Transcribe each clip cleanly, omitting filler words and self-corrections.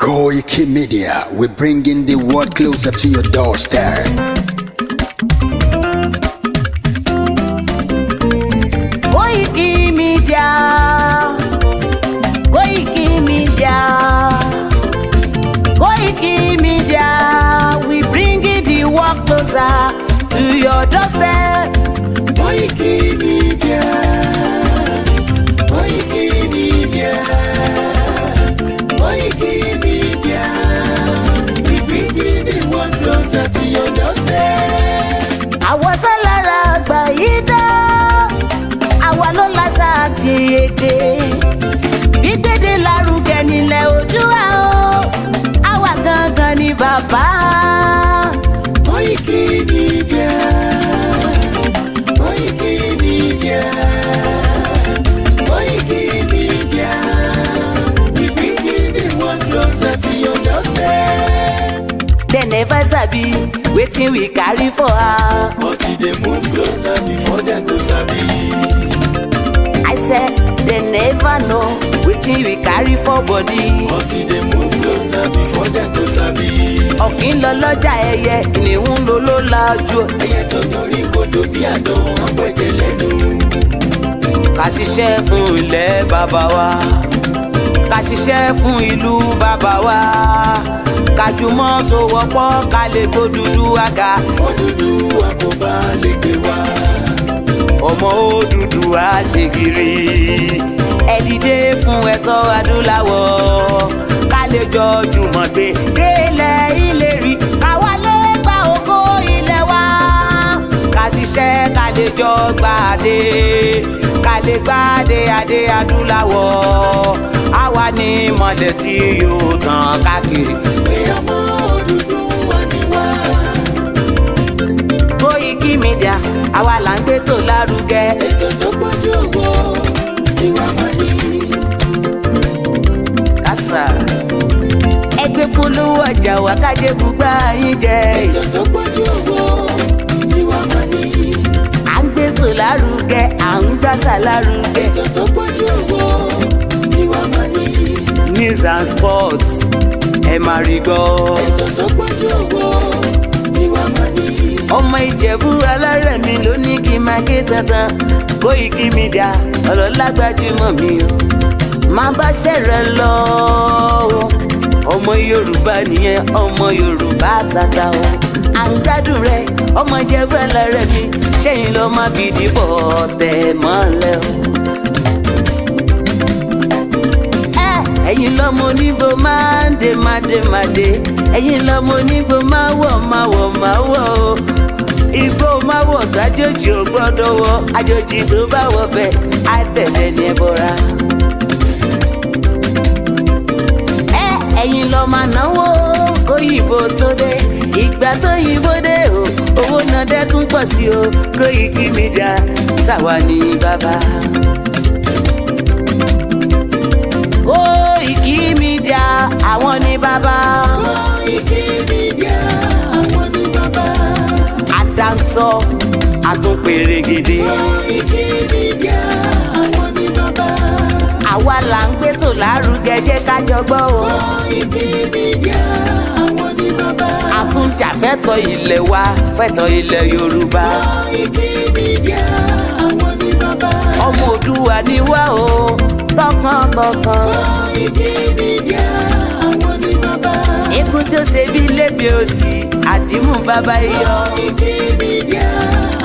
Koiki Media, we're bringing the world closer to your doorstep. Koiki Media, Koiki Media, Koiki Media, we bringing the world closer to your doorstep. Koiki Media, Koiki Media, Koiki Media, we bringing the world closer to your doorstep. Àwọn sálára àgbà yìí dá, àwa ló láṣà àti èdè. Gbígbédè lárugẹ nílẹ̀ Oòduà o, àwa gangan ni bàbá. Koiki Media, Koiki Media, Koiki Media, we bringing the world closer to your doorstep. Dem never sabi wetin we carry for her. But they move closer before them to sabi. I said dem never know wetin we carry for body. But they move closer before them to sabi. Ọ̀kín lọ lọ́jà ẹyẹ, kìnìún ló ló lajú. Ẹyẹ tó dorí kodò bí àdán ọ̀pẹ̀jẹ̀ lẹ́nu. Ká ṣiṣẹ́ fún ilẹ̀ bàbá wa, ká ṣiṣẹ́ fún ìlú bàbá wa, ká jùmọ̀ sowọ́pọ̀ ká lè kó Odùduwà. Odùduwà kò bá lè gbé wá. Ọmọ Odùduwà ṣe gírí, ẹ dìde fún ẹ̀tọ́ adúláwọ̀, ká lè jọ jùmọ̀ gbé délẹ̀ ìlérí, ká wálé gba ògo ilẹ̀ wa, ká ṣiṣẹ́ ká lè jọ gbàdé, ká lè gbàdé adé adúláwọ̀, àwa ni mọ̀lẹ̀ tí yóò tàn káàkiri. Pé ọmọ Odùduwà ni wá. Koiki Media, àwa là ń gbé tó lárugẹ. Ètò tó pọ̀jù owó tiwa máa ní. Kásá ẹgbẹ́ polówó ọjà wa kájé bùgbà yín jẹ. Ètò tó pọ̀jù owó tiwa máa ní. À ń gbé tó lárugẹ, à ń gbàsà lárugẹ. Ètò tó pọ̀jù owó tiwa máa ní. News and sports ẹ máa rí gbọ́. Ètò tó pọ̀jù owó tiwa máa ní. Ọmọ Ìjẹ̀bú alárẹ̀mí ló ní kí n máa ké tantan. Koiki Media ọlọ́lá gbajúmọ̀ mi o, máa bá ṣẹ̀rẹ̀ lọ o. Ọmọ Yorùbá nìyẹn, ọmọ Yorùbá tata o. À ń gbádùn rẹ, ọmọ Ìjẹ̀bú alárẹ̀mí, ṣẹ́yìn ló máa fi dìbò tẹ̀ mọ́lẹ̀ o. Ẹ̀yin lọ́mọ onígbò máa ń dé máa dé, ẹ̀yin lọ́mọ onígbò máa wọ̀ o. Igbó máa wọ̀ tó àjòjì ò gbọ́dọ̀ wọ̀, àjòjì tó bá wọ̀ bẹ́ẹ̀ á tẹ̀lé ní ẹbọra. Ẹ̀yin lọ máa náwó kóyìnbó tó dé, ìgbà tó yìnbó dé o, owó náà dẹ́ tún pọ̀ sí o. Koiki Media ṣàwa ní bàbá. Koiki Media àwọn ní bàbá. Koiki Media àwọn ní bàbá. Àdáńtọ́ àtúnpèrègèdè. Koiki Media àwọn ní bàbá. Àwa là ń gbé tò lárugẹ, jẹ́ ká jọ gbọ́ o. Koiki Media àwọn ní bàbá. Àtúnjàfẹ́tọ̀ ilẹ̀ wa, fẹ́tọ̀ ilẹ̀ Yorùbá. Koiki Media àwọn ní bàbá. Ọmọ Oòduà ni wá o, tọkàntọkàn. Koiki Media àwọn ní bàbá. Ikú tí ó ṣe bí lébi òsì, àdìmú bàbá iyọ̀. Koiki Media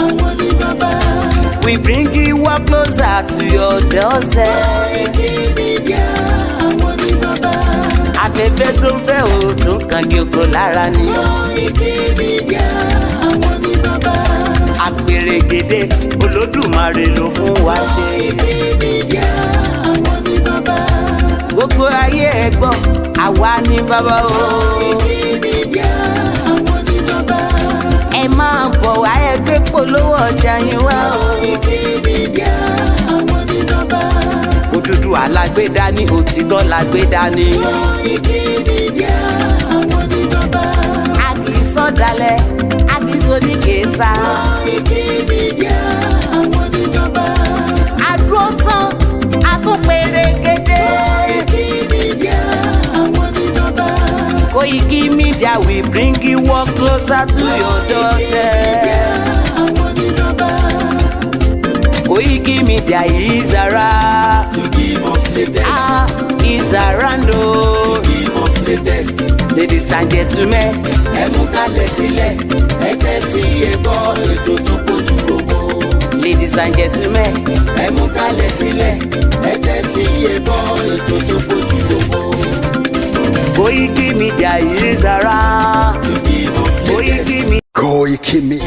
àwọn ní bàbá. We bring you work closer to your doorstep. Koiki Media àwọn ní bàbá. Afẹ́fẹ́ tó ń fẹ́ o tó ń kan gígo lára ni. Koiki Media àwọn ní bàbá. Àpèrègèdè Olódùmarè ló fún wa ṣe. Koiki Media àwọn ní bàbá. Gbogbo ayé ẹ gbọ́, àwa ní bàbá o. Koiki Media àwọn ní bàbá. Ẹ máa bọ̀ wá ẹgbẹ́ polówó ọjà yín wá o. Koiki Media àwọn ní bàbá. Odùduwà lágbé dání, òtítọ́ lágbé dání. Koiki Media àwọn ní bàbá. A kì í sọ̀dálẹ̀, a kì í sóníkèéta. Koiki Media àwọn ní bàbá. Àdúró tán, a tún pèrègèdè. Koiki Media àwọn ní bàbá. Koiki Media, we bring you work closer to your doorstep. Koiki Media is around. To give us latest. Is around. To give us latest. Ladies and gentlemen, ẹ mú kalẹ̀ sílẹ̀, ẹ tẹ́tí ẹ gbọ́ ètò tó pójú gbogbo. ladies and gentlemen, ẹ mú kalẹ̀ sílẹ̀, ẹ tẹ́tí ẹ gbọ́ ètò tó pójú gbogbo. Koiki Media is around. To give us latest. Koiki Media. Koiki me.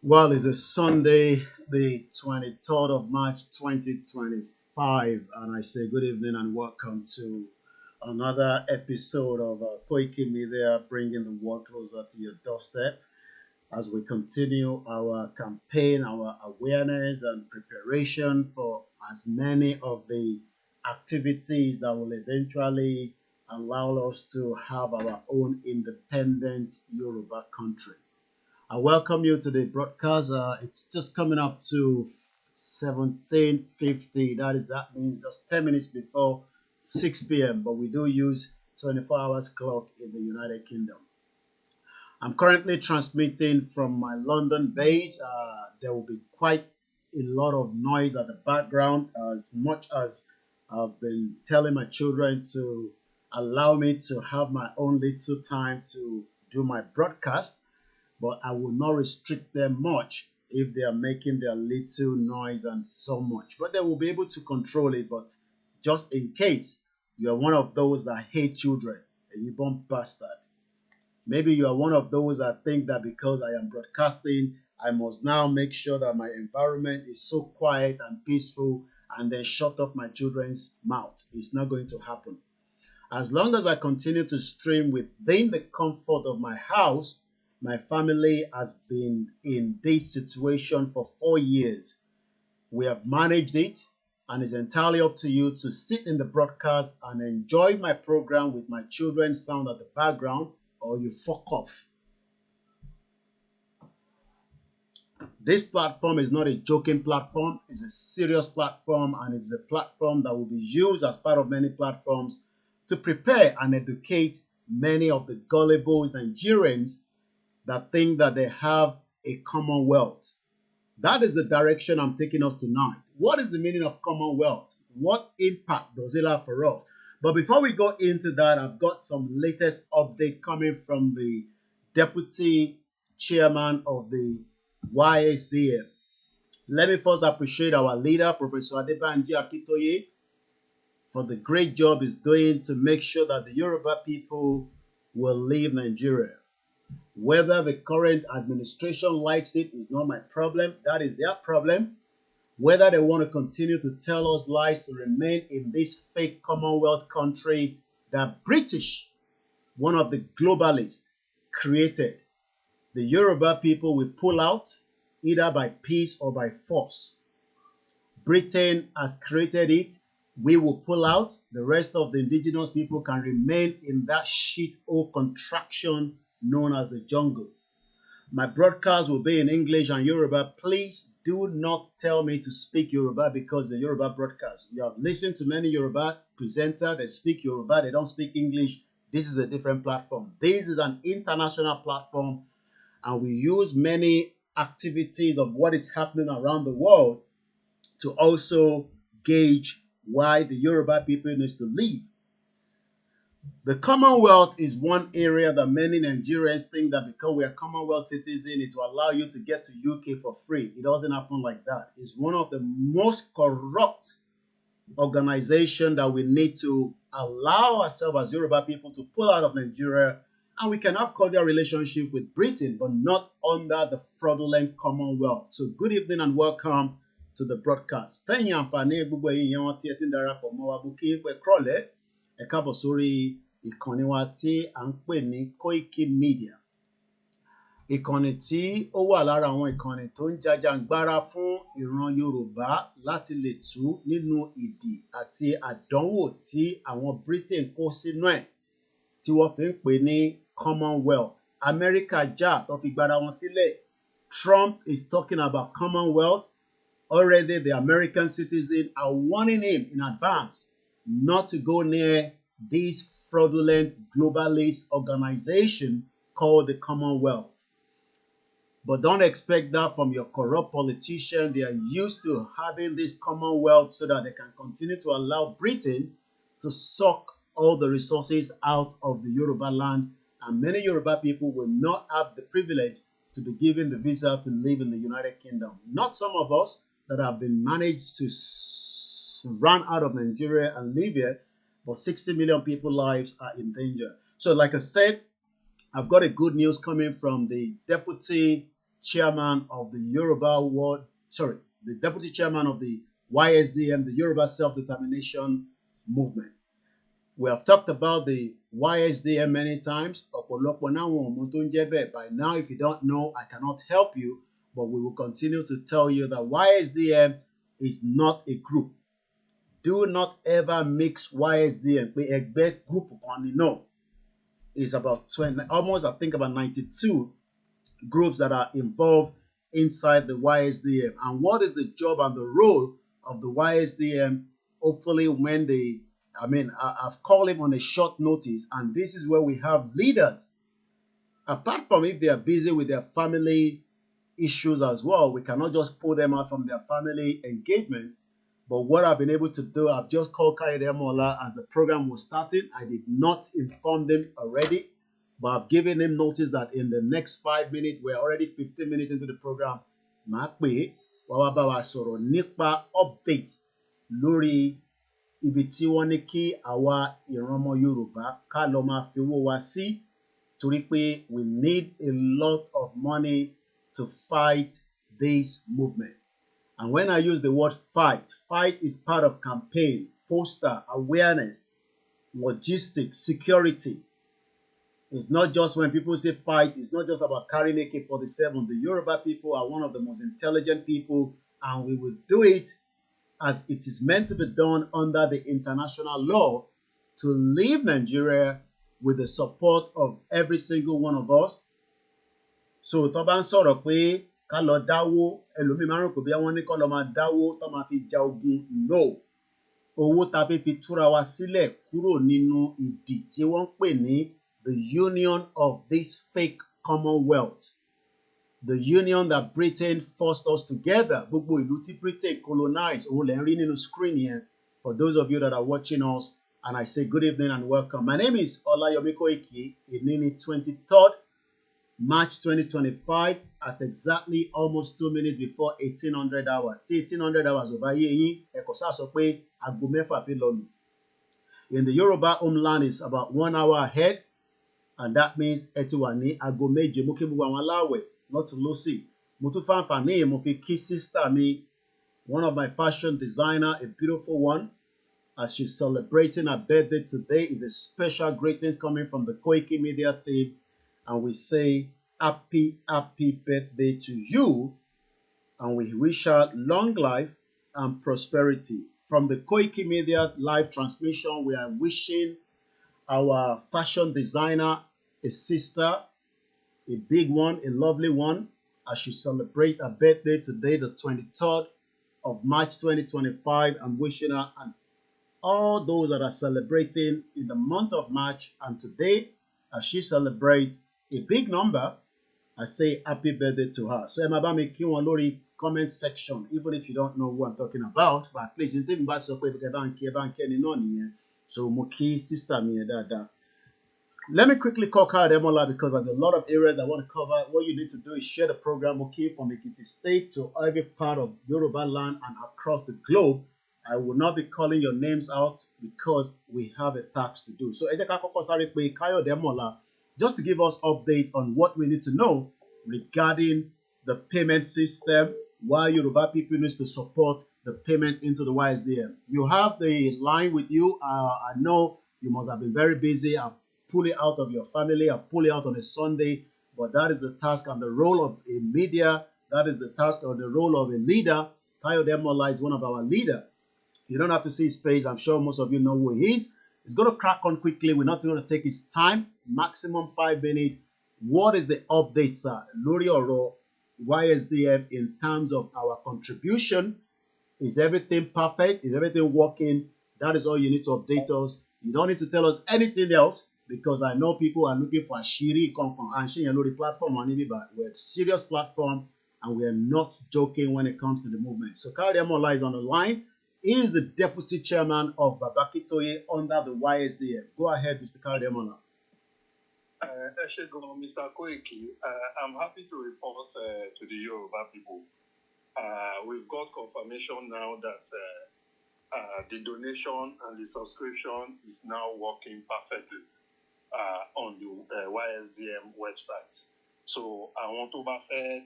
Well, it's a Sunday, the 23rd of March 2025, and I say good evening and welcome to another episode of Koiki Media, bringing the world closer to your doorstep as we continue our campaign, our awareness and preparation for as many of the activities that will eventually allow us to have our own independent Yoruba country. I welcome you to the broadcast. It's just coming up to 17:50. That means just 10 minutes before 6 p.m. But we do use 24 hours clock in the United Kingdom. I'm currently transmitting from my London base. There will be quite a lot of noise at the background, as much as I've been telling my children to allow me to have my own little time to do my broadcast. But I will not restrict them much if they are making their little noise and so much. But they will be able to control it. But just in case you are one of those that hate children and you born bastard, maybe you are one of those that think that because I am broadcasting, I must now make sure that my environment is so quiet and peaceful and then shut up my children's mouth. It's not going to happen. As long as I continue to stream within the comfort of my house, my family has been in this situation for 4 years. We have managed it, and it's entirely up to you to sit in the broadcast and enjoy my program with my children's sound at the background, or you fuck off. This platform is not a joking platform. It's a serious platform, and it's a platform that will be used as part of many platforms to prepare and educate many of the gullible Nigerians that think that they have a Commonwealth. That is the direction I'm taking us tonight. What is the meaning of Commonwealth? What impact does it have for us? But before we go into that, I've got some latest update coming from the Deputy Chairman of the YSDF. Let me first appreciate our leader, Professor Adebanji Akitoye, for the great job he's doing to make sure that the Yoruba people will leave Nigeria. Whether the current administration likes it is not my problem. That is their problem. Whether they want to continue to tell us lies to remain in this fake Commonwealth country that British, one of the globalists, created. The Yoruba people will pull out either by peace or by force. Britain has created it. We will pull out. The rest of the indigenous people can remain in that shithole contraction known as the jungle. My broadcast will be in English and Yoruba. Please do not tell me to speak Yoruba because the Yoruba broadcast. You have listened to many Yoruba presenters. They speak Yoruba. They don't speak English. This is a different platform. This is an international platform, and we use many activities of what is happening around the world to also gauge why the Yoruba people need to live. The Commonwealth is one area that many Nigerians think that because we are Commonwealth citizens, it will allow you to get to UK for free. It doesn't happen like that. It's one of the most corrupt organizations that we need to allow ourselves as Yoruba people to pull out of Nigeria, and we can have cordial relationship with Britain, but not under the fraudulent Commonwealth. So good evening and welcome to the broadcast. Fẹ́yìn àǹfààní gbogbo èèyàn tí ẹ ti ń darapọ̀ mọ́ wa bú kí n pẹ́ krọ́lẹ̀ ẹ káàbọ̀ sórí ìkànnì wa tí à ń pè ní Koiki Media. Ìkànnì tí ó wà lára àwọn ìkànnì tó ń jàjàǹgbara fún ìran Yorùbá láti lè tú nínú ìdì àti àdánwò tí àwọn Britain kó sínú ẹ̀ tí wọ́n fi ń pè ní Commonwealth. America jà tó fi gbára wọn sílẹ̀. Trump is talking about Commonwealth. Already the American citizens are warning him in advance not to go near this fraudulent globalist organization called the Commonwealth. But don't expect that from your corrupt politician. They are used to having this Commonwealth so that they can continue to allow Britain to suck all the resources out of the Yoruba land. And many Yoruba people will not have the privilege to be given the visa to live in the United Kingdom. Not some of us that have been managed to run out of Nigeria and live here, but 60 million people's lives are in danger. So like I said, I've got a good news coming from the deputy chairman of the the deputy chairman of the YSDM, the Yoruba Self-Determination Movement. We have talked about the YSDM many times. By now, if you don't know, I cannot help you, but we will continue to tell you that YSDM is not a group. Do not ever mix YSDM with a big group. No, it's about 20, almost I think about 92 groups that are involved inside the YSDM. And what is the job and the role of the YSDM? Hopefully, when I've called him on a short notice, and this is where we have leaders. Apart from if they are busy with their family issues as well, we cannot just pull them out from their family engagement. But what I've been able to do, I've just called Kayode Mola as the program was starting. I did not inform them already, but I've given him notice that in the next 5 minutes, we're already 15 minutes into the program. Update lórí ibi tí wọ́n ní kí àwa ìran ọmọ Yorùbá ká lọ máa fi owó wa sí, torí pé we need a lot of money to fight this movement. And when I use the word fight, fight is part of campaign, poster, awareness, logistics, security. It's not just when people say fight, it's not just about carrying AK-47. The Yoruba people are one of the most intelligent people, and we will do it as it is meant to be done under the international law to leave Nigeria with the support of every single one of us. So tó bá ń sọ̀rọ̀ pé ká lọ dáwó, ẹlòmíì máa ń rò pé bí wọ́n ní kó lọ máa dáwó tó máa fi ja ogun. No. Owó tá fi fi túra wa sílẹ̀ kúrò nínú ìdì tí wọ́n ń pè ní the union of this fake Commonwealth. The union that Britain forced us together. Gbogbo ìlú tí Britain colonized, òun lè ń rí nínú screen here. For those of you that are watching us, and I say good evening and welcome. My name is Olayomi Koiki. Èní 23rd March 2025 at exactly almost 2 minutes before 1800 hours. Tí 1800 hours ò bá yé yín, ẹ kò sá sọ pé aago mẹ́fà fi lọ lù. In the Yoruba homeland is about 1 hour ahead, and that means ẹ ti wà ní aago méje. Mo kí gbogbo àwọn aláwẹ̀ lọ́tùn lósì. Mo tún fàǹfààní mo fi kí sister mi, one of my fashion designer, a beautiful one, as she's celebrating her birthday today. Is a special greetings coming from the Koiki Media team, and we say happy birthday to you, and we wish her long life and prosperity. From the Koiki Media live transmission, we are wishing our fashion designer, a sister, a big one, a lovely one, as you celebrate her birthday today, the 23rd of March 2025. I'm wishing her and all those that are celebrating in the month of March and today, as she celebrates a big number, I say happy birthday to her. So Emma Bami Kiwon Lori comment section, even if you don't know who I'm talking about, but please, you think about so quick, so Muki sister me dada. Let me quickly call Kyle Demola because there's a lot of areas I want to cover. What you need to do is share the program, okay, from Ekiti State to every part of Yoruba land and across the globe. I will not be calling your names out because we have a task to do. So, Ejeka Koko Sare pe Kayo Demola, just to give us update on what we need to know regarding the payment system, why Yoruba people need to support the payment into the YSDM. You have the line with you. I know you must have been very busy. I've pulled it out of your family. I've pulled it out on a Sunday. But that is the task and the role of a media. That is the task or the role of a leader. Kayo Demola is one of our leaders. You don't have to see his face. I'm sure most of you know who he is. He's going to crack on quickly. We're not going to take his time. Maximum 5 minutes. What is the update, sir? Lori Oro, YSDM, in terms of our contribution. Is everything perfect? Is everything working? That is all you need to update us. You don't need to tell us anything else because I know people are looking for a shiri and sharing the platform on it, but we're a serious platform and we're not joking when it comes to the movement. So Kyle Demola is on the line. He is the deputy chairman of Babakitoye under the YSDM. Go ahead, Mr. Kyle Demola. Mr. Koiki, I'm happy to report to the Yoruba people. We've got confirmation now that the donation and the subscription is now working perfectly on the YSDM website. So I want to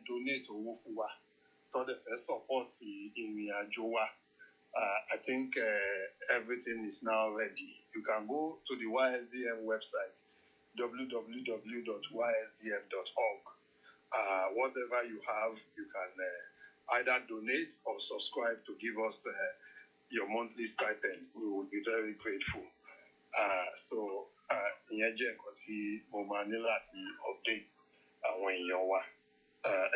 donate owó fún wa tó dẹ̀ fẹ́ support ìrìn àjò wa. I think everything is now ready. You can go to the YSDM website, www.ysdm.org. Whatever you have, you can either donate or subscribe to give us your monthly stipend. We will be very grateful. So, ìyẹn jẹ́ nǹkan tí mo máa ní láti update àwọn èèyàn wa.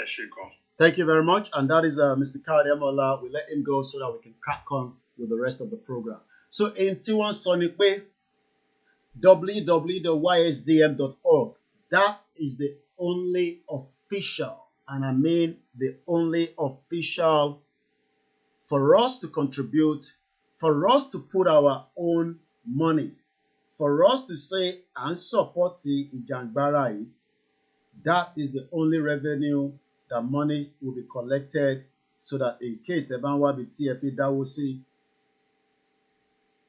Ẹ ṣé gan. Thank you very much. And that is Mr. Kyle Demola. We let him go so that we can crack on with the rest of the program. So in T1 Sonic Way, www.ysdm.org. That is the only official, and I mean the only official for us to contribute, for us to put our own money, for us to say and support the Ijangbara. That is the only revenue that money will be collected so that in case the banwa be TFE that will see.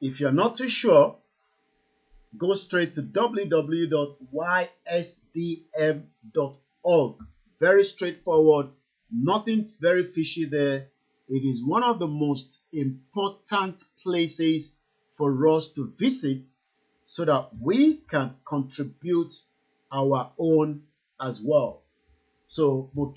If you're not too sure, go straight to www.ysdm.org. Very straightforward, nothing very fishy there. It is one of the most important places for us to visit so that we can contribute our own as well. So, I gotta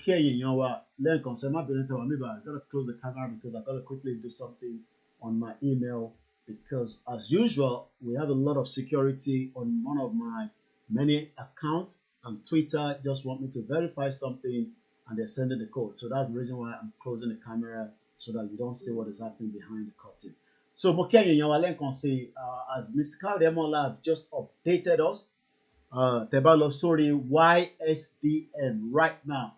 close the camera because I gotta quickly do something on my email because, as usual, we have a lot of security on one of my many accounts, and Twitter just want me to verify something and they're sending the code. So that's the reason why I'm closing the camera so that you don't see what is happening behind the curtain. So, as Mr. Kyle Demola just updated us, Tebalo story YSDM right now,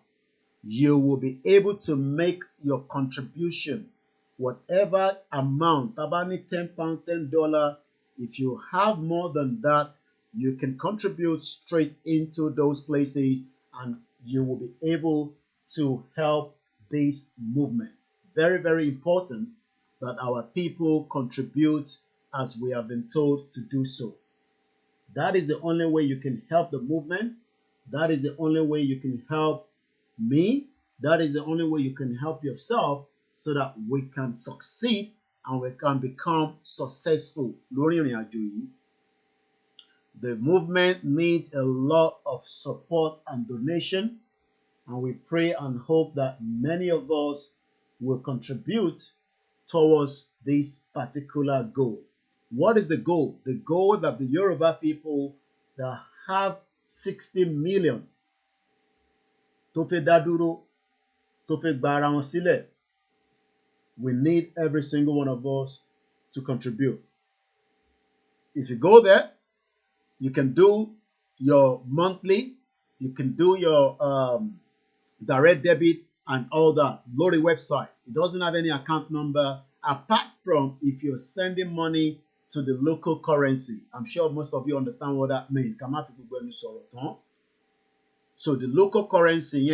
you will be able to make your contribution, whatever amount, tabani £10, $10. If you have more than that, you can contribute straight into those places and you will be able to help this movement. Very, very important that our people contribute as we have been told to do so. That is the only way you can help the movement. That is the only way you can help me. That is the only way you can help yourself so that we can succeed and we can become successful. The movement needs a lot of support and donation, and we pray and hope that many of us will contribute towards this particular goal. What is the goal? The goal that the Yoruba people that have 60 million tó fẹ́ dá dúró, tó fẹ́ gba ara wọn sílẹ̀. We need every single one of us to contribute. If you go there, you can do your monthly, you can do your direct debit and all that. Load the website. It doesn't have any account number apart from if you're sending money to the local currency. I'm sure most of you understand what that means. So the local currency,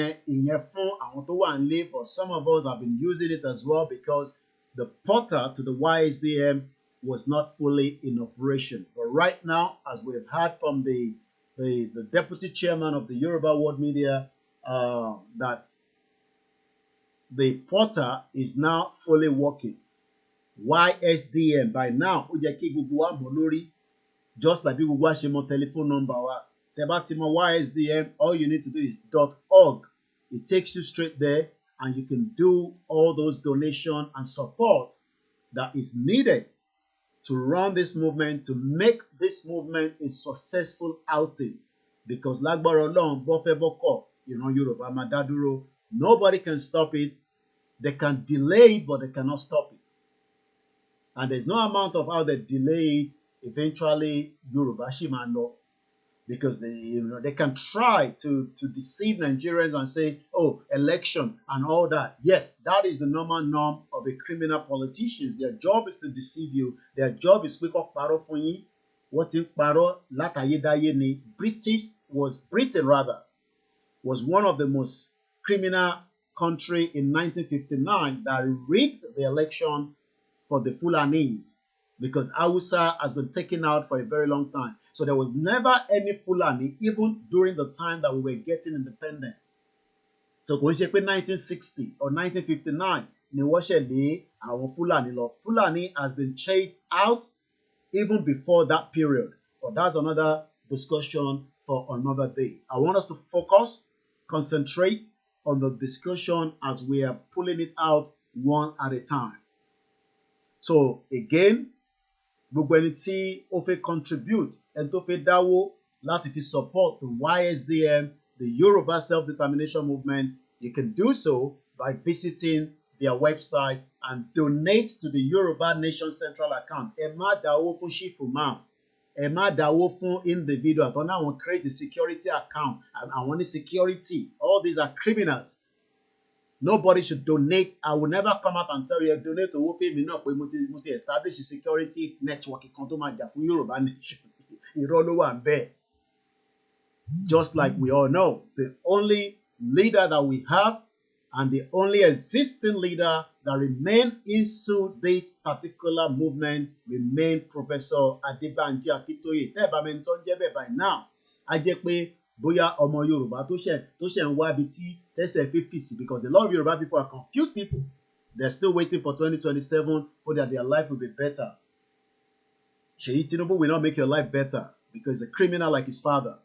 but some of us have been using it as well because the portal to the YSDM was not fully in operation. But right now, as we've heard from the deputy chairman of the Yoruba World Media, that the portal is now fully working. YSDM by now, just like people watch my telephone number. YSDM, all you need to do is .org. It takes you straight there and you can do all those donations and support that is needed to run this movement, to make this movement a successful outing. Because Yoruba Madaduro, nobody can stop it. They can delay it, but they cannot stop it. And there's no amount of how they delay it, eventually Yoruba Shimano. Because they can try to deceive Nigerians and say, oh, election and all that. Yes, that is the normal norm of a criminal politicians. Their job is to deceive you. Their job is quick up paro for you. What in paro lataye ni Britain was one of the most criminal country in 1959 that rigged the election for the Fulanese. Because Hausa has been taken out for a very long time. So there was never any Fulani, even during the time that we were getting independent. So kò ń ṣe pé 1960 or 1959 ni wọ́n ṣẹ̀ lé àwọn Fulani lọ. Fulani has been chased out even before that period. But that's another discussion for another day. I want us to focus, concentrate on the discussion as we are pulling it out one at a time. So again, gbogbo ẹni tí ó fẹ́ contribute, ẹni tó fẹ́ dáwó láti fi support the YSDM, the Yoruba Self-Determination Movement, you can do so by visiting their website and donate to the Yoruba Nation Central account. Ẹ má dáwó fún ṣífù máa, ẹ má dáwó fún individual tó náà wọ́n create a security account and àwọn ní security. All these are criminals. Nobody should donate. I will never come out and tell you donate to owó fèmí náà pé mo ti establish a security network kan tó máa jà fún Yoruba Nation. Irọ́ ló wà ńbẹ̀. Just like we all know, the only leader that we have and the only existing leader that remain into this particular movement remain Professor Adebanji Akintoye. Tẹ́ ẹ bá mẹ́ni tó ń jẹ́ bẹ́ẹ̀ by now, á jẹ́ pé bóyá ọmọ Yorùbá tó ṣẹ̀ ń wá ibi tí tẹ́sẹ̀ fi fìsì, because a lot of Yoruba people are confused people. They're still waiting for 2027 so that their life will be better. Seyi Tinubu will not make your life better because he's a criminal like his father.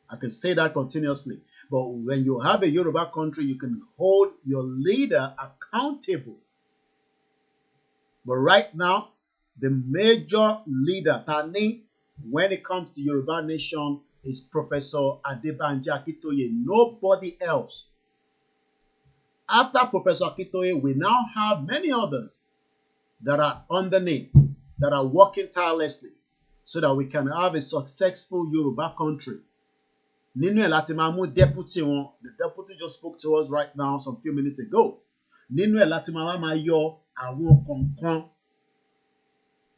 I can say that continuously. But when you have a Yoruba country, you can hold your leader accountable. But right now, the major leader, Tani, when it comes to Yoruba Nation, is Professor Adebanji Akintoye. Nobody else. After Professor Akintoye, we now have many others that are underneath, that are working tirelessly so that we can have a successful Yoruba country. Nínú ẹ̀ láti máa mú deputy wọn. The deputy just spoke to us right now some few minutes ago. Nínú ẹ̀ láti máa yọ àwọn kọ̀ọ̀kan.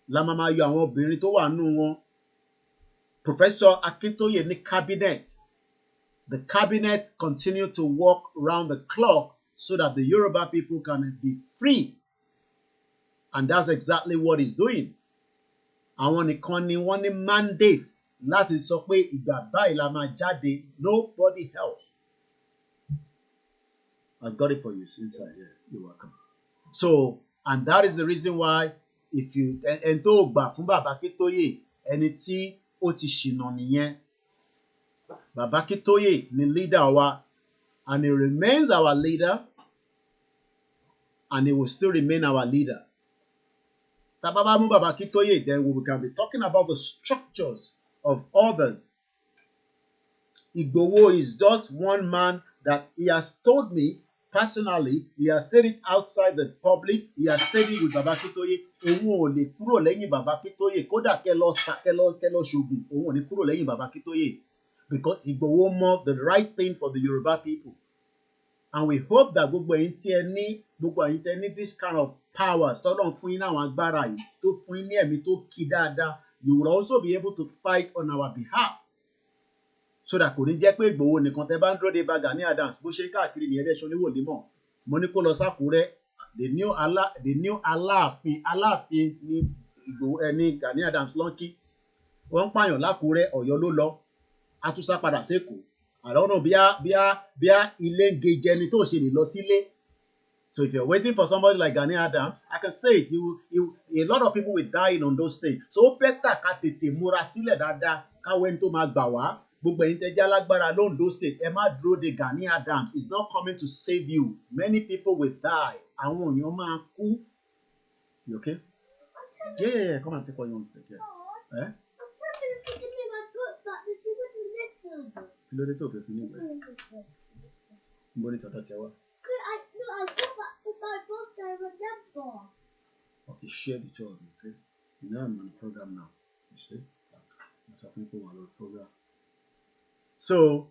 La máa yọ àwọn obìnrin tó wà nínú wọn. Professor Akintoye ní cabinet. The cabinet continue to work round the clock so that the Yoruba people can be free. And that's exactly what he's doing. Àwọn nìkan ni wọ́n ní mandate láti sọ pé ìgbà báyìí la máa jáde. Nobody else. I've got it for you inside here. You're welcome. So, and that is the reason why if you ẹni tó gbà fún Bàbá Akintoye, ẹni tí ó ti ṣìnà nìyẹn. Bàbá Akintoye ni leader wa, and he remains our leader, and he will still remain our leader. Bàbá mú Bàbá Akintoye, then we can be talking about the structures of others. Igboho is just one man that he has told me personally, he has said it outside the public, he has said it with Baba Akintoye, òun ò lè kúrò lẹ́yìn Baba Akintoye, kódà kẹ́ lọ ṣògùn, òun ò ní kúrò lẹ́yìn Baba Akintoye, because Igboho mọ the right thing for the Yoruba people. And we hope that gbogbo ẹ̀yin tí ẹ ní this kind of powers tọ́lọ́run fún yín ní àwọn agbára yìí tó fún yín ní ẹ̀mí tó kí dáadáa, you will also be able to fight on our behalf. So that kò ní jẹ́ pé Ìgbòho nìkan tẹ́ bá ń dúró de bá Gani Adams bó ṣe káàkiri nìyẹn bẹ́ẹ̀ ṣe oníwòlímọ̀. Mo ní kó lọ sákúrẹ́, the new Aláàfin ní Ìgbòho ní Gani Adams lọ́nkí. Wọ́n ń pààyàn lákúrẹ́, Ọ̀yọ́ ló lọ. A tún sá padà sékòó. I don't know bíá ilé ń gejẹ ẹni tó ṣe lè lọ sílé. So if you're waiting for somebody like Gani Adams, I can say it, a lot of people will die in Ondo State. So better ká tètè múra sílẹ̀ dáadáa káwé ní tó máa gbà wá. Gbogbo ẹ̀yin tẹ́ jẹ́ alágbára l'Ondo State, ẹ má dúró de Gani Adams. It's not coming to save you. Many people will die. Àwọn èèyàn máa kú. You okay? Yeah. Come and take what you want to take. Yeah. I'm telling you to give me my book back because you wouldn't listen. Kí ló dé tó fẹ́ fi ní ìwé? Mo ní tọ̀dọ̀ tẹ wá. I got back with my book, I remember. Okay, share the job, okay? You know I'm on the program now. You see? That's a people on the program. So,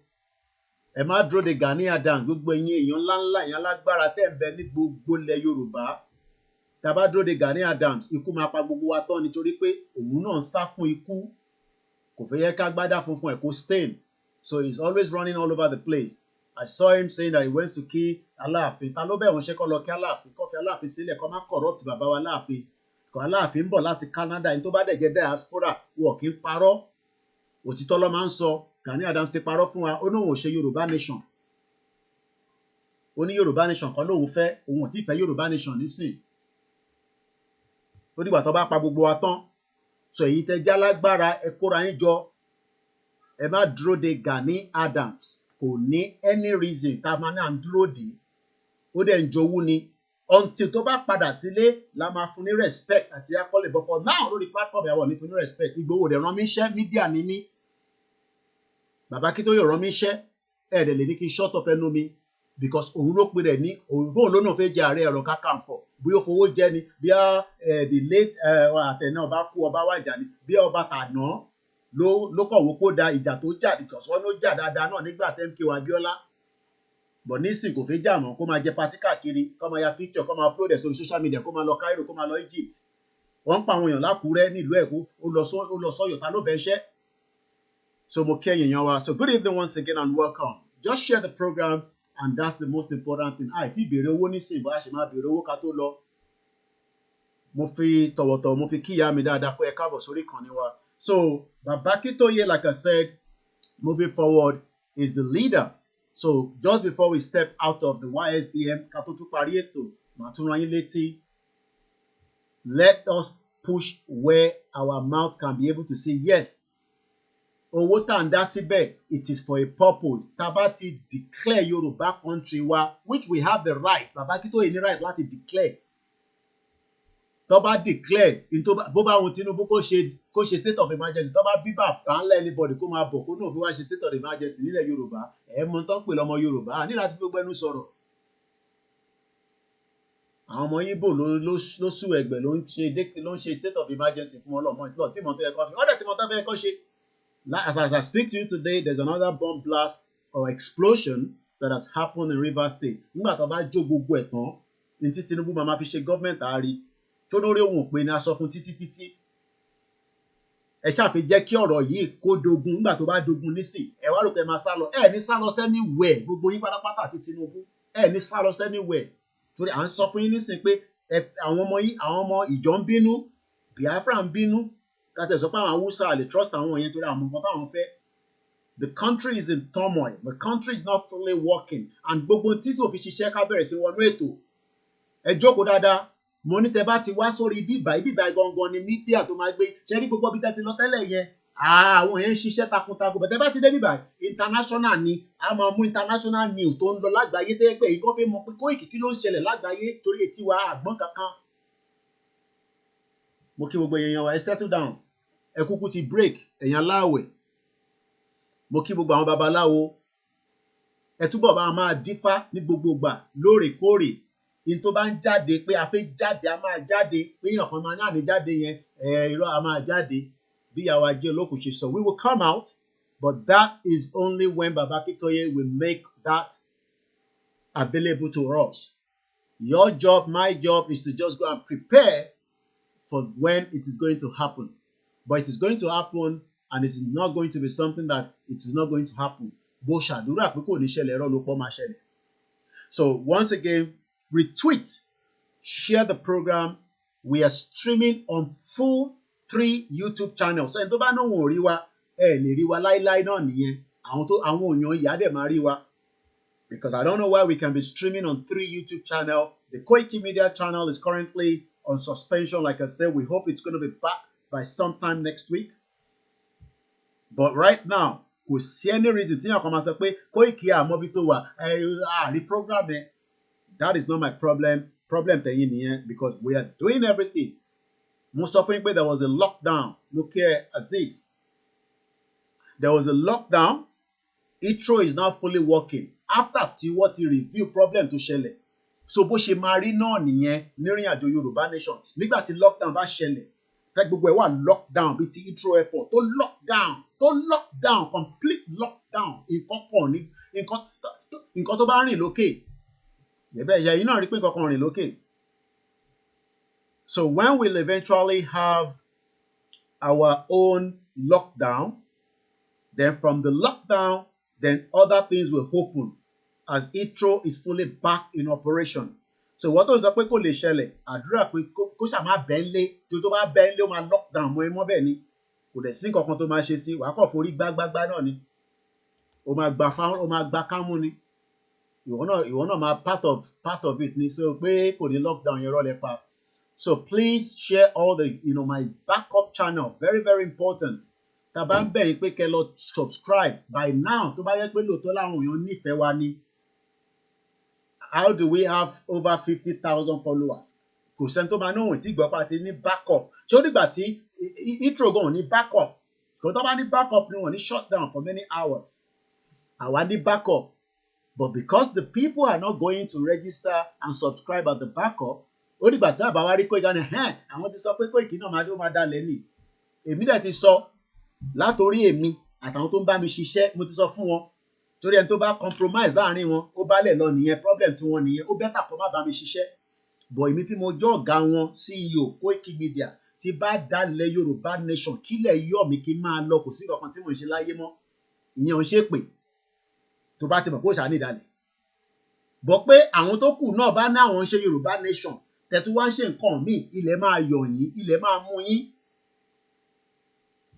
ẹ má dúró de Gani Adams, gbogbo ẹ̀yin èèyàn ńláńlá èèyàn alágbára tẹ́ ń bẹ ní gbogbo ilẹ̀ Yorùbá. Tá a bá dúró de Gani Adams, ikú máa pa gbogbo wa tán nítorí pé òun náà ń sá fún ikú. Kò fẹ́ yẹ ká gbádá funfun ẹ̀ kó stain. So he's always running all over the place. I saw him saying that he wants to kill Aláàfin. Ta ló bẹ̀ wọ́n ṣe kọ́ lọ kí Aláàfin, kó fi Aláàfin sílẹ̀, kó má corrupt bàbá wa Aláàfin. Kò Aláàfin ń bọ̀ láti Canada, ẹni tó bá dẹ̀ jẹ́ diaspora, wọn kì í parọ́. Òtítọ́ ló máa ń sọ. Gani Adams ti parọ́ fún wa, ó ní òun ò ṣe Yorùbá nation. Ó ní Yorùbá nation kan lóun fẹ́, òun ò tí fẹ́ Yorùbá nation nísìn. Ó dìgbà tó bá pa gbogbo wa tán. So èyí tẹ́ jẹ́ alágbára, ẹ kóra yín jọ. Ẹ má dúró de Gani Adams. Kò ní any reason tá a máa ní à ń dúró dè. Ó dẹ̀ ń jowú ni. Until tó bá padà sílé la máa fún ní respect àti akọ́lé. But for now lórí platform ìyàwó ní fún ní respect. Ìgbòho rẹ̀ rán mi iṣẹ́, mídíà ni mí. Bàbá Akintoye rán mi iṣẹ́, ẹ̀ẹ́dẹ̀ lè ní kí n shut up ẹnu mi. Because òun ló pe rẹ̀ ní òun ló náà fẹ́ jẹ Ààrẹ Ọ̀nà Kakanfò. Bí ó fowó jẹ ni, bí the late àtẹ̀nà ọba kú ọba wájà ni, bí ọba tàná ló kọ̀wé kó da ìjà tó jà because wọ́n ló jà dáadáa náà nígbà MKO Abiola. But nísìn kò fẹ́ jà mọ́ kó máa jẹ pátí káàkiri, kó máa ya picture, kó máa upload ẹ̀ sórí social media, kó máa lọ Cairo, kó máa lọ Egypt. Wọ́n ń pa àwọn èèyàn lákùúrẹ́ nílùú Èkó, ó lọ sọ́yọ̀, ta ló bẹ́ ṣẹ́? So mo kí ẹ̀yin èèyàn wa. So good evening once again and welcome. Just share the program and that's the most important thing. Àìtí ìbéèrè owó nísìn, bóyá ṣe máa béèrè owó ká tó lọ. Mo fi tọ̀wọ̀tọ̀wọ̀ mo fi kíyà mi dáadáa pé ẹ káàbọ̀ sórí ìkànnì wa. So Baba Akintoye, like I said, moving forward, is the leader. So just before we step out of the YSDM, ká tó tún parí ètò, màá tún rán yín létí. Let us push where our mouth can be able to say yes. Owó tá ń dá síbẹ̀, it is for a purpose. Tá bá ti declare Yorùbá country wa, which we have the right, Baba Akintoye ní right láti declare. Tó bá declare, bó bá wọn Tinubu kó ṣe state of emergency, tó bá bí bàbá ńlá anybody kó máa bọ̀ kó náà fi wá ṣe state of emergency nílẹ̀ Yorùbá. Ẹ mọ tán pè lọ́mọ Yorùbá, ní láti fi gbẹ́nu sọ̀rọ̀. Àwọn ọmọ Igbo ló sú ẹgbẹ́ ló ń ṣe state of emergency fún ọlọ́mọ ìtọ́ tí mo tó yẹ kó fi. Ọ̀dẹ̀ tí mo tó fẹ́ kó ṣe. As I speak to you today, there's another bomb blast or explosion that has happened in Rivers State. Nígbà tó bá jó gbogbo ẹ̀ tán, ní tí Tinubu máa fi ṣe government àárí. Tó lórí òun pé ní a sọ fún títí. Ẹ ṣàfi jẹ́ kí ọ̀rọ̀ yìí kó dogun nígbà tó bá dogun nísìn. Ẹ wá rò pé máa sá lọ. Ẹ ní sá lọ anywhere. Gbogbo yín pátápátá àti Tinubu. Ẹ ní sá lọ anywhere. Torí à ń sọ fún yín nísìn pé àwọn ọmọ ìjọ ń bínú, Biafra ń bínú. Kàtẹ́ sọ pé àwọn Hausa lè trust àwọn yẹn torí àwọn nǹkan táwọn fẹ́. The country is in turmoil. The country is not fully working. And gbogbo títí òfin ṣiṣẹ́ ká bẹ̀rẹ̀ sí wọnú ètò. Ẹ jókòó dáadáa. Mo ní tẹ bá ti wá sórí bíbá gangan ni mídíà tó máa gbé. Ṣé rí gbogbo bí tẹ́ ti lọ tẹ́lẹ̀ yẹn? Àwọn yẹn ń ṣiṣẹ́ takuntakun. Bẹ̀tẹ̀ bá ti dé bíbá international ni. A máa mú international news tó ń lọ lágbàáyé tẹ́ pé ìkọ́ fẹ́ mọ̀ pé Koiki kí ló ń ṣẹlẹ̀ lágbàáyé torí etí wa àgbọ̀n kankan. Mo kí gbogbo èèyàn wa ẹ settle down. Ẹ kúkú ti break ẹ̀yàn aláwẹ̀. Mo kí gbogbo àwọn babaláwo. ẹ túbọ̀ bá máa dífá ní gbogbo ìgbà lóòrèkóòrè in tó bá ń jáde pé a fẹ́ jáde a máa jáde pé èèyàn kan máa ní àní jáde yẹn irọ́ a máa jáde bí ìyàwó ajé olókùn ṣe sọ we will come out but that is only when Baba Akintoye will make that available to us. Your job, my job is to just go and prepare for when it is going to happen. But it is going to happen and it is not going to be something that it is not going to happen. Bó ṣàdúrà pé kò ní ṣẹlẹ̀ ẹ̀rọ ló pọ̀ máa ṣẹlẹ̀. So once again, retweet, share the program. We are streaming on full 3 YouTube channels. So ẹni tó bá náà wọ́n rí wa, ẹ lè rí wa láíláí náà nìyẹn. Àwọn èèyàn ìyá dẹ̀ máa rí wa. Because I don't know why we can be streaming on 3 YouTube channels. The Koiki Media channel is currently on suspension. Like I said, we hope it's going to be back by sometime next week. But right now, kò sí any reason tí yàn kan máa sọ pé Koiki àmọ́bí tó wà àrí program yẹn. That is not my problem. Problem tẹ̀yìn nìyẹn because we are doing everything. Mo sọ fún yín pé there was a lockdown. Mo kí ẹ Aziz. There was a lockdown. Intro is now fully working. After tí wọ́n ti review problem tó ṣẹlẹ̀. So bó ṣe máa rí náà nìyẹn nírìn àjò Yorùbá nation. Nígbà tí lockdown bá ṣẹlẹ̀, tẹ́ gbogbo ẹ̀ wà lockdown bíi ti Heathrow airport tó lockdown complete lockdown nǹkan tó bá rìn lókè. Ẹ̀yà yìí náà rí pé nǹkan kan rìn lókè. So when we'll eventually have our own lockdown, then from the lockdown, then other things will open as Heathrow is fully back in operation. So wọ́n tó ń sọ pé kò lè ṣẹlẹ̀ àdúrà pé kó ṣáà má bẹ́ẹ̀ lé tó bá bẹ́ẹ̀ lé ó máa lockdown mọ́ ẹ mọ́ bẹ́ẹ̀ ni kò dẹ̀ sí nǹkan kan tó máa ṣe sí wàá kàn forí gbágbágbá náà ni ó máa gbá kámú ni ìwọ náà máa part of it ni so pé kò ní lockdown yẹn rọ́lẹ̀ pa. So please share all the my backup channel very very important. Tá bá ń bẹ̀ yín pé kẹ́ lọ subscribe by now tó bá yẹ pé lóòótọ́ láwọn èèyàn nífẹ̀ẹ́ wa ni. How do we have over 50,000 followers? Kò sẹ́ni tó máa náwó tí ìgbọ́ pàtí ní backup. Ṣé ó dìgbà tí Heathrow gan ní backup? Kò tó bá ní backup ni wọ́n ní shut down for many hours. Àwa ní backup. But because the people are not going to register and subscribe at the backup, ó dìgbà tí àbáwá rí Koiki ní àwọn ti sọ pé Koiki náà máa dalẹ̀ ni. Èmi dẹ̀ ti sọ látòrí èmi àtàwọn tó ń bá mi ṣiṣẹ́ mo ti sọ fún wọn. Torí ẹni tó bá compromise láàrin wọn ó bá lẹ̀ lọ nìyẹn problem tí wọ́n nìyẹn ó bẹ́tà kó má bá mi ṣiṣẹ́ bọ̀ èmi tí mo jọ́ ọ̀gá wọn CEO Koiki Media ti bá dalẹ̀ Yorùbá nation kílẹ̀ yọ̀ mí kí n máa lọ kò sí kankan tí mo ń ṣe láyé mọ́ ìyẹn ò ṣe pé tó bá ti mọ̀ kó ṣàní ìdálẹ̀ bọ̀ pé àwọn tó kù náà bá ní àwọn ń ṣe Yorùbá nation tẹ̀tú wá ń ṣe nǹkan míì ilẹ̀ máa yọ̀ yín ilẹ̀ máa mú yín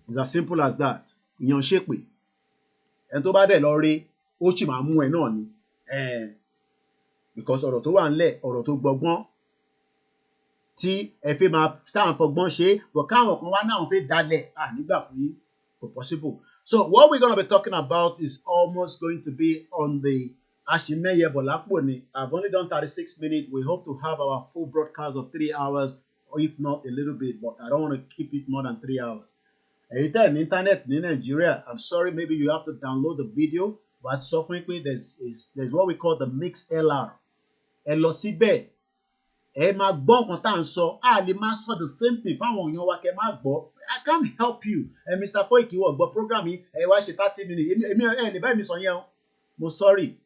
it's as simple as that ìyẹn ò ṣe pé ẹni tó bá dẹ̀ lọ rí ó sì máa mú ẹ náà ni because ọ̀rọ̀ tó wà ńlẹ̀ ọ̀rọ̀ tó gbọgbọ́n tí ẹ fẹ́ máa táwọn fọgbọ́n ṣe bọ̀ káwọn kan wá náà fẹ́ dalẹ̀ nígbà fún yín kò possible. So what we're gonna be talking about is almost going to be on the Ashimeye Bolapo ni. I've only done 36 minutes. We hope to have our full broadcast of 3 hours or if not a little bit, but I don't want to keep it more than 3 hours. Èyí tẹ́ ní internet ní Nigeria, I'm sorry, maybe you have to download the video, but so fún pé there's what we call the mix LR. Ẹ lọ síbẹ̀, ẹ máa gbọ́ nǹkan tá à ń sọ, a lè máa sọ the same thing fáwọn èèyàn wa kẹ́ máa gbọ́. I can't help you. Mr. Koiki wọ̀ gbọ́ program yìí, ẹ wá ṣe 30 minutes. Èmi ẹ lè bá mi sọ yẹn o. Mo sorry,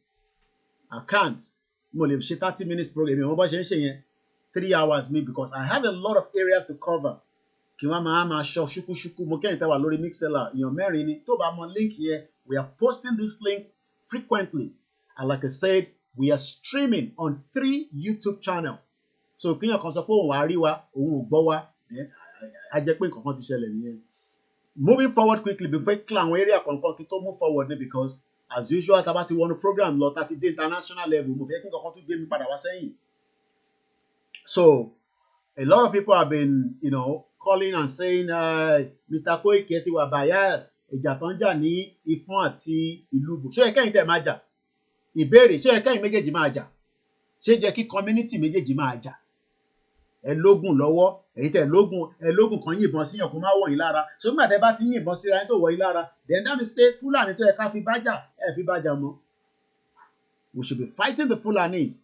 I can't. Mo lè ṣe 30 minutes program, èmi ò mọ bó ṣe ń ṣe yẹn 3 hours me because I have a lot of areas to cover. Kí wọ́n máa ṣọ ṣúkúṣúkú mo kẹ́yìn tẹ́wà lórí mixlr èèyàn mẹ́rin ni tó bá mọ link yẹn we are posting this link frequently and like I said we are streaming on 3 YouTube channels so kíyàn kan sọ pé òun wà á rí wa òun ò gbọ́ wa á jẹ́ pé nǹkan kan ti ṣẹlẹ̀ nìyẹn. Moving forward quickly before clear àwọn area kankan kí tó move forward ni because as usual tá bá ti wọnú program lọ tá ti dé international level mo fẹ́ kí nǹkan kan tún gbé mi padà wá sẹ́yìn. So a lot of people have been calling and saying Mr. Koiki ti wà bias ìjà tó ń jà ní Ifọ̀n àti Ìlúbù ṣé ẹ̀kẹ́yìn tẹ̀ máa jà ìbéèrè ṣé ẹ̀kẹ́yìn méjèèjì máa jà ṣé jẹ́ kí community méjèèjì máa jà ẹ lógún lọ́wọ́ èyí tẹ̀ lógún kan yìnbọn síyàn kó má wọ̀ yín lára so nígbà tẹ́ bá ti yìnbọn síra yín tó wọ̀ yín lára then that means pé Fúlàní tó yẹ ká fi bájà ẹ fi bájà mọ́ We should be fighting the Fulanis.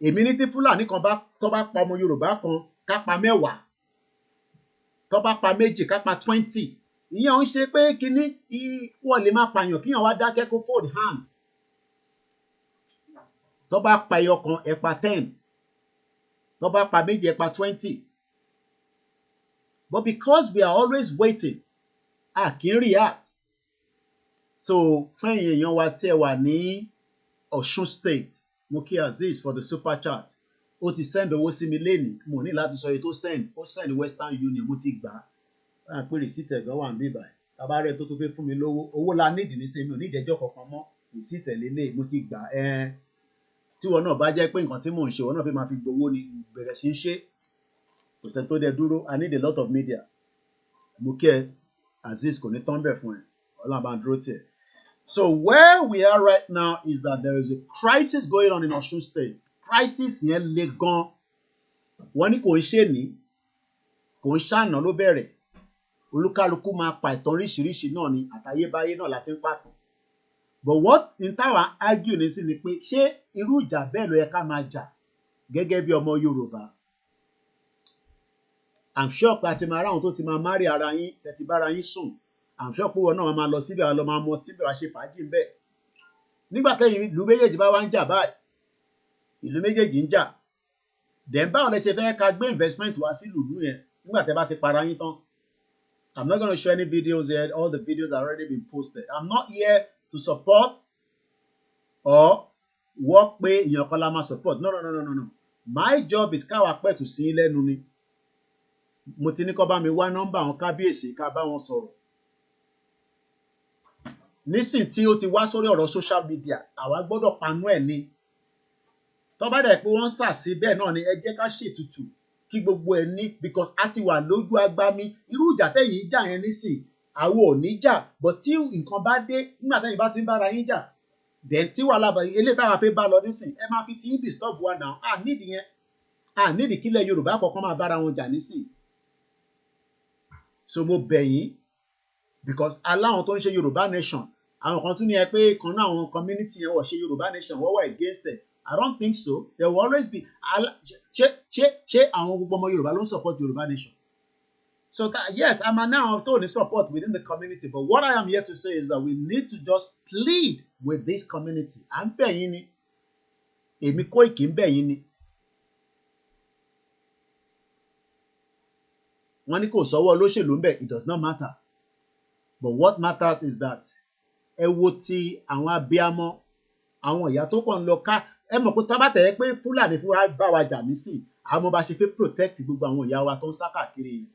Èmi ní tí Fúlàní kan tó bá pa ọmọ Yorùbá kan ká pa mẹ́wàá, tó bá pa méjì ká pa 20. Ìyẹn ò ń ṣe pé kíní wọ́n lè máa pààyàn kíyàn wá dákẹ́ kó fold hands. Tó bá pa ẹyọ kan ẹ pa 10, tó bá pa méjì ẹ pa 20. But because we are always waiting, a kì í react. So fún ẹ̀yin èèyàn wa tí ẹ wà ní Ọ̀ṣun State, mo kí Azeez for the super chat. Ó ti send owó sí mi lénìí, mo ní láti sọ èyí tó send. Ó send Western Union, mo ti gbà á. Báyà pé receipt ẹ̀gán wà níbí báyìí. Tàbá rẹ̀ tó tún fẹ́ fún mi lówó, owó la nídìí ní sẹ́mi, ò ní ìjẹ́jọ́ kankan mọ́. Receipt lélẹ̀, mo ti gbà á. Tí wọn náà bá jẹ́ pé nǹkan tí mò ń ṣe, wọn náà fẹ́ máa fi gbowó ni, bẹ̀rẹ̀ sí ń ṣe. Kò sẹ́ni tó dẹ dúró, I need a lot of media. Mo kí ẹ, Azeez kò ní tán bẹ̀ fún ẹ. Ọlọ́run bá ń dúró tiẹ̀. So where we are right now is that there is a crisis going on in Osun State. Crisis yẹn le gan. Wọ́n ní kò ń ṣe ní, kò ń ṣàná ló bẹ̀rẹ̀. Olúkálukú máa pa ìtàn oríṣiríṣi náà ni, àtayébáyé náà láti ń pàtàn. But what in táwa argue ní sí ni pé ṣé irú ìjà bẹ́ẹ̀ ló yẹ ká máa jà gẹ́gẹ́ bí ọmọ Yorùbá? I'm sure pé àti máa ráhùn tó ti máa marry ara yín, tẹ̀tí bára yín sùn. I'm sure pé wọn náà máa lọ síbẹ̀, lọ máa mọ tíbẹ̀ wá ṣe fàájì ń bẹ̀. Nígbà tẹ́yìn ìlú méjèèjì bá wá ń jà báyìí, ìlú méjèèjì ń jà. Then báwo lẹ ṣe fẹ́ ká gbé investment wá sí ìlú yẹn nígbà tẹ́ bá ti para yín tán? I'm not going to show any videos here. All the videos have already been posted. I'm not here to support or work pé èèyàn kan la máa support. No. My job is káwa pẹ̀tù sí lẹ́nu ni. Mo ti ní kó bá mi wá nọ́mbà àwọn kábíyèsí ká bá wọn sọ̀rọ̀. Nísìn tí ó ti wá sórí ọ̀rọ̀ social media, àwa gbọ́dọ̀ panú ẹ̀ ni. Tó bá dẹ̀ pé wọ́n sàsí bẹ́ẹ̀ náà ni ẹ jẹ́ ká ṣètùtù kí gbogbo ẹ̀ ní, because a ti wà lójú agbámi. Irú ìjà tẹ́yìn jà yẹn nísìn, àwọn ò ní jà, but tí nǹkan bá dé nígbà tẹ́yìn bá ti ń bára yín jà, then tí wàhálà bá eléyìí táwa fẹ́ bá lọ nísìn, ẹ máa fi tí ń disturb wa náà. À nídìí yẹn, à nídìí kílẹ̀ Yorùbá kọ̀ọ̀kan máa bára wọn jà nísìn. So mo bẹ̀ yín, because aláwọn tó ń ṣe Yorùbá nation, àwọn kan tún ní ẹ pé kan náà àwọn community yẹn wọ̀ ṣe Yorùbá nation, wọ́n wà against it. I don't think so. There will always be. Ṣé àwọn gbogbo ọmọ Yorùbá ló ń support Yorùbá nation? So that, yes, I'm now told support within the community. But what I am here to say is that we need to just plead with this community. À ń bẹ̀ yín ni. Èmi Koiki ń bẹ̀ yín ni. Wọ́n ní kò sọ́wọ́ olóṣèlú ń bẹ̀. It does not matter. But what matters is that ẹ wo ti àwọn abiyamọ, àwọn ìyá tó kàn ń lọ ká. Ẹ mọ̀ pé tá bá tẹ̀ ẹ́ pé Fúlàní fún wa bá wa jà nísìn, àwọn ọmọ bá ṣe fẹ́ protect gbogbo àwọn ìyá wa tó ń sá káàkiri yìí.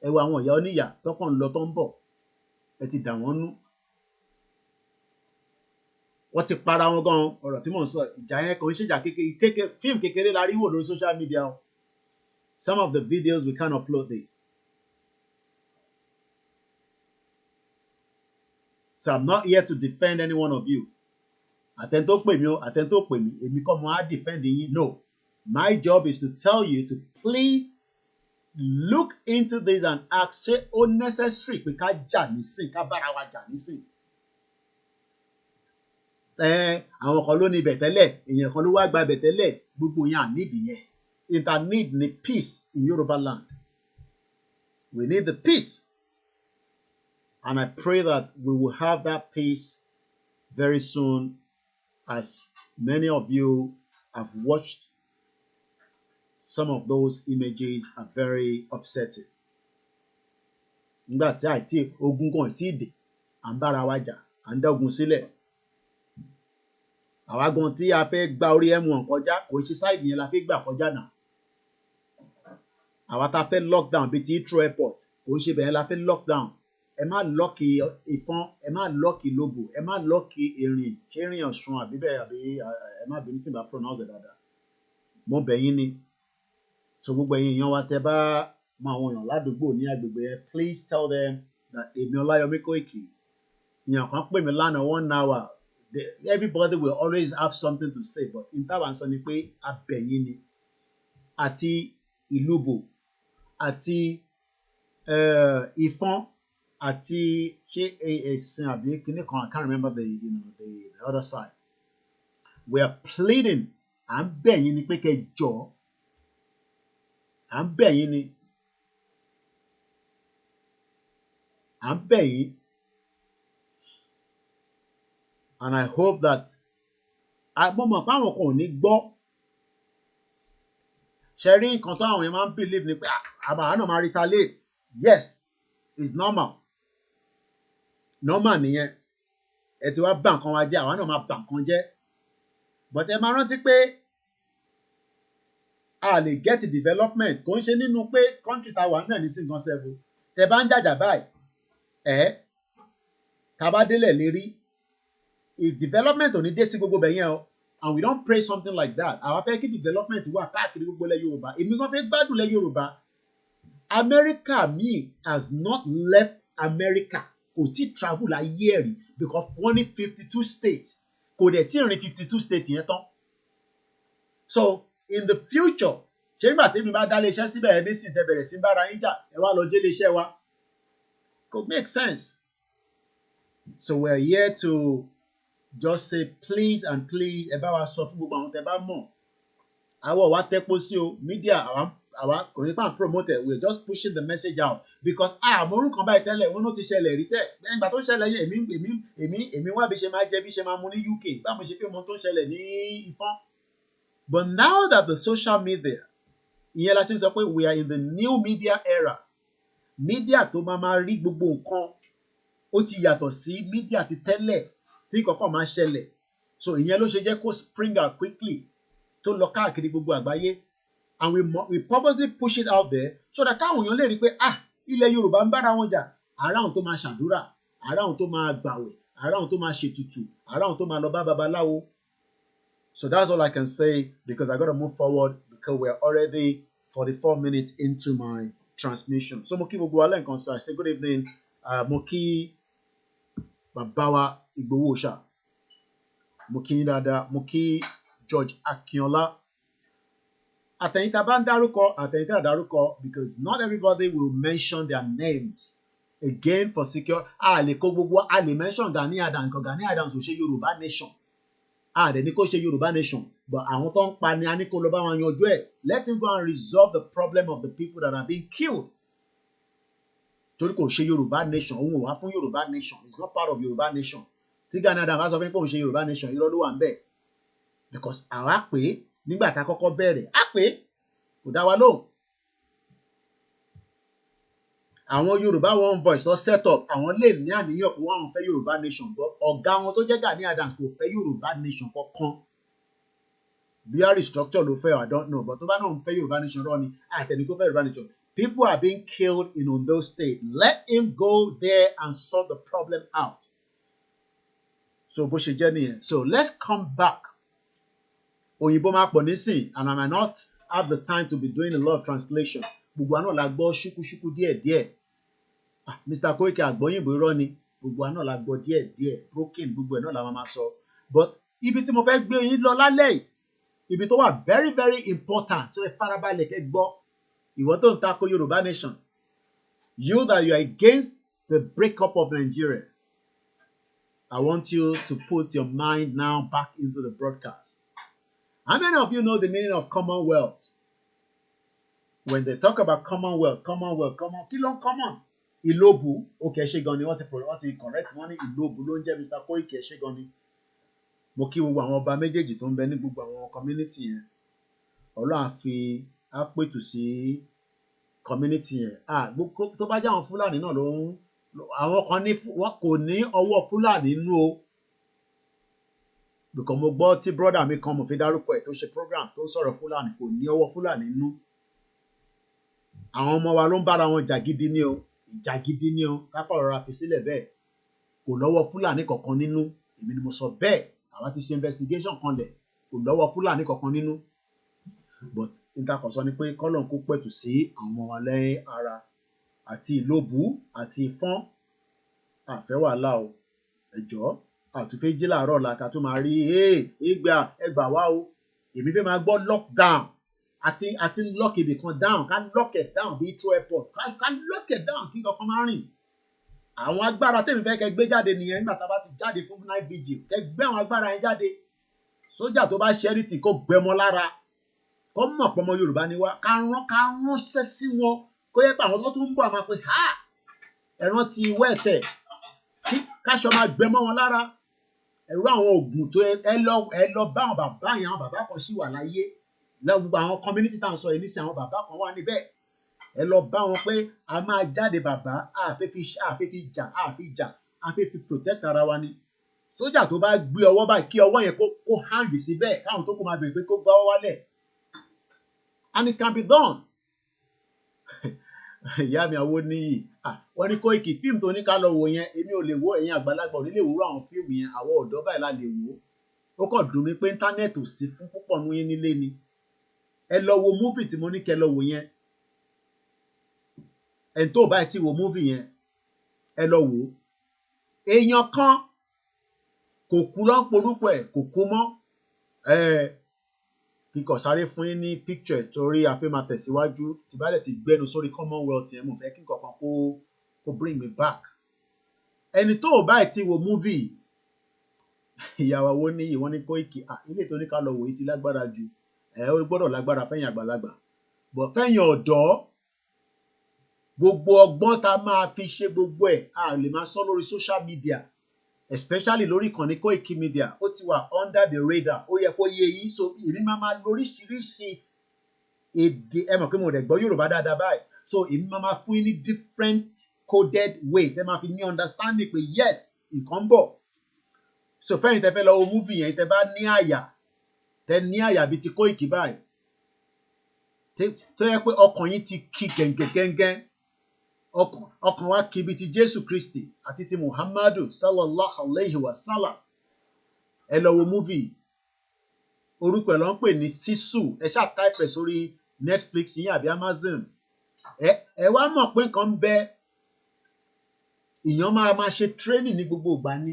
Ẹ wo àwọn ìyá oníyà tó kàn ń lọ tó ń bọ̀, ẹ ti dà wọ́n nú. Wọ́n ti para wọn gan. Ọ̀rọ̀ tí mò ń sọ, ìjà yẹn kò ń ṣèjà kékeré, fíìmù kékeré la rí wò lórí social media. Some of the videos we can upload it. So I'm not here to defend any one of you. Àtẹn tó pè mí o, àtẹn tó pè mí, èmi kọ́ mo á defend yín. No. My job is to tell you to please look into this and ask, ṣé ó necessary pé ká jà nísìn, ká bára wa jà nísìn? Àwọn kan ló ní ibẹ̀ tẹ́lẹ̀, èèyàn kan ló wá gba ibẹ̀ tẹ́lẹ̀, gbogbo yẹn à need yẹn. Inter need ni peace in Yoruba land. We need the peace. And I pray that we will have that peace very soon, as many of you have watched. Some of those images are very upsetting. Nígbà tí àìtí ogun kan tí dé, à ń bára wa jà, à ń dá ogun sílẹ̀. Àwa gan tí a fẹ́ gba orí M1 kọjá, kò ṣe side yẹn la fẹ́ gbà kọjá náà. Àwa tá fẹ́ lockdown bíi ti Heathrow airport, kò ṣe bẹ́ẹ̀ la fẹ́ lockdown. Ẹ má lọ́ọ̀kì Ìfọ̀n, ẹ má lọ́ọ̀kì Lóbò, ẹ má lọ́ọ̀kì Ìrìn, ṣé Ìrìn Ọ̀ṣun àbí bẹ́ẹ̀ àbí ẹ má bínú tí n bá pronounce ẹ̀ dáadáa. Mo bẹ̀ yín ni. So gbogbo ẹ̀yin èèyàn wa tẹ́ bá mọ àwọn èèyàn ládùúgbò ní agbègbè yẹn, please tell them that èmi Ọláyọmí Kóìkì. Èèyàn kan pè mí lánàá 1 hour. Everybody will always have something to say, but in táwa ń sọ ni pé a bẹ̀ yín ni. Àti Ìlúbò, àti Ìfọ̀n, àti ṣé ẹ̀sìn àbí kíní kan, I can't remember the other side. We are pleading. À ń bẹ̀ yín ni pé kẹ́ jọ̀ọ́. À ń bẹ̀ yín ni. À ń bẹ̀ yín. And I hope that mo mọ̀ pé àwọn kan ò ní gbọ́. Ṣé rí nǹkan tó àwọn yẹn máa ń believe ni pé àbá náà máa retaliate. Yes, it's normal. Normal nìyẹn. Ẹ ti wá bà nǹkan wa jẹ́, àwa náà máa bà nǹkan jẹ́. But ẹ máa rántí pé a lè get development kò ń ṣe nínú pé country ta wà náà ní sí nǹkan sẹ́fù. Tẹ bá ń jàjà báyìí, tá bá délẹ̀ lérí, development ò ní dé sí gbogbo bẹ̀ yẹn o. And we don't pray something like that. Àwa fẹ́ kí development wà káàkiri gbogbo ilẹ̀ Yorùbá. Èmi kan fẹ́ gbádùn ilẹ̀ Yorùbá. America mi has not left America. Kò tí travel ayé ẹ̀rí because wọ́n ní 52 states. Kò dẹ̀ tí rìn 52 states yẹn tán. So in the future, ṣé nígbà tí mi bá dá iléeṣẹ́ síbẹ̀ ẹ̀ nísìnyí tẹ́ bẹ̀rẹ̀ sí bára yín jà ẹ wá lọ jẹ́ iléeṣẹ́ wa. Could make sense. So we're here to just say please and please ẹ bá wa sọ fún gbogbo àwọn tẹ́ bá mọ̀. Àwa wa tẹ́pọ̀ sí o media àwa kò ní pa promote it. We're just pushing the message out because àmọ́ orúkọ báyìí tẹ́lẹ̀ wọ́n ló ti ṣẹlẹ̀ rí tẹ́ nígbà tó ṣẹlẹ̀ yẹn èmi wá bí ṣe máa jẹ bí ṣe máa mu ní UK báwo ṣe pé mo tó ṣẹlẹ̀ ní Ifọ̀n. But now that the social media ìyẹn la ṣe ń sọ pé we are in the new media era. Media tó máa rí gbogbo nǹkan ó ti yàtọ̀ sí media ti tẹ́lẹ̀ tí kankan máa ṣẹlẹ̀. So ìyẹn ló ṣe jẹ́ kó spring out quickly tó lọ káàkiri gbogbo àgbáyé. And we purposely push it out there so that káwọn èèyàn lè rí i pé ilẹ̀ Yorùbá ń bára wọn jà. Àrà àwọn tó máa ṣàdúrà, àrà àwọn tó máa gbàwẹ̀, àrà àwọn tó máa ṣètùtù, àrà àwọn tó máa lọ bá babaláwo. So that's all I can say because I got to move forward because we're already 44 minutes into my transmission. So mo kí gbogbo wa lẹ́ẹ̀kan sọ, I say good evening. Mo kí bàbá wa Ìgbòho Òòṣà. Mo kí yín dáadáa. Mo kí George Akínọlá. Àtẹ̀yìn tá bá ń dárúkọ, àtẹ̀yìn tá dárúkọ because not everybody will mention their names. Again for secure, a lè kó gbogbo a lè mention Gani Adams because Gani Adams ò ṣe Yorùbá nation. Dẹ̀ ní kó ṣe Yorùbá nation but àwọn tó ń pa ni a ní kó lọ bá wọn yanjú ẹ̀. Let him go and resolve the problem of the people that are being killed. Torí kò ṣe Yorùbá nation, òun ò wá fún Yorùbá nation. It's not part of Yorùbá nation. Tí Gani Adams bá sọ fún pé òun ṣe Yorùbá nation, irọ́ ló wà ń bẹ̀. Because àwa pé nígbà tá a kọ́kọ́ bẹ̀rẹ̀, pé kò dá wa lóhùn. Àwọn Yorùbá One Voice lọ set up, àwọn lè ní àníyàn pé wọ́n fẹ́ Yorùbá nation but ọ̀gá wọn tó jẹ́ Gani Adams kò fẹ́ Yorùbá nation kankan. Bí a restructure ló fẹ́, I don't know, but tó bá náà ń fẹ́ Yorùbá nation rọ́ ni, àtẹ̀ní kó fẹ́ Yorùbá nation. People are being killed in Ondo State. Let him go there and sort the problem out. So bó ṣe jẹ́ nìyẹn. So let's come back. Òyìnbó máa pọ̀ nísìn and I might not have the time to be doing a lot of translation. Gbogbo àná la gbọ́ ṣúkúṣúkú díẹ̀díẹ̀. Mr. Koiki àgbọ́yìnbó irọ́ ni. Gbogbo àná la gbọ́ díẹ̀díẹ̀. Broken gbogbo ẹ̀ náà la máa sọ. But ibi tí mo fẹ́ gbé yín lọ lálẹ́ yìí, ibi tó wà very very important tó ẹ farabalẹ̀ kẹ́ gbọ́. Ìwọ tó ń tako Yorùbá nation. You that you are against the breakup of Nigeria. I want you to put your mind now back into the broadcast. How many of you know the meaning of Commonwealth? When they talk about Commonwealth, kí ló ń common? Ìlóbù, okay, ṣé gan ni wọ́n ti correct wọ́n ní Ìlóbù ló ń jẹ́ Mr. Koiki ṣé gan ni. Mo kí gbogbo àwọn ọba méjèèjì tó ń bẹ ní gbogbo àwọn community yẹn. Ọlọ́run á fi á pètù sí community yẹn. Tó bá jẹ́ àwọn Fúlàní náà àwọn kan ní wọn kò ní ọwọ́ Fúlàní nínú o. Because mo gbọ́ tí brother mi kan mo fi dárúkọ ẹ̀ tó ṣe program tó ń sọ̀rọ̀ Fúlàní kò ní ọwọ́ Fúlàní nínú. Àwọn ọmọ wa ló ń bára wọn jà gidi ni o. Ìjà gidi ni o. Kápá ọ̀rọ̀ fi sílẹ̀ bẹ́ẹ̀. Kò lọ́wọ́ Fúlàní kankan nínú. Èmi ni mo sọ bẹ́ẹ̀. Àwa ti ṣe investigation kan lẹ̀. Kò lọ́wọ́ Fúlàní kankan nínú. But ìtakọ̀sọ ni pé kọ́lọ̀ kó pẹ̀tù sí àwọn ọmọ wa lẹ́yìn ara àti Ìlóbù àti Ìfọ̀n. Àfẹ́ wàhálà o. Ẹ jọ̀ọ́ àtúnfẹ́ jí láàárọ̀ la ká tó máa rí ẹgbà wá o. Èmi fẹ́ máa gbọ́ lockdown àti lock ibì kan down ká lock it down bí Heathrow airport ká lock it down kí kankan máa rìn. Àwọn agbára tèmi fẹ́ kẹ́ gbé jáde nìyẹn nígbà tá a bá ti jáde fún night vigil kẹ́ gbé àwọn agbára yẹn jáde. sójà tó bá ṣe anything kó gbẹmọ lára kó mọ̀ pé ọmọ Yorùbá ni wá ká ránṣẹ́ sí wọn kó yẹ pé àwọn tó tún ń bọ̀ àmọ́ pé ha ẹ̀ràn ti wẹ́ẹ̀tẹ̀ kí káṣọ máa gbẹmọ wọn lára ẹ̀rọ àwọn oògùn tó ẹ lọ bá àwọn bàbá yẹn àwọn bàbá kan sì wà láyé gbogbo àwọn community tá à ń sọ yìí nísìnyí àwọn bàbá kan wà níbẹ̀ ẹ lọ bá wọn pé a máa jáde bàbá àfẹ́ fi jà àfẹ́ fi protect ara wa ni sójà tó bá gbé ọwọ́ báyìí kí ọwọ́ yẹn kó hang síbẹ̀ káwọn tó kó máa bèrè pé kó gbá ọwọ́ wálẹ̀ and it can be done ìyá mi àwo níyì wọ́n ní Koiki fíìmù tó ní ká lọ wò yẹn èmi ò lè wo ẹ̀yin àgbàlagbà ò ní lè wúrọ̀ àwọn fíìmù yẹn àwọn ọ̀dọ́ báyìí la lè wò ó kàn dùn mí pé íńtánẹ́ẹ̀tì ò sí fún púpọ̀ nú yín nílé ni ẹ lọ wo múfì tí mo ní kẹ́ lọ wò yẹn ẹni tó báyìí ti wo múfì yẹn ẹ lọ wò ó èèyàn kan kò kú lọ́n porúkọ ẹ̀ kò kú mọ́ kíkọ̀ sáré fún yín ní picture torí a fẹ́ máa tẹ̀síwájú tí bá dẹ̀ ti gbẹ́nu sórí Commonwealth yẹn mo fẹ́ kí nǹkan kan kó bring me back ẹni tó báyìí ti wo múfì ìyàwó wo ní ìwọ́n ní Koiki ilé tó ní ká lọ wò yìí ti lágbára ju ó gbọ́dọ̀ lágbára fẹ́yìn àgbàlagbà bọ̀ fẹ́yìn ọ̀dọ́ gbogbo ọgbọ́n tá máa fi ṣe gbogbo ẹ̀ a lè máa sọ lórí social media especially lórí ìkànnì Koiki Media ó ti wà under the radar ó yẹ kó yé yín so èmi máa lóríṣiríṣi èdè ẹ mọ̀ pé mo rẹ̀ gbọ́ Yorùbá dáadáa báyìí so èmi máa fún yín ní different coded way tẹ́ máa fi ní understanding pé yes nǹkan bọ̀ so fẹ́yìn tẹ́ fẹ́ lọ wo movie yẹn tẹ́ bá ní àyà bíi ti Koiki báyìí tó yẹ pé ọkàn yín ti kí gẹ̀ǹgẹ̀gẹ̀ǹgẹ̀ ọkàn wa kí bíi ti Jésù Kristi àti ti Muhammadu sallallahu alayhi wa sallam ẹ lọ wo movie orúkọ ẹ̀ ló ń pè ní Sisu ẹ ṣáà type ẹ̀ sórí Netflix yín àbí Amazon ẹ wá mọ̀ pé nǹkan ń bẹ ìyàn máa ṣe training ní gbogbo ìgbà ni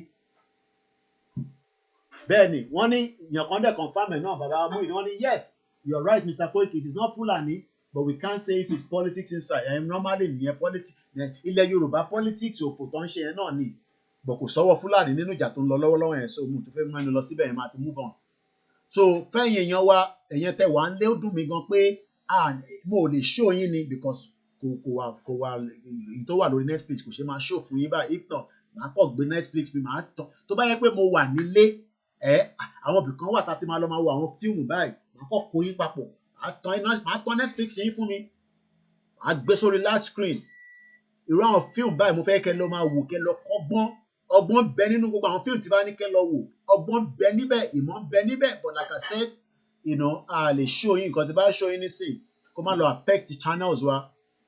bẹ́ẹ̀ ni wọ́n ní ìyàn kan dẹ̀ confam ẹ̀ náà bàbá wa mú ìdí wọ́n ní yes you are right Mr. Koiki it is not Fulani but we can't say it is politics inside normally nìyẹn politics ilẹ̀ Yorùbá politics òfò tó ń ṣe yẹn náà ni but kò sọ́wọ́ Fúlàní nínú ìjà tó ń lọ lọ́wọ́lọ́wọ́ yẹn so mo tún fẹ́ mẹ́nu lọ síbẹ̀ yẹn máa ti move on so fẹ́yìn èèyàn wa èèyàn tẹ wà ń lé ó dùn mí gan pé mo ò lè show yín ni because kò wà tó wà lórí Netflix kò ṣe máa show fún yín báyìí if not màá kọ́ gbé Netflix mi màá tán tó bá yẹ pé mo wà nílé àwọn ibìkan wà tá a ti máa lọ máa wo àwọn fíìmù báyìí màá kọ́ kó yín papọ̀ màá tán Netflix yín fún mi màá gbé sórí large screen irú àwọn fíìmù báyìí mo fẹ́ kẹ́ lọ máa wò kẹ́ lọ kọ́gbọ́n ọgbọ́n bẹ nínú gbogbo àwọn fíìmù tí bá ní kẹ́ lọ wò ọgbọ́n bẹ níbẹ̀ ìmọ̀ bẹ níbẹ̀ but like I said a lè show yín nǹkan tí bá show yín nísìn kó má lọ affect channels wa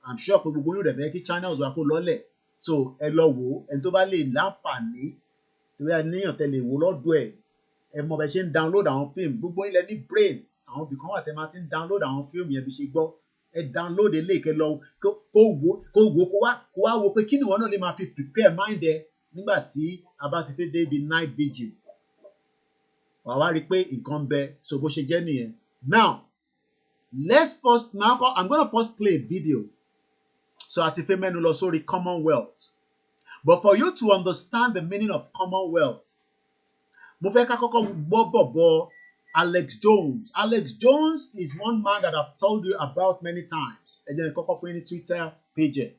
I'm sure pé gbogbo yín rẹ̀ fẹ́ kí channels wa kó lọ́lẹ̀ so ẹ lọ wò ẹni tó bá lè láǹfààní torí àníyàn tẹ́ lè wò lọ́dọ̀ ẹ mọ̀ bẹ́ ṣe ń download àwọn fíìmù gbogbo ilẹ̀ ní brain àwọn ibìkan wà tẹ́ máa ti ń download àwọn fíìmù yẹn bí ṣe gbọ́ ẹ download eléyìí kẹ́ lọ kó wá wo pé kí ni wọn náà lè máa fi prepare mind ẹ nígbà tí a bá ti fẹ́ dé ibi night vigil wà wá rí i pé nǹkan bẹ so bó ṣe jẹ́ nìyẹn now let's first I'm gonna first play a video so àti fẹ́ mẹ́nu lọ sórí Commonwealth but for you to understand the meaning of Commonwealth mo fẹ́ ká kọ́kọ́ gbọ́ bọ̀bọ̀ Alex Jones is one man that I've told you about many times ẹ jẹ́ ní kọ́kọ́ fún yín ní Twitter page ẹ̀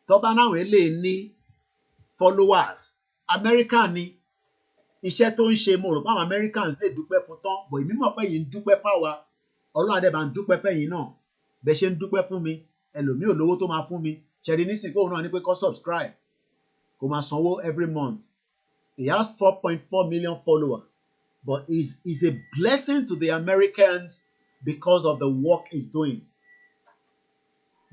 tọ́ba náà eléyìí ní followers American ni iṣẹ́ tó ń ṣe mo rò pé àwọn Americans lè dúpẹ́ fún tán bọ̀ èmi mọ̀ pé yìí ń dúpẹ́ fáwa Ọlọ́run adébá ń dúpẹ́ fẹ́yìn náà bẹ́ẹ̀ ṣe ń dúpẹ́ fún mi ẹlòmíì olówó tó máa fún mi ṣẹ̀rí nísìnyí kóun náà ní pé kó subscribe kó máa sanwó every month he has 4.4 million followers but is a blessing to the Americans because of the work he's doing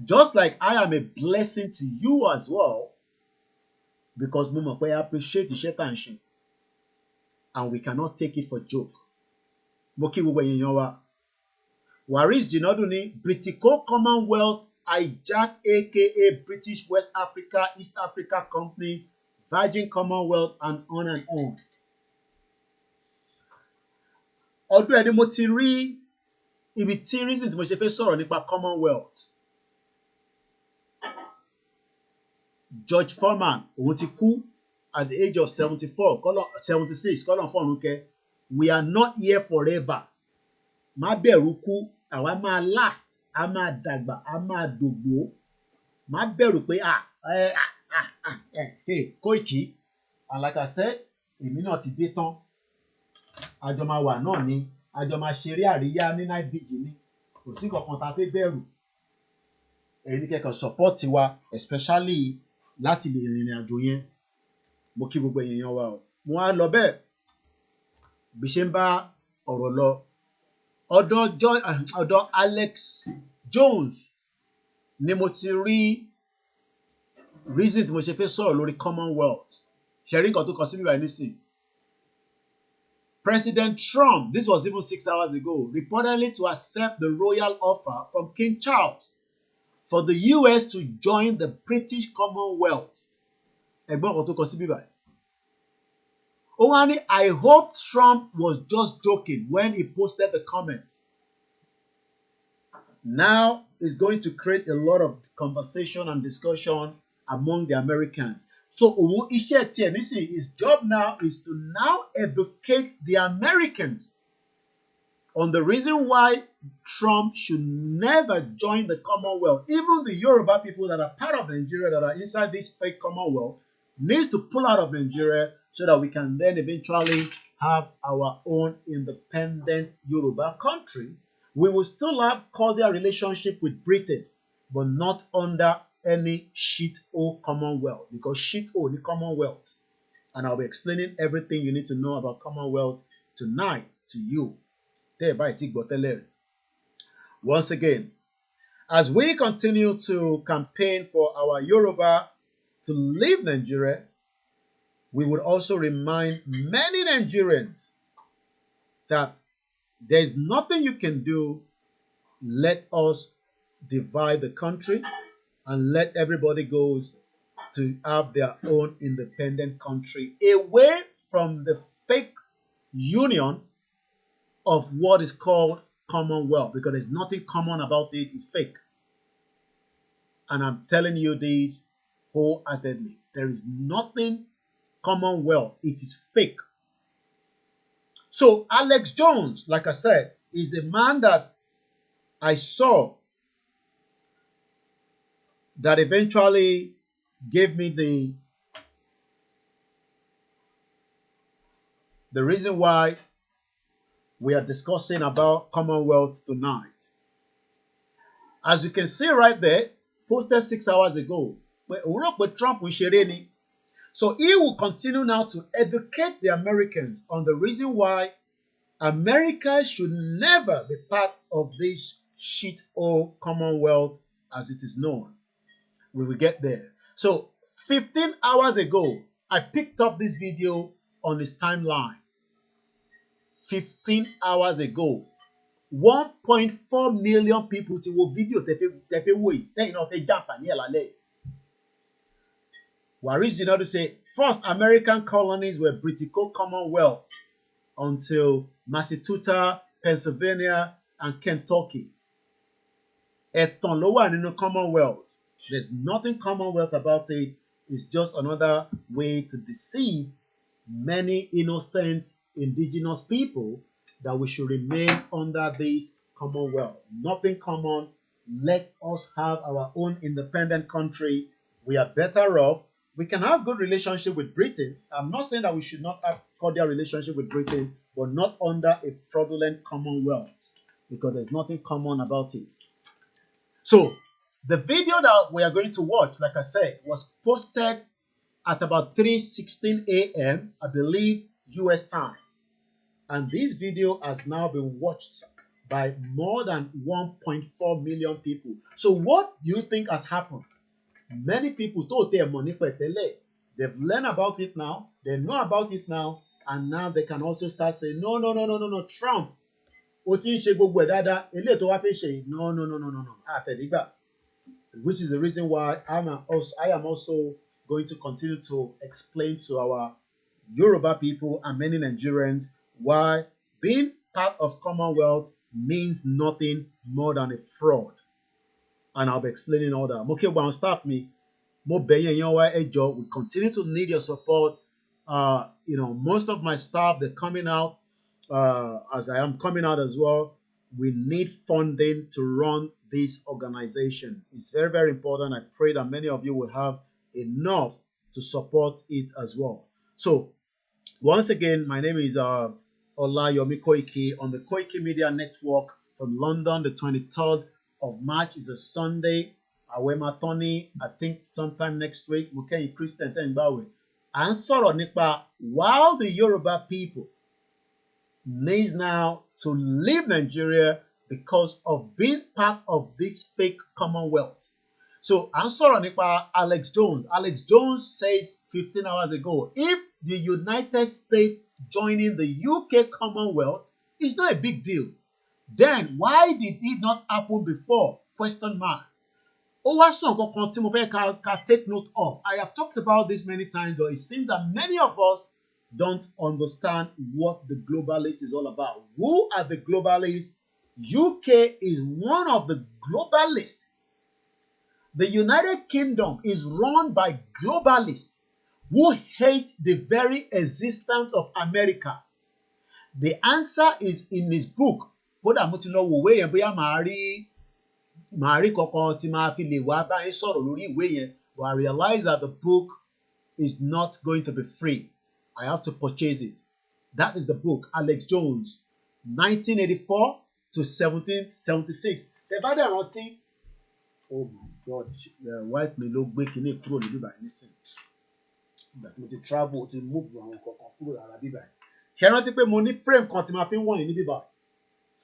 just like I am a blessing to you as well because mo mọ̀ pé I appreciate iṣẹ́ tá à ń ṣe and we cannot take it for joke mo kí gbogbo èèyàn wa Waris Jinadu ní Britico Commonwealth hijack aka British West Africa East Africa Company Virgin Commonwealth and on ọdún ẹni mo ti rí ibi tí reason tí mo ṣe fẹ́ sọ̀rọ̀ nípa Commonwealth George Foreman òun ti kú at the age of 76 kọ́lọ̀ fọ́ọ̀rùn kẹ́ We are not here forever. Má bẹ̀rù kú, àwa máa last, a máa dàgbà, a máa dògbò. Má bẹ̀rù pé Koiki. And like I said, èmi náà ti dé tán. Àjọ máa wà náà ni, àjọ máa ṣeré àríyá ní night vigil ni. Kò sí kankan tá a fẹ́ bẹ̀rù. Èyí ni kẹ́kọ̀ọ́ support wa, especially láti lè rìnrìn àjò yẹn. Mo kí gbogbo èèyàn wa o. Mo á lọ bẹ́ẹ̀ bí ṣe ń bá ọ̀rọ̀ lọ. Ọ̀dọ̀ Alex Jones ni mo ti rí reason tí mo ṣe fẹ́ sọ̀rọ̀ lórí Commonwealth. Ṣe rí nǹkan tó kọ sí bíbá nísìn. President Trump, this was even 6 hours ago, reportedly to accept the royal offer from King Charles for the US to join the British Commonwealth. Ẹ̀gbọ́n nǹkan tó kọ sí bíbá. Ó wá ní, I hope Trump was just joking when he posted the comment. Now it's going to create a lot of conversation and discussion among the Americans. So òun iṣẹ́ tiẹ̀ nísìnyí, his job now is to now educate the Americans on the reason why Trump should never join the Commonwealth. Even the Yoruba people that are part of Nigeria that are inside this fake Commonwealth needs to pull out of Nigeria so that we can then eventually have our own independent Yoruba country. We will still have cordial relationship with Britain, but not under any shit-o Commonwealth, because shit-o the Commonwealth. And I'll be explaining everything you need to know about Commonwealth tonight to you. Once again, as we continue to campaign for our Yoruba to leave Nigeria, we would also remind many Nigerians that there's nothing you can do. Let us divide the country and let everybody go to have their own independent country away from the fake union of what is called Commonwealth, because there's nothing common about it. It's fake. And I'm telling you this wholeheartedly. There is nothing Commonwealth. It is fake. So Alex Jones, like I said, is the man that I saw that eventually gave me the reason why we are discussing about Commonwealth tonight. As you can see right there, posted 6 hours ago, with Trump with Shereni. So he will continue now to educate the Americans on the reason why America should never be part of this shit-o Commonwealth as it is known. We will get there. So 15 hours ago, I picked up this video on his timeline. 15 hours ago, 1.4 million people ti wo video tefe wo yi tẹ́yìn náà fẹ́ jàǹfààní ẹ̀ lálẹ́. Waris did not say first American colonies were British Commonwealth until Massachusetts, Pennsylvania, and Kentucky. Ẹ̀tàn ló wà nínú Commonwealth. There's nothing Commonwealth about it. It's just another way to deceive many innocent indigenous people that we should remain under this Commonwealth. Nothing common. Let us have our own independent country. We are better off. We can have good relationship with Britain. I'm not saying that we should not have cordial relationship with Britain, but not under a fraudulent Commonwealth, because there's nothing common about it. So the video that we are going to watch, like I said, was posted at about 3:16 a.m., I believe, US time. And this video has now been watched by more than 1.4 million people. So what do you think has happened? Many people told their money per tele. They've learned about it now. They know about it now. And now they can also start saying, no, Trump. No. Which is the reason why I am also going to continue to explain to our Yoruba people and many Nigerians why being part of Commonwealth means nothing more than a fraud. And I'll be explaining all that. Okay, well, staff me. We continue to need your support. Most of my staff, they're coming out as I am coming out as well, we need funding to run this organization. It's very, very important. I pray that many of you will have enough to support it as well. So, once again, my name is Olayomi Koiki on the Koiki Media Network from London. The 23rd of March is a Sunday. Awema Tony, I think sometime next week, Mukeyi Christian Tengbawe. And sọ̀rọ̀ nípa while the Yoruba people needs now to leave Nigeria because of being part of this fake Commonwealth. So, à ń sọ̀rọ̀ nípa Alex Jones. Alex Jones says 15 hours ago, if the United States joining the UK Commonwealth is not a big deal, then why did it not happen before? Question mark. Ó wá sọ nǹkan kan tí mo fẹ́ ká take note of. I have talked about this many times, but it seems that many of us don't understand what the globalist is all about. Who are the globalists? UK is one of the globalists. The United Kingdom is run by globalists who hate the very existence of America. The answer is in his book. Kódà mo ti lọ wo ìwé yẹn bóyá màá rí kankan tí màá fi lè wá báyìí sọ̀rọ̀ lórí ìwé yẹn, but I realize that the book is not going to be free. I have to purchase it. That is the book, Alex Jones, 1984 to 1776. Tẹ́ bá dẹ̀ rántí, oh my God, wife mi ló gbé kinní kúrò ní bíbá nísìn. Ìgbà tí mo ti travel, ti move àwọn kankan kúrò lára bíbá. Ṣé rántí pé mo ní frame kan tí màá fi ń wọ̀nyí ní bíbá?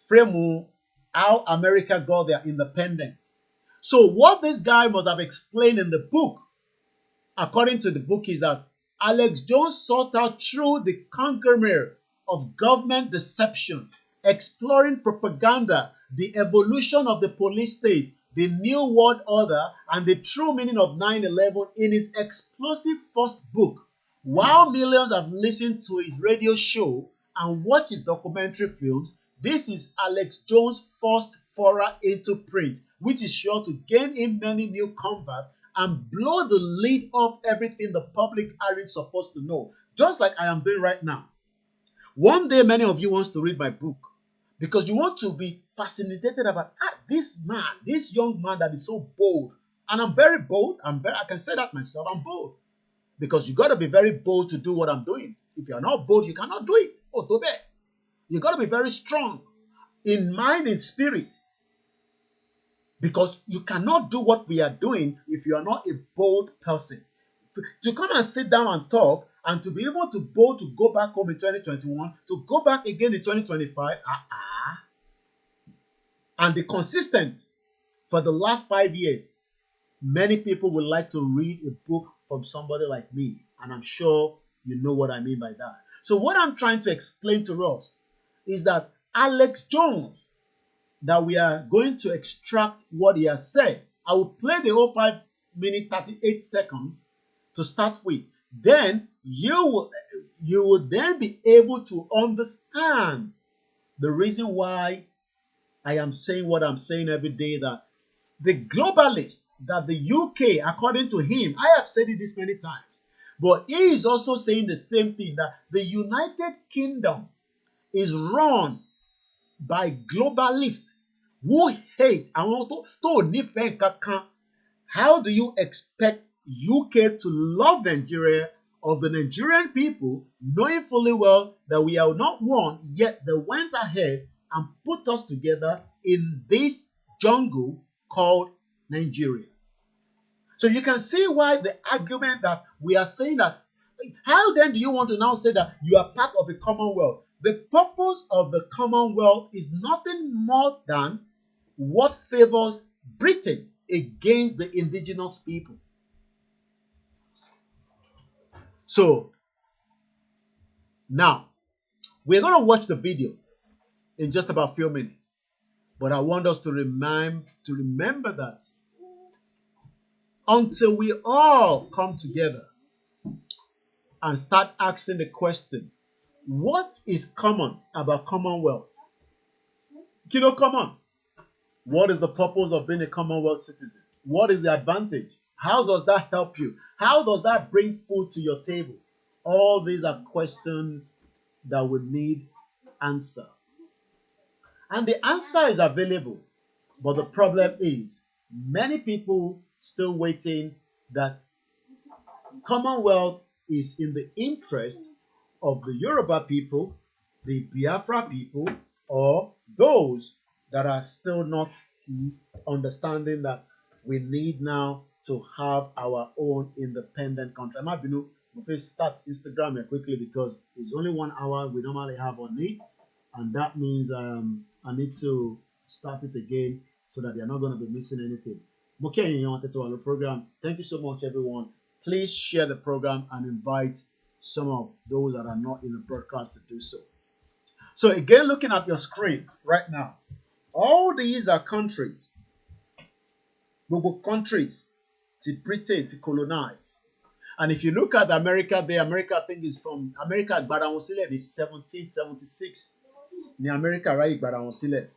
Frame how America got their independence. So what this guy must have explained in the book, according to the book, is that Alex Jones sought out through the conglomerate of government deception, exploring propaganda, the evolution of the police state, the New World Order, and the true meaning of 9/11 in his explosive first book. While millions have listened to his radio show and watched his documentary films, this is Alex Jones' first foray into print, which is sure to gain him many new converts and blow the lid off everything the public aren't supposed to know, just like I am doing right now. One day, many of you want to read my book because you want to be fascinated about this man, this young man that is so bold. And I'm very bold. I can say that myself. I'm bold because you got to be very bold to do what I'm doing. If you're not bold, you cannot do it. Oh, Tobe. You got to be very strong in mind and spirit because you cannot do what we are doing if you are not a bold person. To come and sit down and talk and to be able to bold to go back home in 2021, to go back again in 2025, and the consistent for the last 5 years, many people would like to read a book from somebody like me, and I'm sure you know what I mean by that. So what I'm trying to explain to us is that Alex Jones, that we are going to extract what he has said. I will play the whole 5 minutes 38 seconds to start with. Then you will then be able to understand the reason why I am saying what I'm saying every day, that the globalist, that the UK, according to him, I have said it this many times, but he is also saying the same thing, that the United Kingdom is run by globalists who hate àwọn tó nífẹ̀ẹ́ kankan. How do you expect UK to love Nigeria or the Nigerian people, knowing fully well that we are not one, yet they went ahead and put us together in this jungle called Nigeria? So you can see why the argument that we are saying that, how then do you want to now say that you are part of the Commonwealth? The purpose of the Commonwealth is nothing more than what favors Britain against the indigenous people. So now we're going to watch the video in just about a few minutes, but I want us to remember that until we all come together and start asking the question, what is common about Commonwealth? Kilo common. What is the purpose of being a Commonwealth citizen? What is the advantage? How does that help you? How does that bring food to your table? All these are questions that we need answer. And the answer is available. But the problem is, many people still waiting that Commonwealth is in the interest of the Yoruba people, the Biafra people, or those that are still not understanding that we need now to have our own independent country. Mabinu, we'll start Instagram quickly because it's only 1 hour we normally have on it, and that means I need to start it again so that they're not going to be missing anything. Program. Thank you so much, everyone. Please share the program and invite some of those that are not in the broadcast to do so. So again, looking at your screen right now, all these are countries. Global countries to Britain to colonize. And if you look at America there, America I think is from America Gbadawonsile is 1776. In America, right? Gbadawonsile.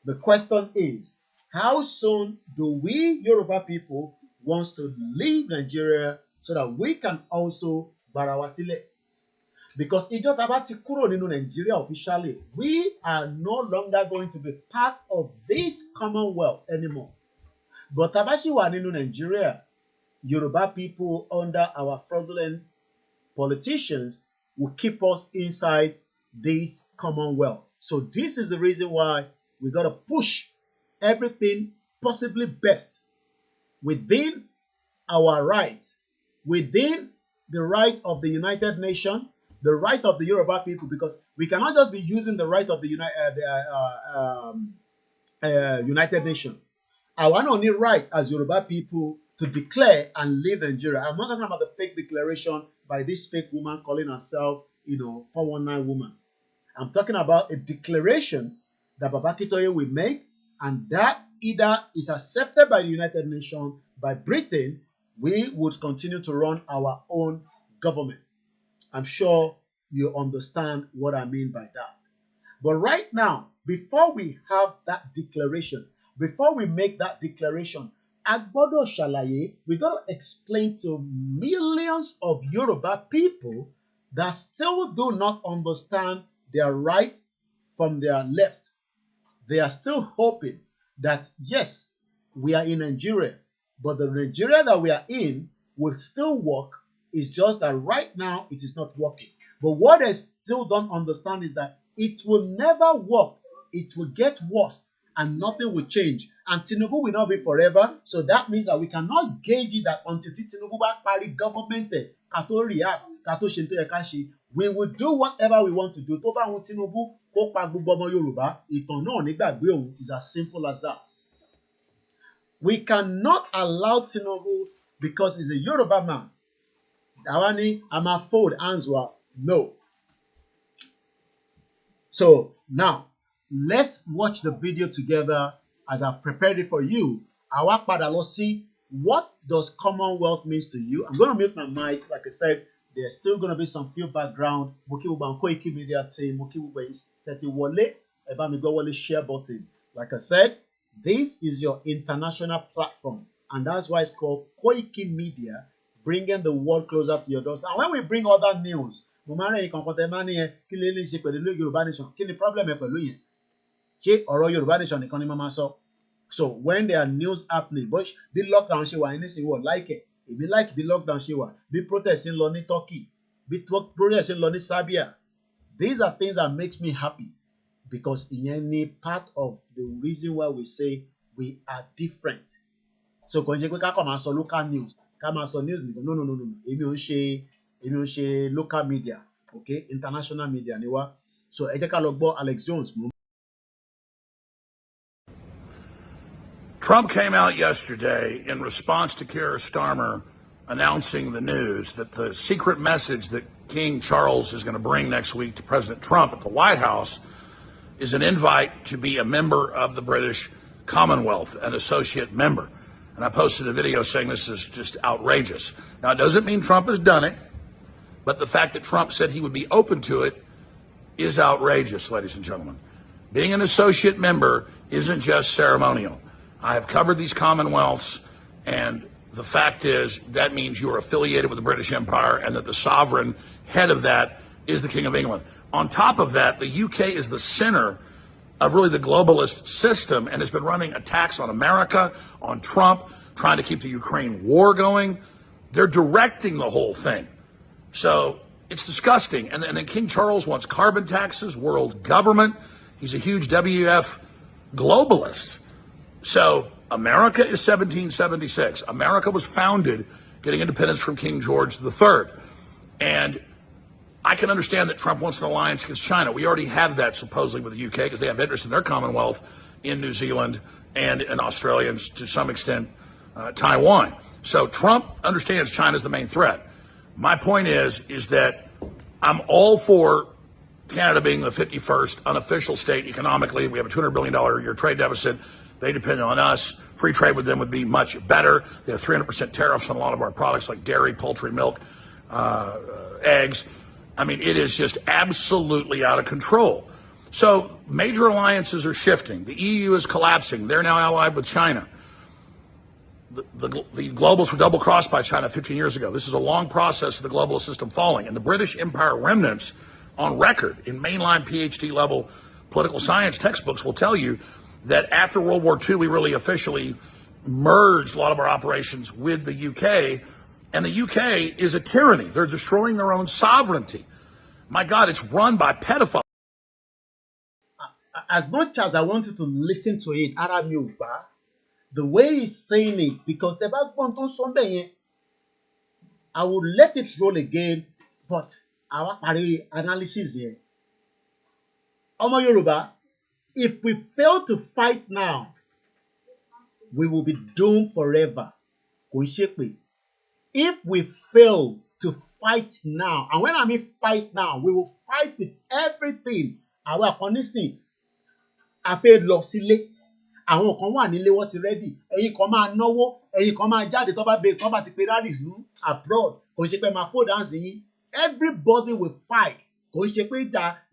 The question is, how soon do we Yoruba people want to leave Nigeria so that we can also Gbadawonsile? Because Ijo Tabati Kuro nínú Nigeria officially, we are no longer going to be part of this Commonwealth anymore. But Tabashi wa nínú Nigeria, Yoruba people under our fraudulent politicians will keep us inside this Commonwealth. So this is the reason why we got to push everything possibly best within our rights, within the right of the United Nations, the right of the Yoruba people, because we cannot just be using the right of the United Nations. I want only right as Yoruba people to declare and leave Nigeria. I'm not talking about the fake declaration by this fake woman calling herself, 419 woman. I'm talking about a declaration that Baba Akintoye will make, and that either is accepted by the United Nations, by Britain, we would continue to run our own government. I'm sure you understand what I mean by that. But right now, before we have that declaration, before we make that declaration, Agbodo Shalaye, we got to explain to millions of Yoruba people that still do not understand their right from their left. They are still hoping that, yes, we are in Nigeria, but the Nigeria that we are in will still work. It's just that right now it is not working. But what they still don't understand is that it will never work. It will get worse and nothing will change. And Tinubu will not be forever. So that means that we cannot gauge it that until Tinubu back party government, kato react, kato shinte ekashi, we will do whatever we want to do. Tó bá wọn Tinubu kó pa gbogbo ọmọ Yorùbá, ìtàn náà nígbàgbé òun is as simple as that. We cannot allow Tinubu because he's a Yoruba man. Dawani, I'm a fold answer. No. So now, let's watch the video together as I've prepared it for you. Àwa padà lọ sí, what does Commonwealth means to you? I'm going to mute my mic. Like I said, there's still going to be some few background. Mo kí gbogbo àwọn Koiki Media team, mo kí gbogbo ẹ̀yin tẹ́tí wọlé, ẹ bá mi gbọ́ wọlé share button. Like I said, this is your international platform, and that's why it's called Koiki Media, bringing the world closer to your doorstep. And when we bring other news, mo máa ń rẹ̀ ìkànkàn tẹ́ máa ní yẹn kí lè ṣe pẹ̀lú Yorùbá Nation, kí ni problem ẹ pẹ̀lú yẹn? Ṣé ọ̀rọ̀ Yorùbá Nation nìkan ni mo máa sọ? So when there are news happening, but bí lockdown ṣe wà ní nísìnyí wọ̀ láìkẹ̀, èmi like bí lockdown ṣe wà, bí protest ń lọ ní Turkey, bí protest ń lọ ní Serbia. These are things that makes me happy because ìyẹn ni part of the reason why we say we are different. So kò ń ṣe pé ká kàn máa sọ local news, ká máa sọ news nìkan. No. Èmi ò ń ṣe local media, okay? International media ni wá. So ẹ jẹ́ ká lọ gbọ́ Alex Jones. Trump came out yesterday in response to Keir Starmer announcing the news that the secret message that King Charles is going to bring next week to President Trump at the White House is an invite to be a member of the British Commonwealth, an associate member. And I posted a video saying this is just outrageous. Now, it doesn't mean Trump has done it, but the fact that Trump said he would be open to it is outrageous, ladies and gentlemen. Being an associate member isn't just ceremonial. I have covered these commonwealths, and the fact is that means you are affiliated with the British Empire and that the sovereign head of that is the King of England. On top of that, the UK is the center of really the globalist system and has been running attacks on America, on Trump, trying to keep the Ukraine war going. They're directing the whole thing. So it's disgusting. And then King Charles wants carbon taxes, world government. He's a huge WF globalist. So America is 1776. America was founded getting independence from King George III. And I can understand that Trump wants an alliance against China. We already have that supposedly with the UK because they have interest in their Commonwealth in New Zealand and in Australia and to some extent Taiwan. So Trump understands China's the main threat. My point is that I'm all for Canada being the 51st unofficial state economically. We have a $200 billion a year trade deficit. They depend on us. Free trade with them would be much better. They have 300% tariffs on a lot of our products like dairy, poultry, milk, eggs. I mean, it is just absolutely out of control. So major alliances are shifting. The EU is collapsing. They're now allied with China. The globalists were double-crossed by China 15 years ago. This is a long process of the globalist system falling. And the British Empire remnants on record in mainline PhD level political science textbooks will tell you that after World War II, we really officially merged a lot of our operations with the UK. And the UK is a tyranny. They're destroying their own sovereignty. My God, it's run by pedophiles. As much as I wanted to listen to it, the way he's saying it, because the backbone don't somebody, I would let it roll again, but our analysis here. Omo Yoruba, if we fail to fight now, we will be doomed forever. If we fail to fight now, and when I mean fight now, we will fight with everything. Our condition, a fẹ́ lọ sílé. Àwọn kan wà nílé wọ́n ti ready. Ẹ̀yin kan máa náwó, ẹ̀yin kan máa jáde tó bá ti pe rally ní abroad. Kò ṣe pé máa fold hands yín. Everybody will fight. Kò ṣe pé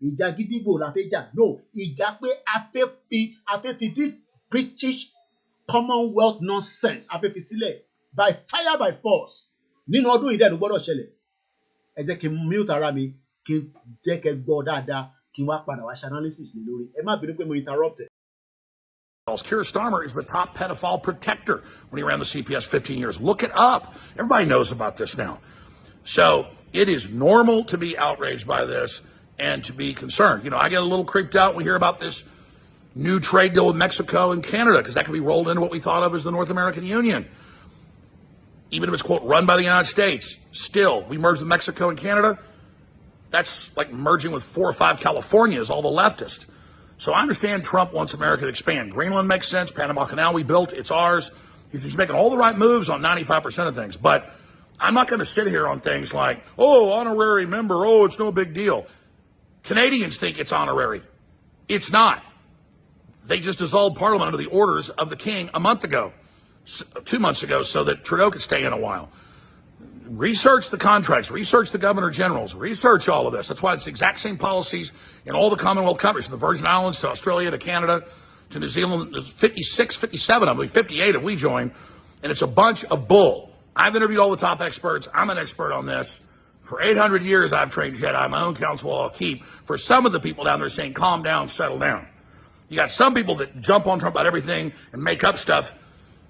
ìjà gídígbò la fẹ́ jà. No, ìjà pé a fẹ́ fi this British Commonwealth nonsense a fẹ́ fi sílẹ̀ by fire by force. Nínú ọdún yìí dẹ̀ ló gbọ́dọ̀ ṣẹlẹ̀. Ẹ jẹ́ kí n mute ara mi, kí n jẹ́ kẹ́ gbọ́ dáadáa, kí n wá padà wá ṣe analysis lé lórí. Ẹ má bínú pé mo interrupted. Keir Starmer is the top pedophile protector when he ran the CPS 15 years. Look it up. Everybody knows about this now. So it is normal to be outraged by this and to be concerned. You know, I get a little creeped out when we hear about this new trade deal with Mexico and Canada because that could be rolled into what we thought of as the North American Union. Even if it's, quote, run by the United States, still, we merged with Mexico and Canada. That's like merging with 4 or 5 Californias, all the leftists. So I understand Trump wants America to expand. Greenland makes sense. Panama Canal we built. It's ours. He's making all the right moves on 95% of things. But I'm not going to sit here on things like, oh, honorary member, oh, it's no big deal. Canadians think it's honorary. It's not. They just dissolved Parliament under the orders of the King a month ago, 2 months ago, so that Trudeau could stay in a while. Research the contracts, research the governor generals, research all of this. That's why it's the exact same policies in all the Commonwealth countries, from the Virgin Islands to Australia to Canada to New Zealand. There's 56, 57, I believe, 58 if we join, and it's a bunch of bull. I've interviewed all the top experts. I'm an expert on this. For 800 years, I've trained Jedi. My own counsel I'll keep. For some of the people down there saying, calm down, settle down. You got some people that jump on Trump about everything and make up stuff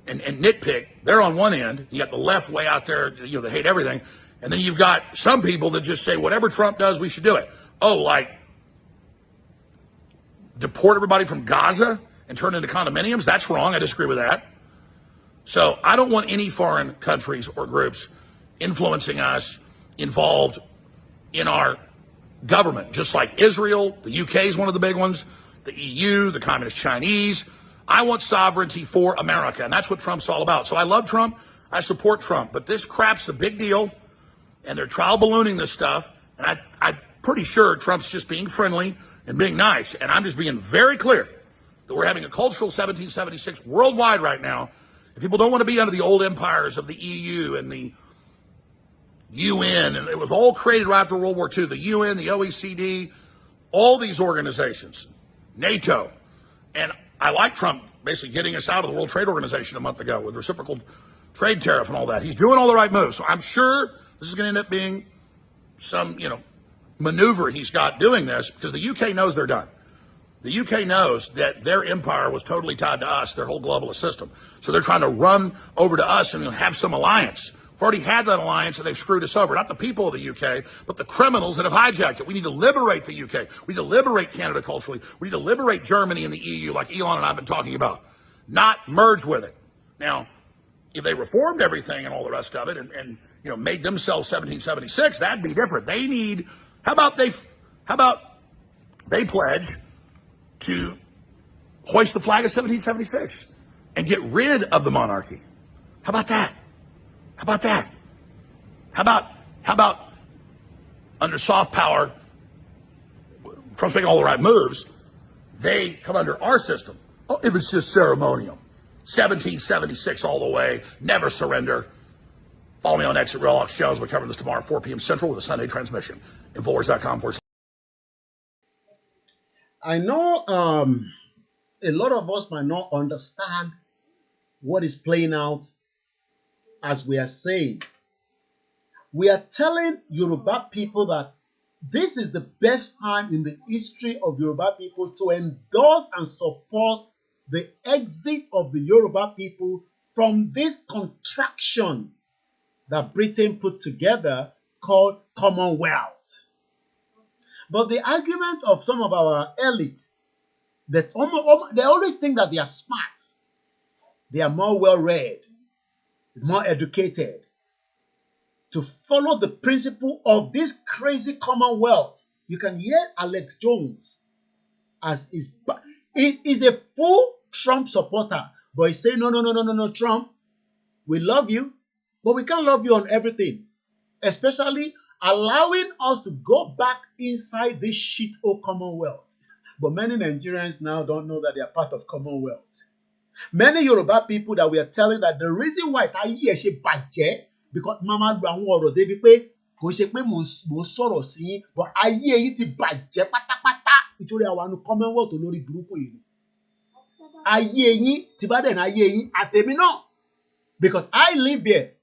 and nitpick. They're on one end. You got the left way out there, you know, they hate everything. And then you've got some people that just say, whatever Trump does, we should do it. Oh, like deport everybody from Gaza and turn into condominiums? That's wrong. I disagree with that. So I don't want any foreign countries or groups influencing us, involved in our government, just like Israel. The UK is one of the big ones. The EU, the Communist Chinese. I want sovereignty for America, and that's what Trump's all about. So I love Trump. I support Trump. But this crap's a big deal, and they're trial ballooning this stuff. And I'm pretty sure Trump's just being friendly and being nice. And I'm just being very clear that we're having a cultural 1776 worldwide right now. And people don't want to be under the old empires of the EU and the UN. And it was all created right after World War II. The UN, the OECD, all these organizations, NATO. And I like Trump basically getting us out of the World Trade Organization a month ago with reciprocal trade tariff and all that. He's doing all the right moves. So I'm sure this is going to end up being some, maneuver he's got doing this, because the UK knows they're done. The UK knows that their empire was totally tied to us, their whole globalist system. So they're trying to run over to us and have some alliance. We've already had that alliance and they've screwed us over. Not the people of the UK, but the criminals that have hijacked it. We need to liberate the UK. We need to liberate Canada culturally. We need to liberate Germany and the EU like Elon and I have been talking about. Not merge with it. Now, if they reformed everything and all the rest of it and made themselves 1776, that'd be different. They need, how about they pledge to hoist the flag of 1776 and get rid of the monarchy. How about that? How about that? How about under soft power, Trump's making all the right moves, they come under our system. Oh, it was just ceremonial. 1776 all the way, never surrender. Follow me on Exit Real Shows. We'll cover this tomorrow at 4 p.m. Central with a Sunday transmission. Infowars.com. I know a lot of us might not understand what is playing out as we are saying. We are telling Yoruba people that this is the best time in the history of Yoruba people to endorse and support the exit of the Yoruba people from this contraction that Britain put together called Commonwealth. But the argument of some of our elite, that they always think that they are smart, they are more well-read, more educated, to follow the principle of this crazy Commonwealth. You can hear Alex Jones as is a full Trump supporter, but he's saying, no, Trump, we love you, but we can't love you on everything, especially allowing us to go back inside this shithole Commonwealth. But many Nigerians now don't know that they are part of Commonwealth. Many Yoruba people that we are telling that the reason why because Mama Brown they be pay kò ṣe pé mo sọ̀rọ̀ sí yín, but ayé yín ti bàjẹ́ pátápátá nítorí àwọn Commonwealth olórí burúkú yìí. Ayé yín ti bá dẹ̀ ní ayé yín àtèmi náà, because I live here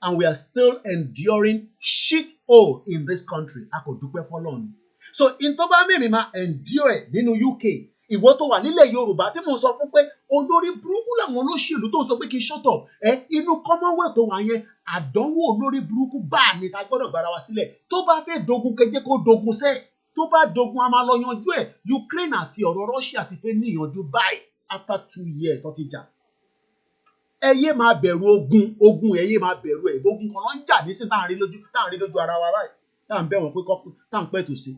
and we are still enduring shit hole in this country. A kò dúpẹ́ fọ́lọ́run. So in tó bá mímí máa endure nínú UK, ìwọ tó wà nílẹ̀ Yorùbá tí mo sọ fún pé olórí burúkú làwọn olóṣèlú tó sọ pé kí n shut up, inú Commonwealth tó wà yẹn àdánwò olórí burúkú bá ní ta gbọ́dọ̀ gbára wa sílẹ̀. Tó bá fẹ́ dogun kẹjẹ kó dogun sẹ́, tó bá dogun a máa lọ yanjú ẹ̀. Ukraine àti ọ̀rọ̀ Russia ti fẹ́ níyanjú báyìí after 2 years tó ti jà. Ẹ yé máa bẹ̀rù ogun ẹ yé máa bẹ̀rù ẹ̀. Ogun kan ló ń jà nísìn tá à ń rí lójú ara wa báyìí, tá à ń bẹ̀ wọ́n pé tá à ń pẹ́ tù sí.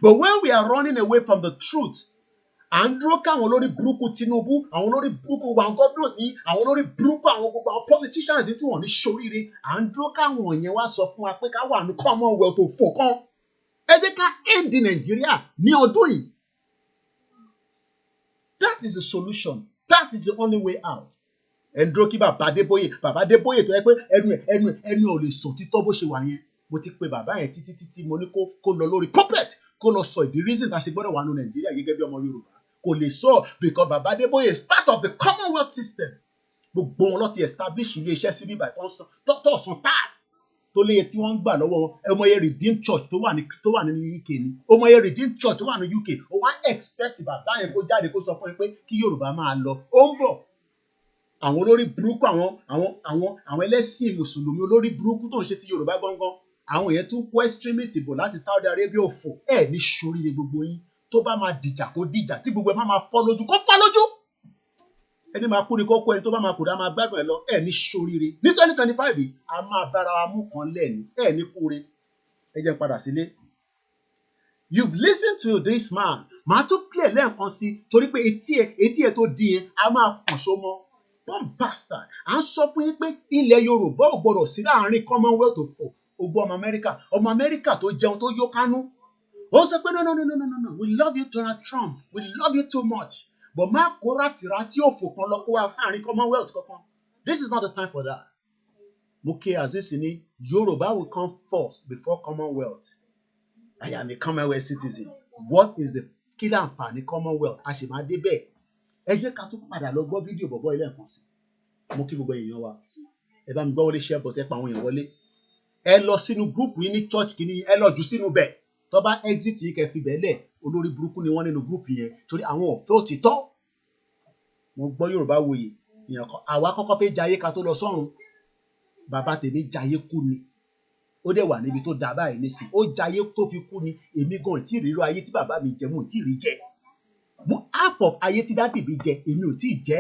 But when we are running away from the truth, à ń dúró káwọn olórí burúkú Tinubu, àwọn olórí burúkú àwọn governors yìí, àwọn olórí burúkú àwọn gbogbo àwọn politicians yìí tí wọ́n ní ṣoríire, à ń dúró káwọn yẹn wá sọ fún wa pé ká wà ní Commonwealth tó fò kan. Ẹ jẹ́ ká end Nàìjíríà ní ọdún yìí. That is the solution. That is the only way out. Ẹ ń dúró kí bàbá Adébóyè tó yẹ pé ẹnu ò lè sọ títọ́ bó ṣe wà yẹn. Mo ti pe bàbá yẹn títí mo ní kó lọ lórí puppet kó lọ sọ ìdí reason tá a ṣe gbọ́dọ̀ wà ní Nàìjíríà gẹ́gẹ́ bí ọmọ Yorùbá. Kò lè sọ because bàbá Adébóyè is part of the Commonwealth system. Gbogbo wọn ló ti establish ilé iṣẹ́ sí bíbá tó san tax tó léye tí wọ́n ń gbà lọ́wọ́ wọn. Ọmọye Redeemed Church tó wà ní UK ni. Ọmọye Redeemed Church tó wà ní UK. Ó wá expect bàbá yẹn kó jáde kó sọ fún yín pé kí Yorùbá máa lọ. Ó ń bọ̀. Àwọn olórí burúkú àwọn ẹlẹ́sìn Mùsùlùmí olórí burúkú tó ń ṣe ti Yorùbá gangan. Àwọn yẹn tún kó extremist bò láti Saudi Arabia òfò. Ẹ ní ṣoríire gbogbo yín. Tó bá máa dìjà kó dìjà, tí gbogbo ẹ máa fọ́ lójú kó fọ́ lójú. Ẹni máa kú ni kó kó ẹni tó bá máa kú dá máa gbádùn ẹ lọ. Ẹ ní ṣoríire. Ní 2025 yìí, a máa bára wa mú kan lẹ́ni. Ẹ ní kúre. Ẹ jẹ́ n padà sílé. You've listened to this man. Màá tún play lẹ́ẹ̀kan sí torí pé etí ẹ tó di yẹn, a máa kàn ṣó mọ́. Bomb bastard. À ń sọ fún yín pé ilẹ̀ Yorùbá ò gbọdọ̀ sí láàrin Commonwealth tó fò. Ogbó ọmọ Amẹ́ríkà tó jẹun tó yó kánú. Ó sọ pé no, we love you Donald Trump, we love you too much, but má kó rátìrátì òfò kan lọ kó wá fáàrin Commonwealth kankan. This is not the time for that. Mo ké Aziz ní Yorùbá will come first before Commonwealth. I am a Commonwealth citizen. What is the kí láǹfààní Commonwealth? A ṣì máa dé bẹ́ẹ̀. Ẹ jẹ́ ká tún padà lọ gbọ́ fídíò bọ̀bọ́ ilé ẹ̀kan sí. Mo kí gbogbo èèyàn wa. Ẹ bá mi gbọ́ wọlé share button ẹ pa àwọn èèyàn wọlé. Ẹ lọ sínú group yìí ní church kìíní, ẹ lọ jù sínú bẹ́ẹ̀. tó bá exit yìí kẹ́ fi bẹ́lẹ̀ olórí burúkú ni wọ́n nínú group yẹn torí àwọn ò fẹ́ òtítọ́. Mo gbọ́ Yorùbá wòye ìyẹn kan àwa kọ́kọ́ fẹ́ jayé ká tó lọ sọ́run. Bàbá tèmi jayé kú ni ó dẹ̀ wà níbi tó dáa báyìí nísìn ó jayé tó fi kú ni èmi gan tí ì rírọ ayé tí bàbá mi jẹ mo tí ì rí jẹ mo half of ayé tí dádì mi jẹ èmi ò tí ì jẹ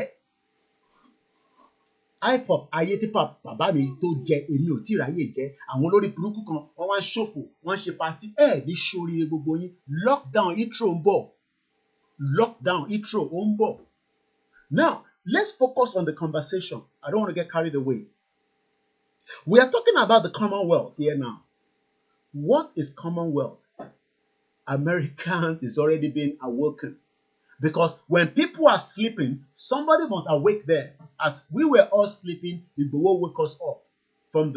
half of ayé tí bàbá mi tó jẹ èmi ò tí ì ráyè jẹ. Àwọn olórí burúkú kan wọ́n wá ń ṣòfò wọ́n ń ṣe party ní ṣoríire gbogbo yín. Lockdown intro ń bọ̀ lockdown intro ó ń bọ̀. Now let's focus on the conversation. I don't want to get carried away. We are talking about the Commonwealth here now. What is Commonwealth? Americans is already being awoken. Because when people are sleeping, somebody must awake them. As we were all sleeping, Igboho woke us up from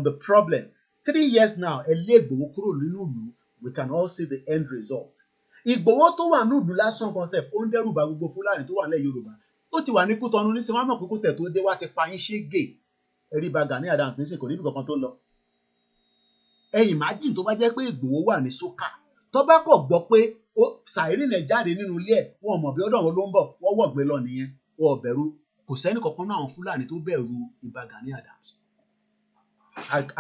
the problem. 3 years now, we can all see the end result. Igboho tó wà nùdù lásán concept, ó ń dẹ́rù bà gbogbo Fúlàní tó wà nílẹ̀ Yorùbá. Ó ti wà ní Kútọ́nù nísìnyí, wọ́n mọ̀ pé kó tẹ̀ tó dé wá ti pa yín ṣégè. Ẹ̀rí bá Gani Adams nísìnyí kò níbi kankan tó lọ. Imagine tó bá jẹ́ pé Ìgbòho wà ní sókà tó bá kọ̀ gbọ́ pé Sàírì lẹ̀ jáde nínú ilé ẹ̀ wọ́n mọ̀ bí ọ̀dọ̀ wọn ló ń bọ̀ wọ́n wọ̀gbẹ́ lọ nìyẹn wọ́n bẹ̀rù kò sẹ́ni kankan náà àwọn Fúlàní tó bẹ̀rù Ìbà Gani Adams.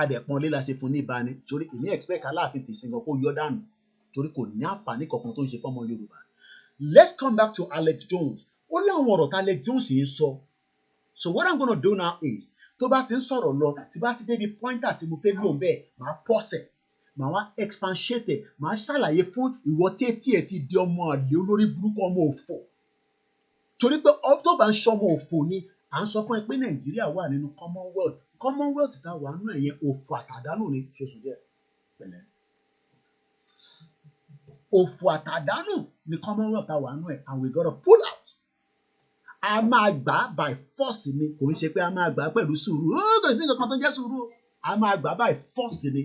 Adẹ̀pọ̀n lé la ṣe fún ní ìbáni torí èmi expect Aláàfin ti sin gan kó yọ dànù torí kò ní àǹfààní kankan tó ń ṣe fọ́mọ Yorùbá. Let's come back to Alex Jones. Ó láwọn ọ̀rọ̀ tí Alex Jones yìí ń sọ. So what I'm gonna do now is tó bá ti ń sọ̀rọ̀ lọ tí bá ti débi pointer tí mo fẹ́ lò ń bẹ́ẹ̀ máa pọ̀sẹ̀ màá wá expatiate màá ṣàlàyé fún ìwọ tétí ẹ̀ ti di ọmọ àlè olórí burúkú ọmọ òfò torí pé tó bá ń ṣọmọ òfò ni à ń sọ fún ẹ pé Nàìjíríà wà nínú Commonwealth tá a wà nínú ẹ̀yẹn òfò àtàdánù ni ṣoṣù díẹ̀ pẹ̀lẹ́ òfò àtàdánù ni Commonwealth tá a wà nínú ẹ̀ and we gotta pull out. A máa gbà by force ni kò ń ṣe pé a máa gbà pẹ̀lú sùúrù kò sí nǹkan tó jẹ́ sùúrù a máa gbà by force ni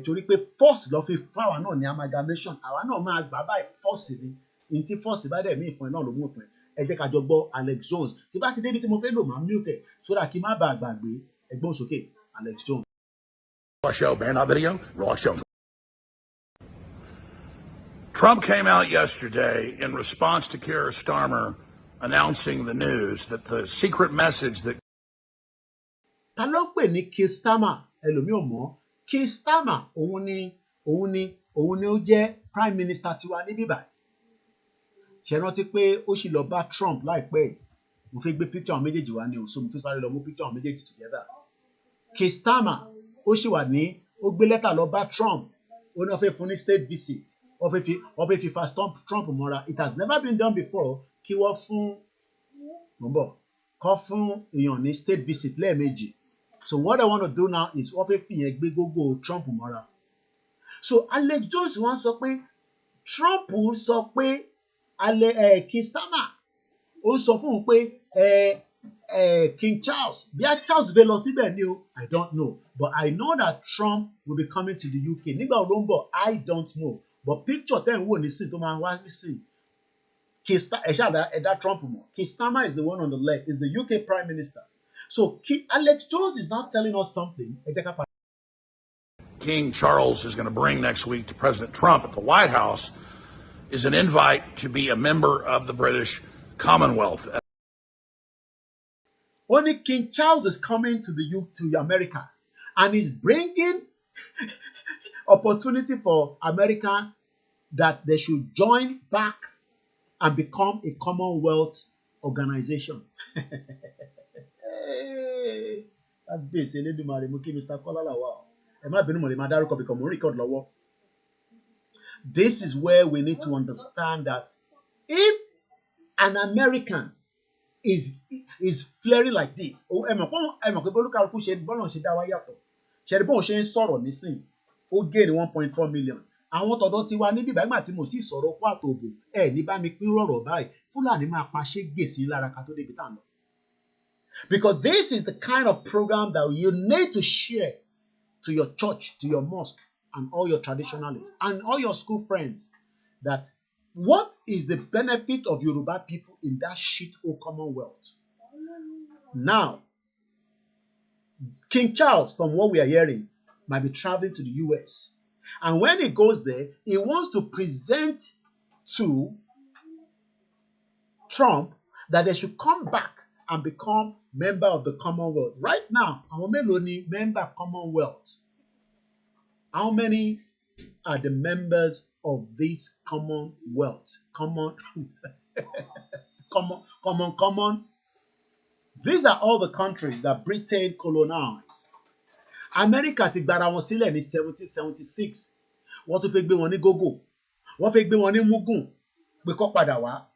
torí pé force lọ fi fáwa náà ní amalgamation àwa náà máa gbà by force ni ní tí force bá dẹ̀ mí ìfún ẹ náà ló mú ìfún ẹ jẹ́ ká jọ gbọ́ Alex Jones tí bá ti débi tí mo fẹ́ lò máa mute ẹ̀ sódà kí n má bàa gbàgbé ẹgbọ́n sókè Alex Jones. Trump came out yesterday in response to Keir Starmer announcing the news that the secret message that ta ló pè ní Keir Starmer ẹlòmíì ò mọ̀ Keir Starmer òun ni ó jẹ́ prime minister tiwa ní bíbá ṣe rántí pé ó sì lọ bá Trump láìpẹ́ yìí mo fẹ́ gbé picture àwọn méjèèjì wá ní o so mo fẹ́ sáré lọ mú picture àwọn méjèèjì together Keir Starmer ó sì wà ní ó gbé lẹ́tà lọ bá Trump ó ní wọ́n fẹ́ fún ní state visit wọ́n fẹ́ fi fa Trump mọ́ra it has never been done before kí wọ́n fún èèyàn ní state visit lẹ́ẹ̀mejì so what I want to do now is wọ́n fẹ́ fìyẹn gbé gógó Trump mọ́ra so Alex Jones wọ́n sọ pé Trump sọ pé Keir Starmer ó sọ fún un pé King Charles bí a Charles fẹ́ lọ síbẹ̀ ni o I don't know but I know that Trump will be coming to the UK nígbà wo ló ń bọ̀ I don't know but picture tẹ́ ń wò nísìn tó máa wá nísìn Trump more. Keir Starmer is the one on the left, is the UK Prime Minister. So Alex Jones is now telling us something. King Charles is going to bring next week to President Trump at the White House is an invite to be a member of the British Commonwealth. Only King Charles is coming to America and is bringing opportunity for America that they should join back and become a Commonwealth organization. This is where we need to understand that if an American is flaring like this, ó gain 1.4 million. Àwọn tọ̀dọ̀ ti wá níbí báyìí tí mo ti sọ̀rọ̀ kó àtòbò ní bá mi pín rọ̀rọ̀ báyìí Fúlàní máa pa ṣégè sí lára ká tó débi tá à ń lọ. Because this is the kind of program that you need to share to your church, to your mosque, and all your traditionalists, and all your school friends, that what is the benefit of Yoruba people in that shithole Commonwealth? Now, King Charles, from what we are hearing, might be traveling to the US. And when he goes there, he wants to present to Trump that they should come back and become member of the Commonwealth. Right now, àwọn mélòó ni member Commonwealth? How many are the members of this Commonwealth? Common. These are all the countries that Britain colonized. America ti gbara wọn sílẹ̀ ní 1776. Wọ́n tún fẹ́ gbé wọn ní gógó. Wọ́n fẹ́ gbé wọn ní mugun. Pé kó padà wá.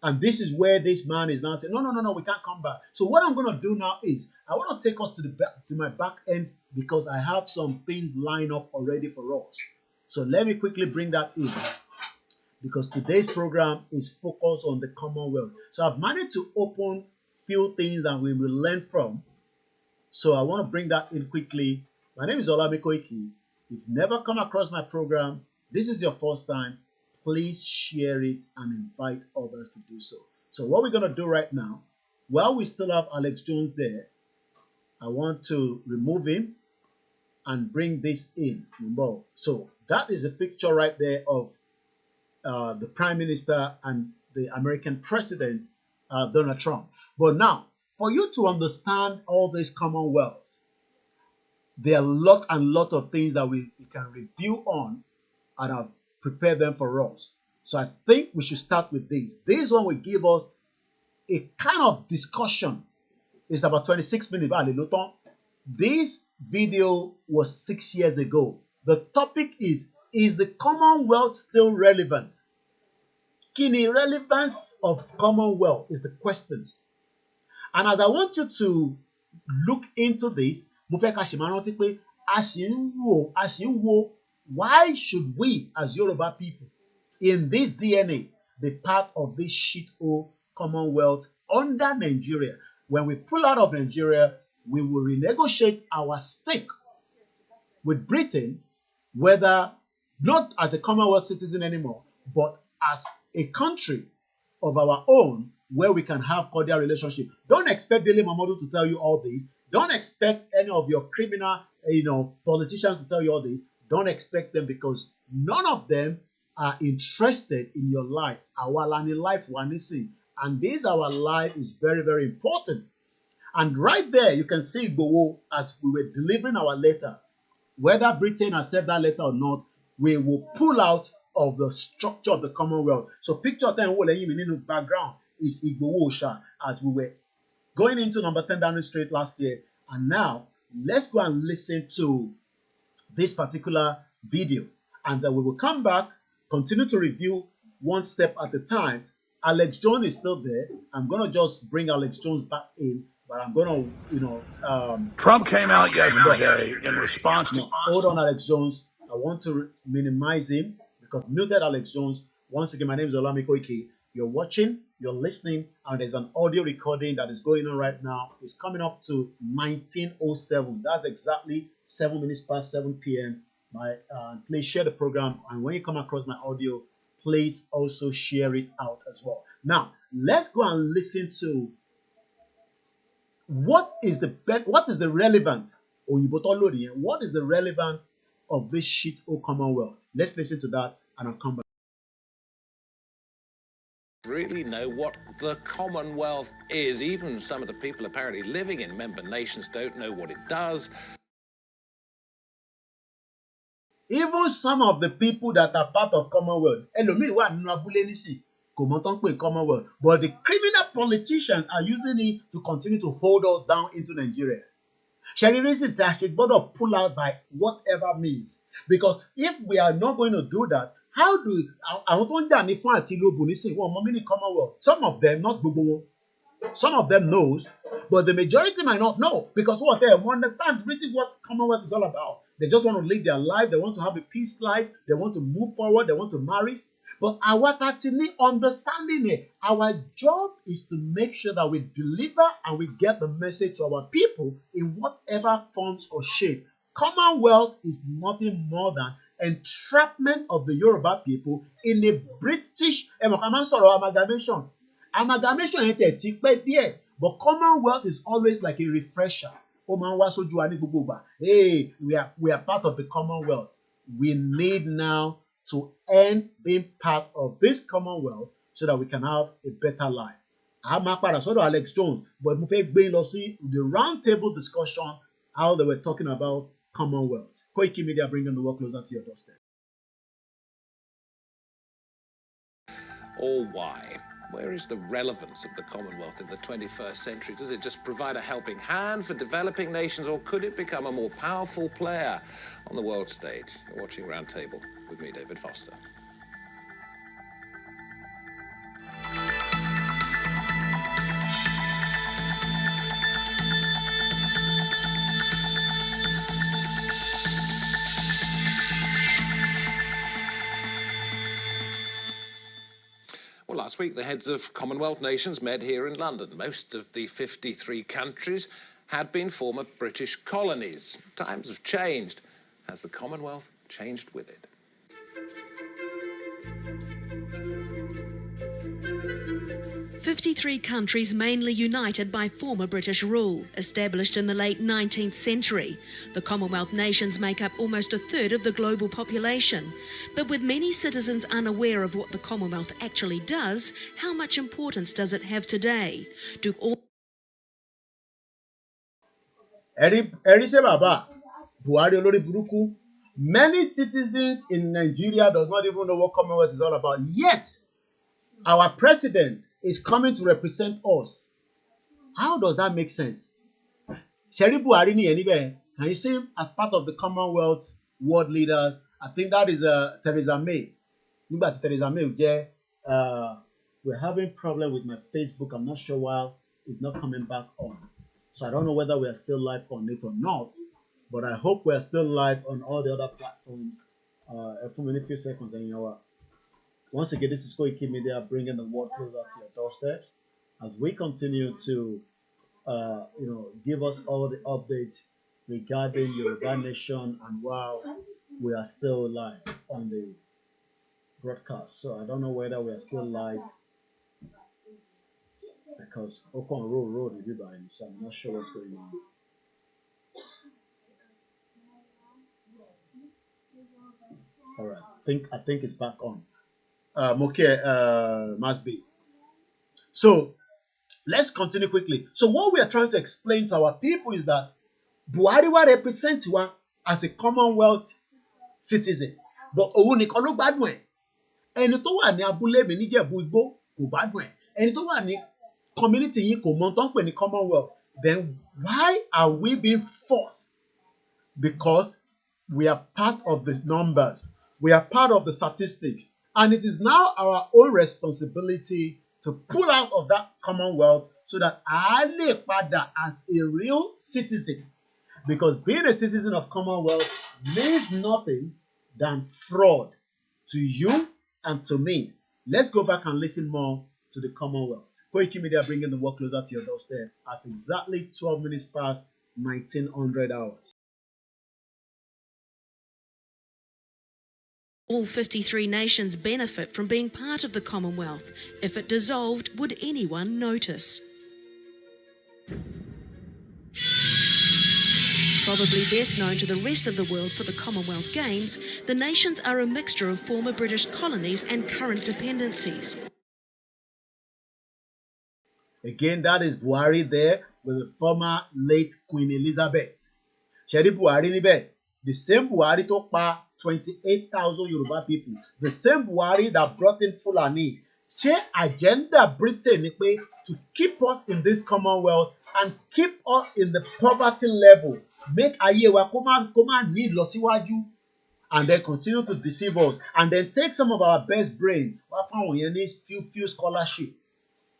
And this is where this man is now saying, no, we can't come back. So what I'm going to do now is, I want to take us to the back, to my back end, because I have some things lined up already for us. So let me quickly bring that in, because today's program is focused on the Commonwealth. So I've managed to open few things that we will learn from. So I want to bring that in quickly. My name is Olamide Koiki. If you've never come across my program, this is your first time, please share it and invite others to do so. So what we're going to do right now, while we still have Alex Jones there, I want to remove him and bring this in. So that is a picture right there of the Prime Minister and the American President, Donald Trump. But now, for you to understand all this Commonwealth, there are a lot of things that we can review on, and I've prepared them for us. So I think we should start with this. This one will give us a kind of discussion. It's about 26 minutes. This video was 6 years ago. The topic is the Commonwealth still relevant? Kini relevance of Commonwealth is the question. And as I want you to look into this, why should we as Yoruba people in this DNA be part of this shit-hole Commonwealth under Nigeria? When we pull out of Nigeria, we will renegotiate our stake with Britain, whether not as a Commonwealth citizen anymore, but as a country of our own where we can have cordial relationship. Don't expect Dele Momodu to tell you all this. Don't expect any of your criminal, politicians to tell you all this. Don't expect them, because none of them are interested in your life. Our life, and this our life is very, very important. And right there, you can see Igboho as we were delivering our letter. Whether Britain accept that letter or not, we will pull out of the structure of the Commonwealth. So picture 10 in background is Igboho as we were going into number 10 Downing Street last year. And now, let's go and listen to this particular video. And then we will come back, continue to review one step at a time. Alex Jones is still there. I'm going to just bring Alex Jones back in. But I'm going to, Trump came out yesterday in response to... Hold on, Alex Jones. I want to minimize him because muted Alex Jones. Once again, my name is Olamide Koiki. You're watching, you're listening, and there's an audio recording that is going on right now. It's coming up to 19:07. That's exactly 7 minutes past 7 p.m. Please share the program. And when you come across my audio, please also share it out as well. Now, let's go and listen to what is the relevant what is the relevance of this shit-hole Commonwealth? Let's listen to that and I'll come back. Really know what the Commonwealth is. Even some of the people apparently living in member nations don't know what it does. Even some of the people that are part of Commonwealth, Commonwealth, but the criminal politicians are using it to continue to hold us down into Nigeria. Shall reason that she better pull out by whatever means? Because if we are not going to do that, how do Commonwealth? Some of them, not Google, some of them knows, but the majority might not know, because what they understand really what Commonwealth is all about. They just want to live their life, they want to have a peace life, they want to move forward, they want to marry. But our understanding it, our job is to make sure that we deliver and we get the message to our people in whatever forms or shape. Commonwealth is nothing more than entrapment of the Yoruba people in a British amalgamation. Amalgamation ain't a tick there, but Commonwealth is always like a refresher. Hey, we are part of the Commonwealth. we need now to end being part of this Commonwealth so that we can have a better life. A máa padà sọ́dọ̀ Alex Jones, but mo fẹ́ gbé lọ sí the round table discussion how they were talking about Commonwealth. Koiki Media bringing the world closer to your doorstep. Or why? Where is the relevance of the Commonwealth in the 21st century? Does it just provide a helping hand for developing nations, or could it become a more powerful player on the world stage? You're watching Roundtable with me, David Foster. Well, last week, the heads of Commonwealth nations met here in London. Most of the 53 countries had been former British colonies. Times have changed. Has the Commonwealth changed with it? 53 countries mainly united by former British rule, established in the late 19th century. The Commonwealth nations make up almost a third of the global population. But with many citizens unaware of what the Commonwealth actually does, how much importance does it have today? Do all Many citizens in Nigeria does not even know what Commonwealth is all about. Yet, our president is coming to represent us. How does that make sense? Sheri Buhari ni anyway. Can you see him as part of the Commonwealth world leaders? I think that is Theresa May. Nígbà tí Theresa May jẹ́, we're having problem with my Facebook. I'm not sure why it's not coming back on. So I don't know whether we are still live on it or not. But I hope we are still live on all the other platforms. For a few seconds, and you know what? Once again, this is Koiki Media bringing the world closer to your doorsteps as we continue to, give us all the updates regarding Yoruba Nation and while we are still live on the broadcast. So I don't know whether we are still live because Okon Road is by so I'm not sure what's going on. All right, I think it's back on. Must be. So let's continue quickly. So what we are trying to explain to our people is that Buhari wa represents wa as a Commonwealth citizen, but òun nìkan ló gbádùn ẹ̀. Ẹni tó wà ní abúlé mi níjẹ̀bú Igbó kò gbádùn ẹ̀. Ẹni tó wà ní community yìí kò mọ tó ń pè ní Commonwealth. Then why are we being forced? Because we are part of the numbers. We are part of the statistics. And it is now our own responsibility to pull out of that Commonwealth so that I live as a real citizen. Because being a citizen of Commonwealth means nothing than fraud to you and to me. Let's go back and listen more to the Commonwealth. Koiki Media bringing the work closer to your doorstep at exactly 12 minutes past 1900 hours. All 53 nations benefit from being part of the Commonwealth. If it dissolved, would anyone notice? Probably best known to the rest of the world for the Commonwealth Games, the nations are a mixture of former British colonies and current dependencies. Again, that is Buhari there with the former late Queen Elizabeth. Sheri Buhari níbẹ̀, the same Buhari tó pa 28,000 Yoruba people, the same Buhari that brought in Fulani. Ṣé agenda Britain ni pé to keep us in this Commonwealth and keep us in the poverty level, make ayé wa kó má ní ìlọsíwájú, and then continue to deceive us, and then take some of our best brain wá fáwọn yẹn ní few scholarship.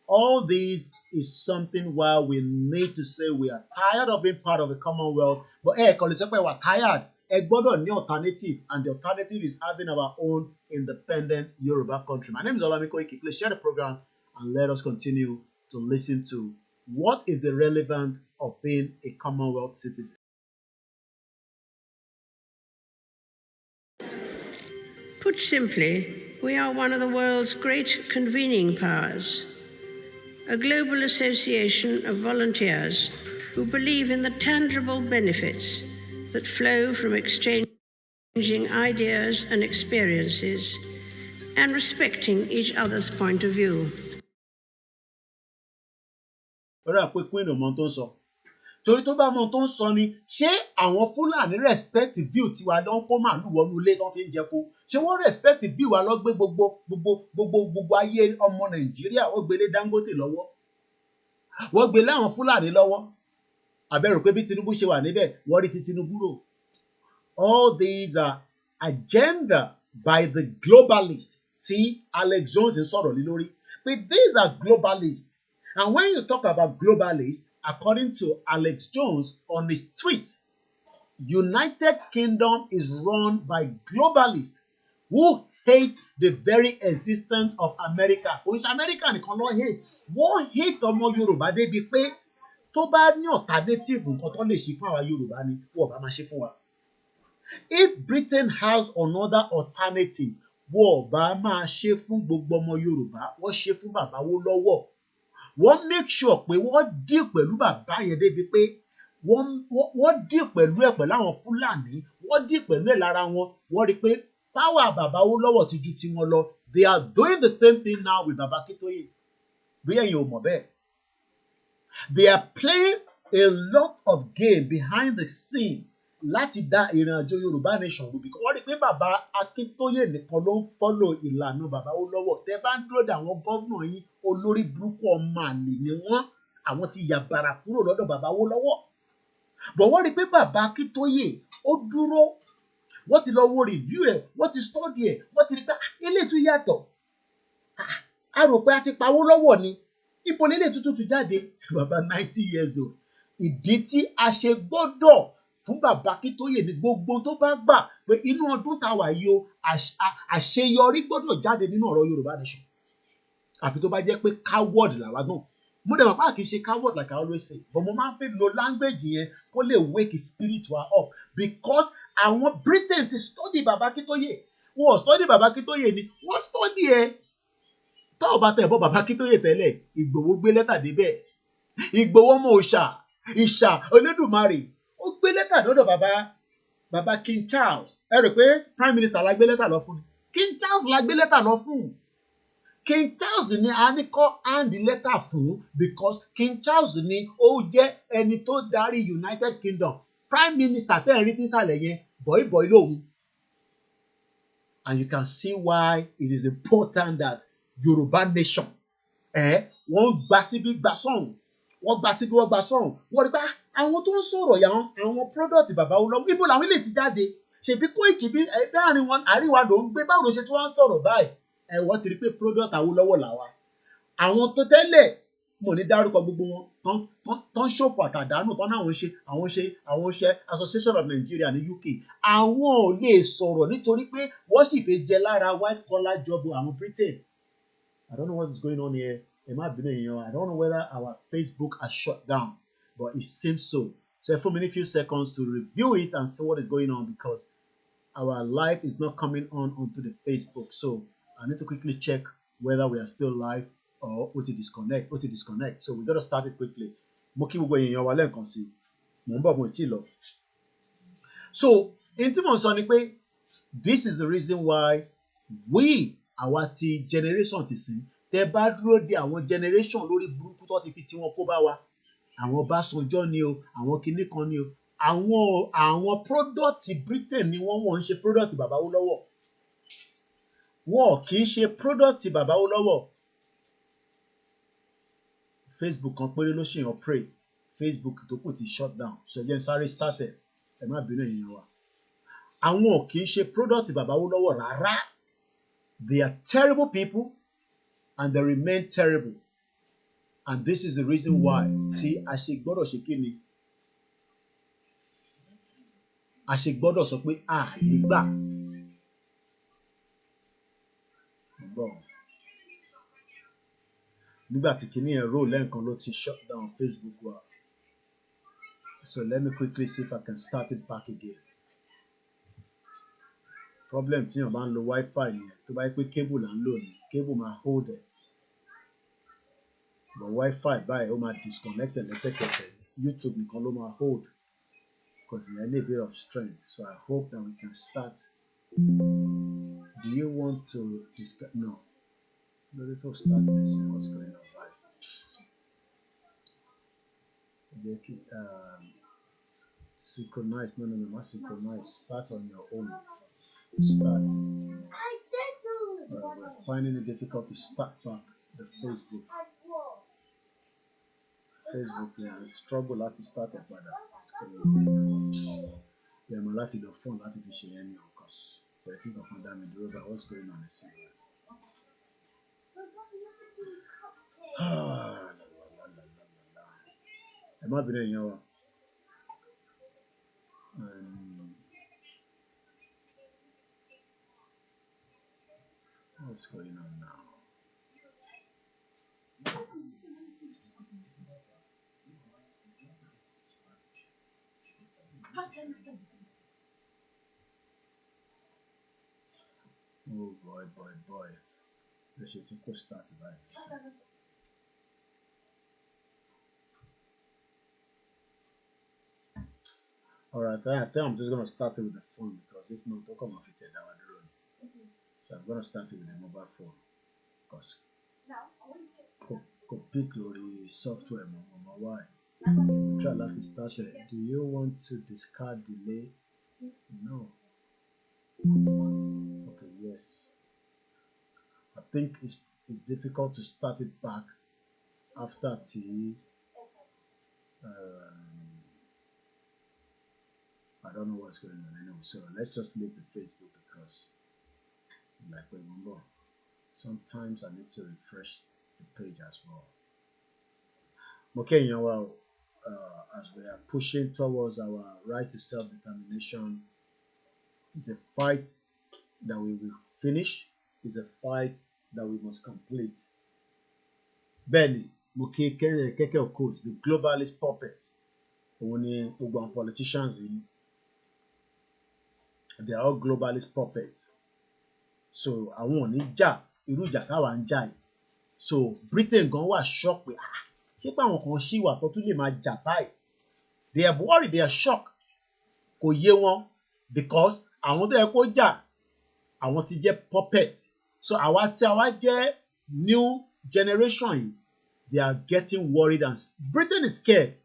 All this is something why we need to say we are tired of being part of the Commonwealth, but kò lè sọ pé we're tired. Ẹ gbọ́dọ̀ ní alternative, and the alternative is having our own independent Yoruba country. My name is Olami Koiki. Please share the program and let us continue to listen to what is the relevance of being a Commonwealth citizen. Put simply, we are one of the world's great convening powers, a global association of volunteers who believe in the tangible benefits that flow from exchange exchanging ideas and experiences, and respecting each other's point of view. Ọ̀rẹ́ àpò ìpín ìnàmọ́ tó ń sọ. Torí tó bá mọ tó ń sọ ni, ṣé àwọn Fúlàní respect view tiwa ló ń kó màálù wọnú ilé tó fi ń jẹko? Ṣé wọ́n respect view wa lọ gbé gbogbo ayé ọmọ Nàìjíríà wọ́n gbélé Dangote lọ́wọ́? Wọ́n gbélé àwọn Fúlàní lọ́wọ́? Àbẹ̀rù pé bí Tinubu ṣe wà níbẹ̀, wọ́n rí ti Tinubu rò. All these are agenda by the globalist tí Alex Jones ń sọ̀rọ̀ lé lórí. But these are globalists. And when you talk about globalists, according to Alex Jones on his tweet, United Kingdom is run by globalists who hate the very existence of America. Oníṣẹ́ America nìkan ló hate. Wọ́n hate ọmọ Yorùbá débi pé tó bá ní alternative nǹkan tó lè ṣe fún àwa Yorùbá ni wọ́n bá máa ṣe fún wa. If Britain has another alternative, wọ́n bá máa ṣe fún gbogbo ọmọ Yorùbá, wọ́n ṣe fún bàbá Awólọ́wọ̀. Wọ́n make sure pé wọ́n deal pẹ̀lú bàbá yẹn débi pé wọ́n deal pẹ̀lú ẹ̀ pẹ̀lú àwọn Fúlàní, wọ́n deal pẹ̀lú ẹ̀ lára wọn, wọ́n rí i pé power bàbá Awólọ́wọ̀ ti ju tiwọn lọ. They are doing the same thing now with Baba Akintoye. Bí ẹ̀yin ò mọ̀ bẹ́ẹ̀. They are playing a lot of game behind the scene láti dá ìrìn àjò Yorùbá nation rú, because wọ́n rí i pé bàbá Akintoye nìkan ló ń follow ìlànà bàbá Awólọ́wọ̀. Tẹ́ bá ń dúró de àwọn gómìnà yín, olórí burúkú ọmọ àlè ni wọ́n. Àwọn ti yàbàrà kúrò lọ́dọ̀ bàbá Awólọ́wọ̀. But wọ́n rí i pé bàbá Akintoye ó dúró, wọ́n ti lọ wo review ẹ̀, wọ́n ti study ẹ̀, wọ́n ti rí i pé eléyìí tún yàtọ̀. A rò pé a ti pa Awólọ́wọ̀ ni. Ibo lélẹ̀ tuntun tún jáde. Bàbá 90 years old. Ìdí tí a ṣe gbọ́dọ̀ fún bàbá Akintoye ní gbogbo tó bá gbà pé inú ọdún tá a wà yìí o, àṣeyọrí gbọ́dọ̀ jáde nínú ọ̀rọ̀ Yorùbá nation. Àfi tó bá jẹ́ pé coward làwa náà. Mo dẹ̀ mọ̀ pé kì í ṣe coward like I always say, but mo máa ń fẹ́ lo language yẹn kó lè wake spirit wa up, because àwọn Britain ti study bàbá Akintoye. Wọ́n study bàbá Akintoye ni, wọ́n study ẹ̀. Tá ò bá tẹ̀ bọ́ bàbá Akintoye tẹ́lẹ̀, Ìgbòho gbé lẹ́tà débẹ̀. Ìgbòho mọ òòṣà, ìṣà Olódùmarè. Ó gbé lẹ́tà lọ́dọ̀ bàbá King Charles. Ẹ rò pé Prime Minister la gbé lẹ́tà lọ fún ni? King Charles la gbé lẹ́tà lọ fún. King Charles ni a ní kọ́ hand letter fún, because King Charles ni ó jẹ́ ẹni tó darí United Kingdom. Prime Minister tẹ́ ẹ̀ rí nísàlẹ̀ yẹn, bọ̀ìbọ̀ì lòun. And you can see why it is important that Yorùbá nation, wọ́n gba síbí gba sọ́hùn, wọ́n gba síbí wọ́n gba sọ́hùn. Wọ́n rí pé àwọn tó ń sọ̀rọ̀ yà àwọn product bàbá Awólọ́wọ̀, ibo làwọn ilé ti jáde. Ṣèbí Kóìkì bí àríwá ló ń gbé, báwo ló ṣe tí wọ́n ń sọ̀rọ̀ báyìí? Wọ́n ti rí pé product Awólọ́wọ̀ làwa. Àwọn tó tẹ́lẹ̀ mo ní dárúkọ gbogbo wọn tán ṣòfò àtàdánù tán náà àwọn ṣe Association of Nigeria ní UK. Àwọn ò lè sọ̀rọ̀ nítorí pé wọ́n sì fẹ́ jẹ lára white collar job àwọn Britain. I don't know what is going on here. I don't know whether our Facebook has shut down, but it seems so. So for me a few seconds to review it and see what is going on, because our live is not coming on onto the Facebook. So I need to quickly check whether we are still live or ó ti disconnect. So we got to start it quickly. Mo kí gbogbo èèyàn wa lẹ́ẹ̀kan sí. Mo ń bọ̀ mo ti lọ. So in tí mo ń sọ ni pé this is the reason why àwa ti generation ti sìn, tẹ́ bá dúró de àwọn generation lórí burúkú tó ti fi tiwọn kó bá wa. Àwọn Ọbásanjọ́ ni o, àwọn kinní kan ni o. Àwọn product Britain ni wọ́n ń ṣe product bàbá Awólọ́wọ̀. Wọ́n kì í ṣe product bàbá Awólọ́wọ̀. Facebook kan péré ló ṣì ń operate. Facebook tó kù ti shut down. So again, sorry started. Ẹ má bínú èèyàn wa. Àwọn kì í ṣe product bàbá Awólọ́wọ̀ rárá. They are terrible people and they remain terrible. And this is the reason why tí a ṣe gbọ́dọ̀ ṣe kí ni? A ṣe gbọ́dọ̀ sọ pé a lè gbà. Nígbà tí kinní ẹ̀ roll lẹ́ẹ̀kan ló ti shut down Facebook wa. So let me quickly see if I can start it back again. Problem tí yàn bá ń lo Wi-Fi ni, tó bá yẹ pé cable là ń lò ní, cable máa hold ẹ̀. But Wi-Fi báyìí ó máa disconnect ẹ̀ lẹ́sẹ̀kẹsẹ̀. YouTube nìkan ló máa hold. Kò because I need a bit of strength. So I hope that we can start. Do you want to discuss? No. Let us start and see what's going on. Synchronize. No, not synchronize. Start on your own. Start. We're finding it difficult to start back the Facebook. Yeah, I struggle to start up by that. Yeah, my life is the phone that if you share any of course. But I think of Madame and Yoruba, what's going on this year? Am I being here? What's going on now? Oh boy. Let's see if we start by this. Alright, I think I'm just gonna start it with the phone because if not, don't come off it that one drone. So I'm gonna start it with the mobile phone because pick the software on why. Try to start it. Do you want to discard delay? No. Okay, yes. I think it's difficult to start it back after I don't know what's going on anyway. So let's just leave the Facebook because like remember sometimes I need to refresh the page as well. Okay, well, as we are pushing towards our right to self-determination, it's a fight that we will finish. It's a fight that we must complete. Benny, Keke Okos, the globalist puppet, only politicians, they are all globalist puppets. So I want jà irú ìjà táwa ń jà yìí. So Britain gan wà shocked pé ṣé pé àwọn kan ṣì wà tó tún lè máa jà báyìí. They are worried, they are shocked. Kò yé wọn because àwọn tó yẹ kó jà àwọn ti jẹ́ puppet. So àwa jẹ́ new generation yìí, they are getting worried and Britain is scared.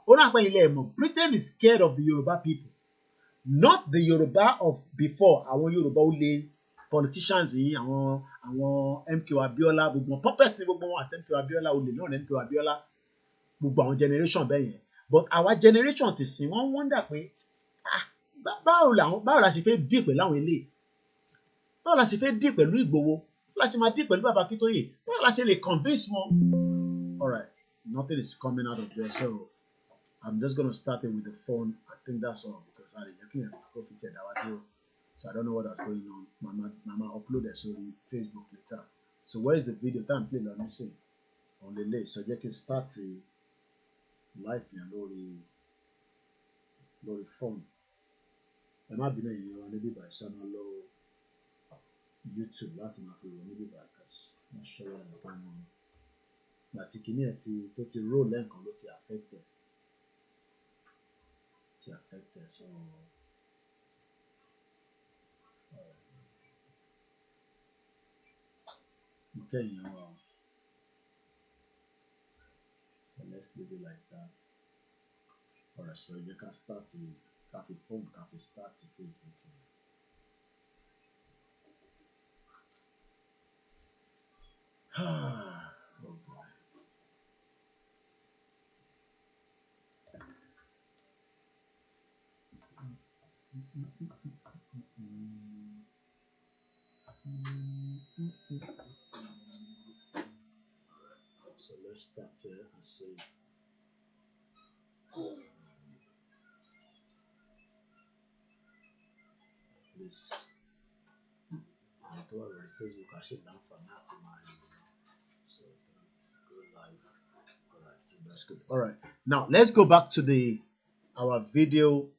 Britain is scared of the Yoruba people. Not the Yoruba of before. Àwọn Yoruba ó lé politicians yìí, àwọn MK Abiola, gbogbo puppet ní gbogbo wọn àti MK Abiola olè náà ní MK Abiola, gbogbo àwọn generation bẹ́ẹ̀ yẹn. But our generation ti sìn wọ́n wonder pé báwo la ṣe fẹ́ dì pẹ̀lú àwọn eléyìí? Báwo la ṣe fẹ́ dì pẹ̀lú Ìgbòho? Báwo la ṣe máa dì pẹ̀lú Bàbá Akíntóyè? Báwo la ṣe lè convince wọn? All right, nothing is coming out of there, so I'm just gonna start it with the phone. I think that's all because I can't profit that one. So I don't know what is going on. Mama uploaded so the Facebook later. So where is the video? Time play let me see. On the list. So you can start the live and the phone. Ẹ má bínú ẹ̀yin wa níbí by channel low YouTube láti máa fi wọ̀ níbí by cause wọ́n ṣọ́wọ́ ẹ̀ nǹkan wọn. Láti kìíní ẹ̀ tó ti roll lẹ́ǹkan ló ti affected. So okay, so let's leave it like that. All right, so you can start the coffee phone, coffee start the Facebook. Oh boy. So let's start here and see. Please. I'm told Facebook I should down for that so go live. Alright, so that's good. Alright. Now let's go back to our video.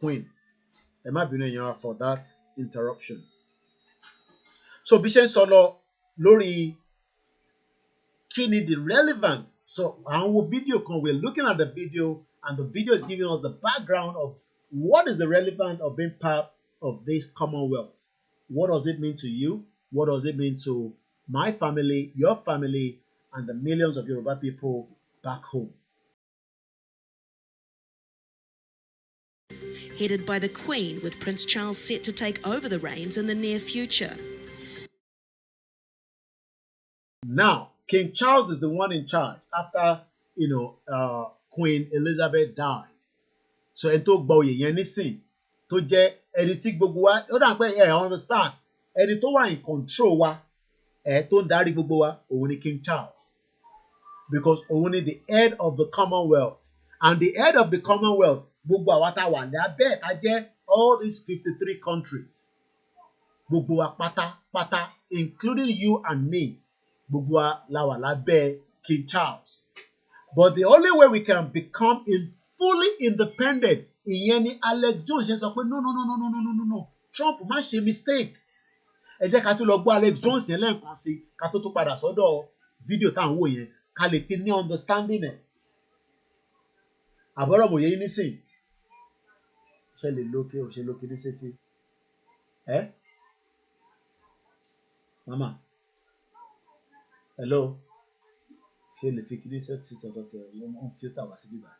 Queen. Ẹ má bínú ẹ̀yin for that interruption. So bí ṣe ń sọ lọ lórí kí ni the relevant. So our video we're looking at the video, and the video is giving us the background of what is the relevance of being part of this Commonwealth. What does it mean to you? What does it mean to my family, your family, and the millions of Yoruba people back home? Headed by the Queen, with Prince Charles set to take over the reins in the near future. Now, King Charles is the one in charge after, Queen Elizabeth died. So, ẹni tó gba oyè yẹn nísìn, tó jẹ́ ẹni tí gbogbo wa, ó dà pé ẹ understand, ẹni tó wà in control wa, tó ń darí gbogbo wa, òun ni King Charles. Because òun ni the head of the Commonwealth. And the head of the Commonwealth, gbogbo àwa tá wà lábẹ́ ká jẹ́ all these 53 countries. Gbogbo wa pátápátá, including you and me, gbogbo wa la wà lábẹ́ King Charles. But the only way we can become fully independent, ìyẹn ni Alex Jones ṣe sọ pé no. Trump má ṣe mistake. Ẹ jẹ́ ká tún lọ gbọ́ Alex Jones yẹn lẹ́ẹ̀kan sí ká tó padà sọ́dọ̀ fídíò tá à ń wò yẹn ká lè fi ní understanding ẹ̀. Àbọ̀rọ̀ mòye yín nísìn. Ṣé lè lókè ò ṣe lókè ní sétí? Mama. Hello. Ṣé lè fi kiri sétí tọ̀tọ̀tọ̀ wọ́n fi ó tà wá sí bíbá?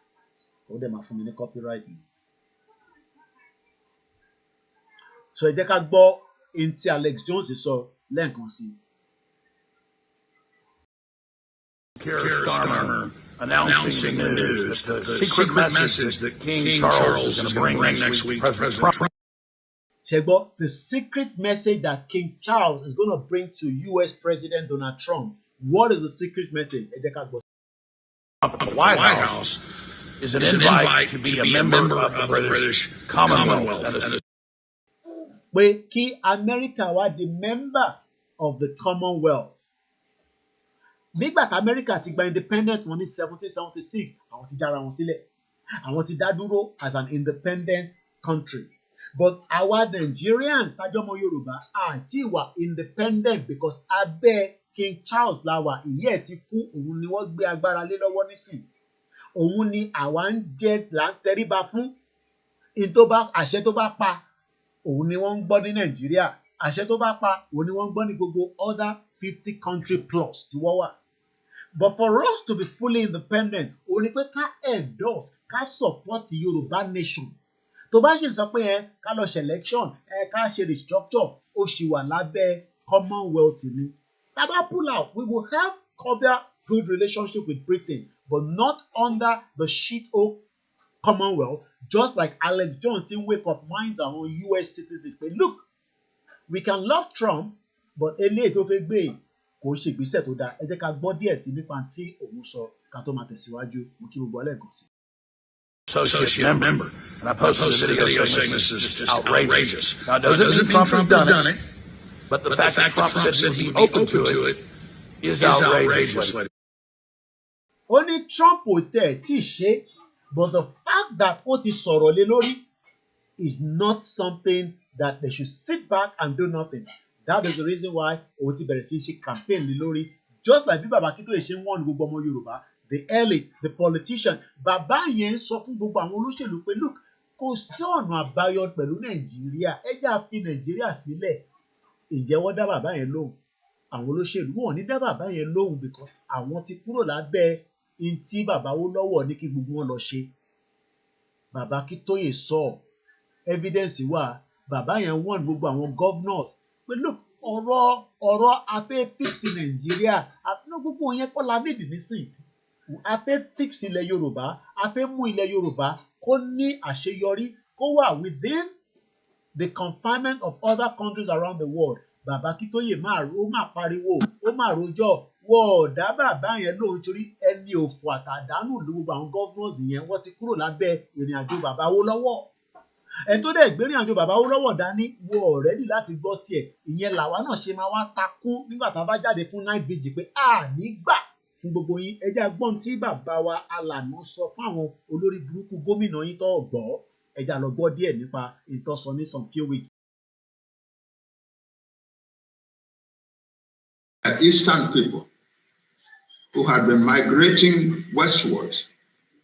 Ó dẹ̀ máa fún mi ní copyright ni. So ẹ jẹ́ ká gbọ́ in tí Alex Jones sọ lẹ́ẹ̀kan sí. Keir Starmer announcing the news that the secret message that King Charles is going to bring next week, President Trump. Ṣé gbọ́, the secret message that King Charles is going to bring to U.S. President Donald Trump. What is the secret message? Ẹ jẹ́ ká gbọ́. The White House is an invite to be a member of the British Commonwealth. Pé kí America wá di member of the Commonwealth. Nígbà tí America ti gba independent wọn ní 1776, àwọn ti jára wọn sílẹ̀. Àwọn ti dá dúró as an independent country. But our Nigerians, tájọ́ ọmọ Yorùbá, àti wà independent because abẹ́ King Charles la wà, ìyẹ́ ẹ̀ ti kú, òun ni wọ́n gbé agbára lé lọ́wọ́ nísìn. Òun ni àwa ń jẹ́ là ń tẹríba fún. Àṣẹ tó bá pa, òun ni wọ́n ń gbọ́ ní Nàìjíríà. Àṣẹ tó bá pa, òun ni wọ́n ń gbọ́ ní gbogbo other 50 country plus tí wọ́n wà. But for us to be fully independent, òun ni pé ká endorse, ká support Yorùbá nation. Tó bá ṣe sọ pé ká lọ ṣe election, ká ṣe restructure, ó ṣì wà lábẹ́ Commonwealth ni. Tá bá pull out, we will have good relationship with Britain, but not under the shit-hole Commonwealth, just like Alex Jones still wake up minds àwọn US citizens pé look, we can love Trump, but eléyìí tó fẹ́ gbé kò ṣe ìgbésẹ̀ tó dáa. Ẹ jẹ́ ká gbọ́ díẹ̀ sí nípa tí òun sọ ká tó máa tẹ̀síwájú. Mo kí gbogbo ọlẹ́ẹ̀kan sí. Associate member, and I posted a video saying this is just outrageous. Now, it doesn't mean Trump has done it, but the fact that Trump said he'd be open to it is outrageous. Ó ní Trump ò tẹ̀ tí ì ṣe, but the fact that ó ti sọ̀rọ̀ lé lórí is not something that they should sit back and do nothing. That is the reason why ó ti bẹ̀rẹ̀ sí ṣe campaign lé lórí. Just like bí Bàbá Akíntóyè ṣe ń wọ́n ní gbogbo ọmọ Yorùbá, the elite, the politician. Bàbá yẹn sọ fún gbogbo àwọn olóṣèlú pé look, kò sí ọ̀nà àbáyọ pẹ̀lú Nàìjíríà. Ẹ jẹ́ á fi Nàìjíríà sílẹ̀. Ǹjẹ́ wọ́n dá bàbá yẹn lóhùn? Àwọn olóṣèlú wọn ò ní dá bàbá yẹn lóhùn because àwọn ti kúrò lábẹ́ in tí bàbá Awólọ́wọ̀ ní kí gbogbo wọn lọ ṣe. Bàbá Akíntóyè sọ evidence wà. Bàbá yẹn wọ́n gbogbo àwọn governors pé look, ọ̀rọ̀ afẹ́ fix Nàìjíríà, àfihàn gbogbo yẹn kọ́ la nídìí nísìn. A fẹ́ fix ilẹ̀ Yorùbá, a fẹ́ mú ilẹ̀ Yorùbá kó ní àṣeyọrí, kó wà within the confinement of other countries around the world. Bàbá Akíntóyè ó máa pariwo, ó máa rojọ́, wọ́n ò dá bàbá yẹn lóhùn torí ẹni òfò àtàdánù ló gbogbo àwọn governors yẹn wọ́n ti kúrò lábẹ́ ìrìn àjò bàbá Awólọ́wọ̀. Ẹni tó dẹ̀ gbé ìrìn àjò bàbá Awólọ́wọ̀ dání wọ́n ọ̀rẹ́dì láti gbọ́ tiẹ̀. Ìyẹn làwa náà ṣe máa wá takú nígbà tá a bá jáde fún night vigil pé nígbà fún gbogbo yín. Ẹ jẹ́ agbọ́n tí bàbá wa alànà sọ fún àwọn olórí burúkú gómìnà yín tó gbọ́. Ẹ jẹ́ lọ gbọ́ díẹ̀ nípa ìtọ́sọ ní some few weeks. Eastern people who had been migrating westwards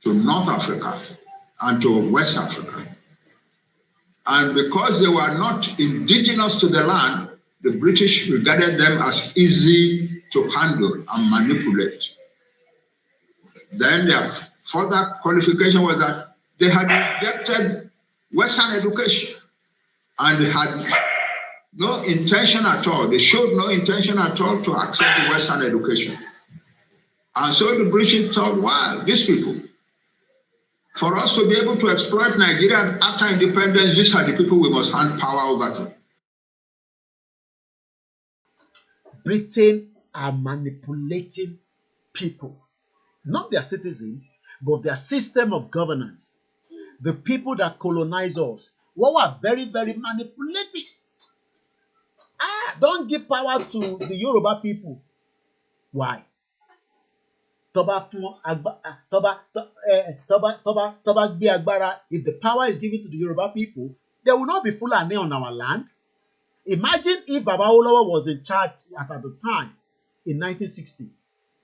to North Africa and to West Africa. And because they were not indigenous to the land, the British regarded them as easy to handle and manipulate. Then their further qualification was that they had rejected Western education and they had no intention at all. They showed no intention at all to accept Western education. And so the British thought, wow, these people, for us to be able to exploit Nigeria after independence, these are the people we must hand power over to. Britain are manipulating people, not their citizens, but their system of governance. The people that colonize us were very, very manipulative. Don't give power to the Yoruba people. Why? If the power is given to the Yoruba people, there will not be Fulani on our land. Imagine if Baba Olowo was in charge as at the time in 1960.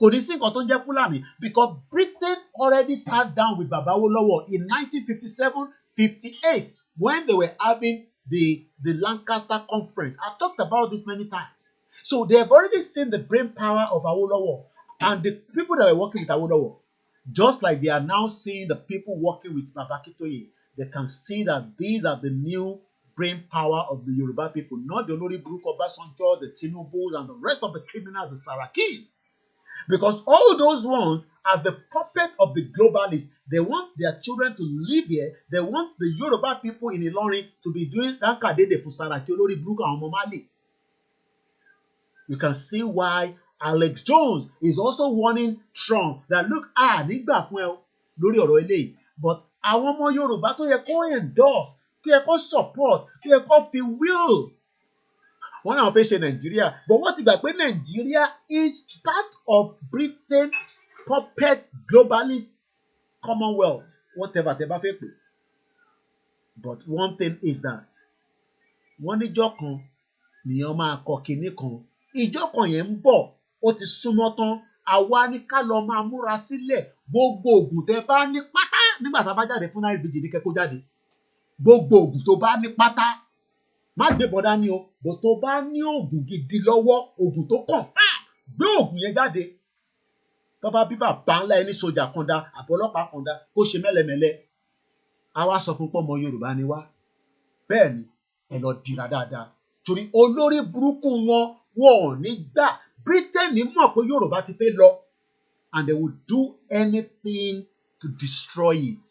Could he sing Otonje Fulani? Because Britain already sat down with Baba Olowo in 1957-58 when they were having the Lancaster Conference. I've talked about this many times. So they have already seen the brain power of Awolowo and the people that were working with Awolowo. Just like they are now seeing the people working with Baba Akintoye, they can see that these are the new brain power of the Yoruba people, not the Olori Buruku Obasanjo, the Tinubus, and the rest of the criminals, the Sarakis. Because all those ones are the puppet of the globalists. They want their children to live here. They want the Yoruba people in Ilorin to be doing Rankadede for Saraki, Olori Buruku, and Momali. You can see why Alex Jones is also warning Trump that look, nígbà fún ẹ lórí ọ̀rọ̀ eléyìí, but àwọn ọmọ Yorùbá tó yẹ kó endorse, tó yẹ kó support, tó yẹ kó fi will. Wọ́n náà fẹ́ ṣe Nàìjíríà, but wọ́n ti gbà pé Nàìjíríà is part of Britain puppet globalist Commonwealth, whatever tẹ́ bá fẹ́ pè. But one thing is that wọ́n níjọ́ kan nìyẹn máa kọ kinní kan, ìjọ́ kan yẹn ń bọ̀, ó ti súnmọ́ tán, àwa ní ká lọ máa múra sílẹ̀, gbogbo ògùn tẹ́ bá ní pátá nígbà tá a bá jáde fún night vigil ní kẹ́kọ̀ọ́ jáde, gbogbo ògùn tó bá ní pátá, má gbé bọ́dá ní o, bó tó bá ní ògùn gidi lọ́wọ́, ògùn tó confirm, gbé ògùn yẹn jáde. Tó bá bí bàbá ńlá ẹni sójà kan dá, àbọ̀lọ́pàá kan dá, kó ṣe mẹ́lẹ̀mẹ́lẹ̀, a wá sọ fún pọ́mọ Yorùbá ni wá. Bẹ́ẹ̀ ni, ẹ lọ dìrà dáadáa, torí olórí burúkú wọn ò ní gbà. Britain mọ̀ pé Yorùbá ti fẹ́ lọ, and they will do anything to destroy it.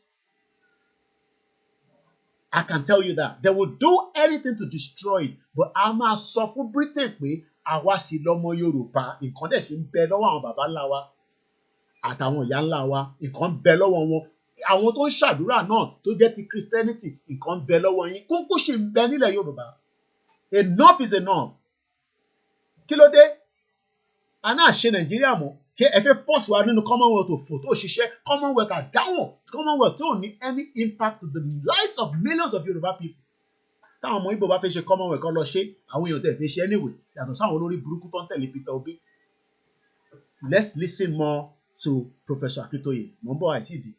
I can tell you that. They will do anything to destroy it. But a máa sọ fún Britain pé àwa ṣì lọ́mọ Yorùbá, nǹkan dẹ̀ ṣì ń bẹ lọ́wọ́ àwọn bàbá ńlá wa àtàwọn ìyá ńlá wa, nǹkan ń bẹ lọ́wọ́ wọn. Àwọn tó ń ṣàdúrà náà tó jẹ́ ti Christianity, nǹkan ń bẹ lọ́wọ́ yín. Kókó ṣì ń bẹ nílẹ̀ Yorùbá. Enough is enough. Kí ló dé? A náà ṣe Nàìjíríà mọ́. Ṣé ẹ fẹ́ force wa nínú Commonwealth òfò tó ṣiṣẹ́? Commonwealth àdáwọ̀n. Commonwealth tó ní any impact to the lives of millions of Yoruba people. Táwọn ọmọ Igbo bá fẹ́ ṣe Commonwealth kan lọ ṣe, àwọn èèyàn tẹ̀ fẹ́ ṣe anyway. Yàtọ̀ sáwọn olórí burúkú tó ń tẹ̀lé Peter Obi. Let's listen more to Professor Akintoye. Mo ń bọ̀ àìtí ìdí.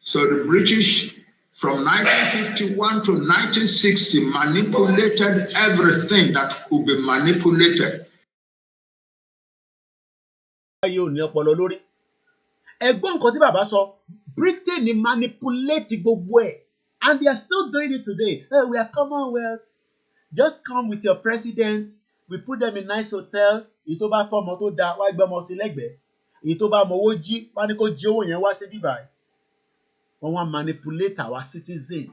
So the British from 1951 to 1960 manipulated everything that could be manipulated. Yóò ní ọpọlọ lórí. Ẹgbọ́n nǹkan tí bàbá sọ, Britain ni manipulate gbogbo ẹ̀, and they are still doing it today. Hey, we are Commonwealth. Just come with your president. We put them in nice hotel. Èyí tó bá fọmọ tó dáa, wá gbọ́mọ sí lẹ́gbẹ̀ẹ́. Èyí tó bá mọwó jí, wá ní kó jí owó yẹn wá sí bíbáyìí. Wọ́n wá manipulate our citizen.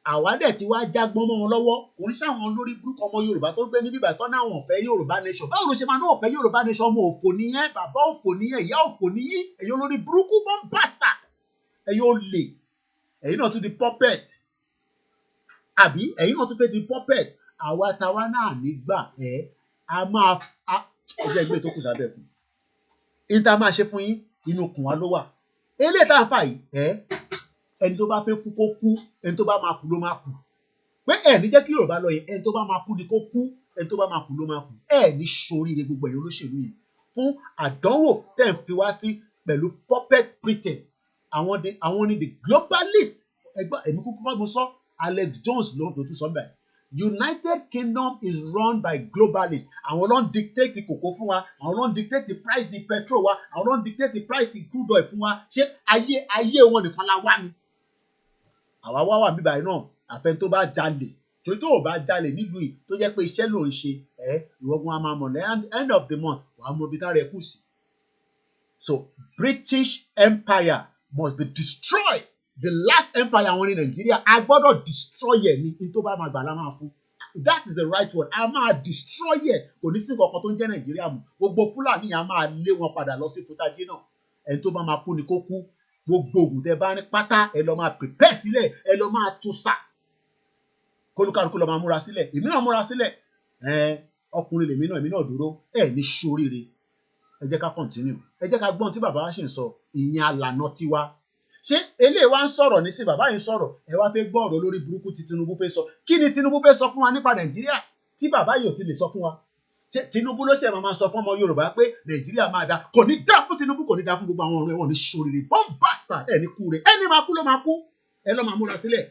Àwa dẹ̀ tí wá jágbọ́n mọ́ wọn lọ́wọ́, kò ń ṣàwọn lórí burúkú ọmọ Yorùbá tó gbé ní bíbá tó náà wọ́n fẹ́ Yorùbá nation. Báwo ló ṣe máa náà fẹ́ Yorùbá nation? Ọmọ òfò nìyẹn, bàbá òfò nìyẹn, ìyá òfò nìyẹn, ẹ̀yin olórí burúkú bọ́n bastard, ẹ̀yin olè, ẹ̀yin náà tún di puppet. Àbí ẹ̀yin náà tún fẹ́ di puppet. Àwa táwa náà nígbà a máa ẹgbẹ́ ìgbé tó kù sábẹ́ kù. Ìta máa ṣe fún yín, inú kùn wá ló wà. Eléyìí tá à ń fà yìí, ẹni tó bá fẹ́ kú kó kú, ẹni tó bá máa kú ló máa kú. Pé ní jẹ́ kí Yorùbá lọ yẹn, ẹni tó bá máa kú ni kó kú, ẹni tó bá máa kú ló máa kú. Ẹ ní ṣoríire gbogbo ẹ̀yin olóṣèlú yìí fún àdánwò tẹ́ ń fi wá sí pẹ̀lú puppet Britain. Àwọn ni the globalist. Ẹgbọ́n èmi kúkú bá mo sọ Alex Jones ló tún sọ bẹ́ẹ̀. United Kingdom is run by globalists. Àwọn ló ń dictate the kòkó fún wa. Àwọn ló ń dictate the price the petrol wa. Àwọn ló ń dictate the price the crude oil fún wa. Ṣé ayé wọn nìkan la wá ni? Àwa wá wà bíbá yìí náà àfẹn tó bá jalè. Torí tó ò bá jalè nílùú yìí tó jẹ́ pé iṣẹ́ ló ń ṣe ìwọ́gun a máa mọ̀ ní end of the month wàá mọ ibi tá rẹ̀ kù sí. So British Empire must be destroyed. The last empire wọn ní Nàìjíríà a gbọ́dọ̀ destroy ẹ̀ ní tó bá máa gbà lá máa fún. That is the right word. A máa destroy ẹ̀. Kò ní sí nǹkan tó ń jẹ́ Nàìjíríà mọ́. Gbogbo Fúlàní yẹn a máa lé wọn padà lọ sí Fútajé náà. Ẹni tó bá máa kú ni kó kú. Gbogbo ògùn tẹ bá ní pátá ẹ lọ máa prepare sílẹ̀ ẹ lọ máa tún sá. Kólúkálukú lọ máa múra sílẹ̀. Èmi náà múra sílẹ̀. Ọkùnrin lèmi náà dúró. Ẹ ní ṣoríire. Ẹ jẹ́ ká continue. Ẹ jẹ́ ká gbọ́n tí bàbá wa ṣì ń sọ. Ìyẹn àlànà tiwa. Ṣé eléyìí wá ń sọ̀rọ̀ ní sí bàbá yìí sọ̀rọ̀ ẹ wá fẹ́ gbọ́ ọ̀rọ̀ lórí burúkú tí Tinubu fẹ́ sọ. Kí ni Tinubu fẹ́ sọ fún wa nípa Nàìjíríà tí bàbá yìí ò ti lè sọ fún wa? Ṣé Tinubu ló ṣe máa sọ fún ọmọ Yorùbá pé Nàìjíríà máa dá? Kò ní dá fún Tinubu, kò ní dá fún gbogbo àwọn ọ̀rọ̀ ẹ̀wọ̀n ní ṣoríire. Bombasta ẹ̀ ní kúre. Ẹni máa kú ló máa kú. Ẹ lọ́ máa múra sílẹ̀.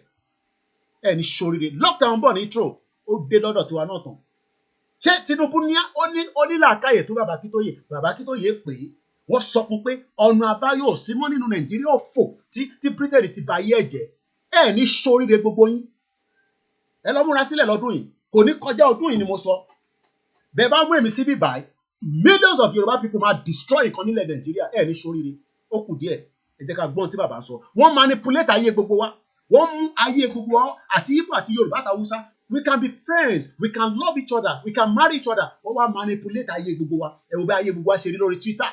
Ẹ ní ṣoríire. Lockdown bọ̀ ní intro. Ó dé lọ́dọ̀ tiwa náà tán. Ṣé Tinubu ó ní làákàyè tó Bàbá Akíntóyè pè é? Wọ́n sọ fún pé ọ̀nà àbáyọ ò sí mọ́ nínú Nàìjíríà òfò tí Britain ti ba ayé ẹ̀jẹ̀. Ẹ ní ṣoríire gbogbo yín. Ẹ lọ múra sílẹ̀ lọ́dún yìí. Kò ní kọjá ọdún yìí ni mo sọ. Bẹ́ẹ̀ bá mú èmi sí bí báyìí, millions of Yoruba people máa destroy nǹkan nílẹ̀ Nàìjíríà. Ẹ ní ṣoríire. Ó kù díẹ̀. Ẹ jẹ́ ká gbọ́n tí bàbá sọ. Wọ́n manipulate ayé gbogbo wa. Wọ́n mú ayé gbogbo wa àti Igbo àti Yorùbá àti Hausa. We can be friends. We can love each other. We can marry each other. Wọ́n wá manipulate ayé gbogbo wa. Ẹ wo bí ayé gbogbo wa ṣe rí lórí Twitter.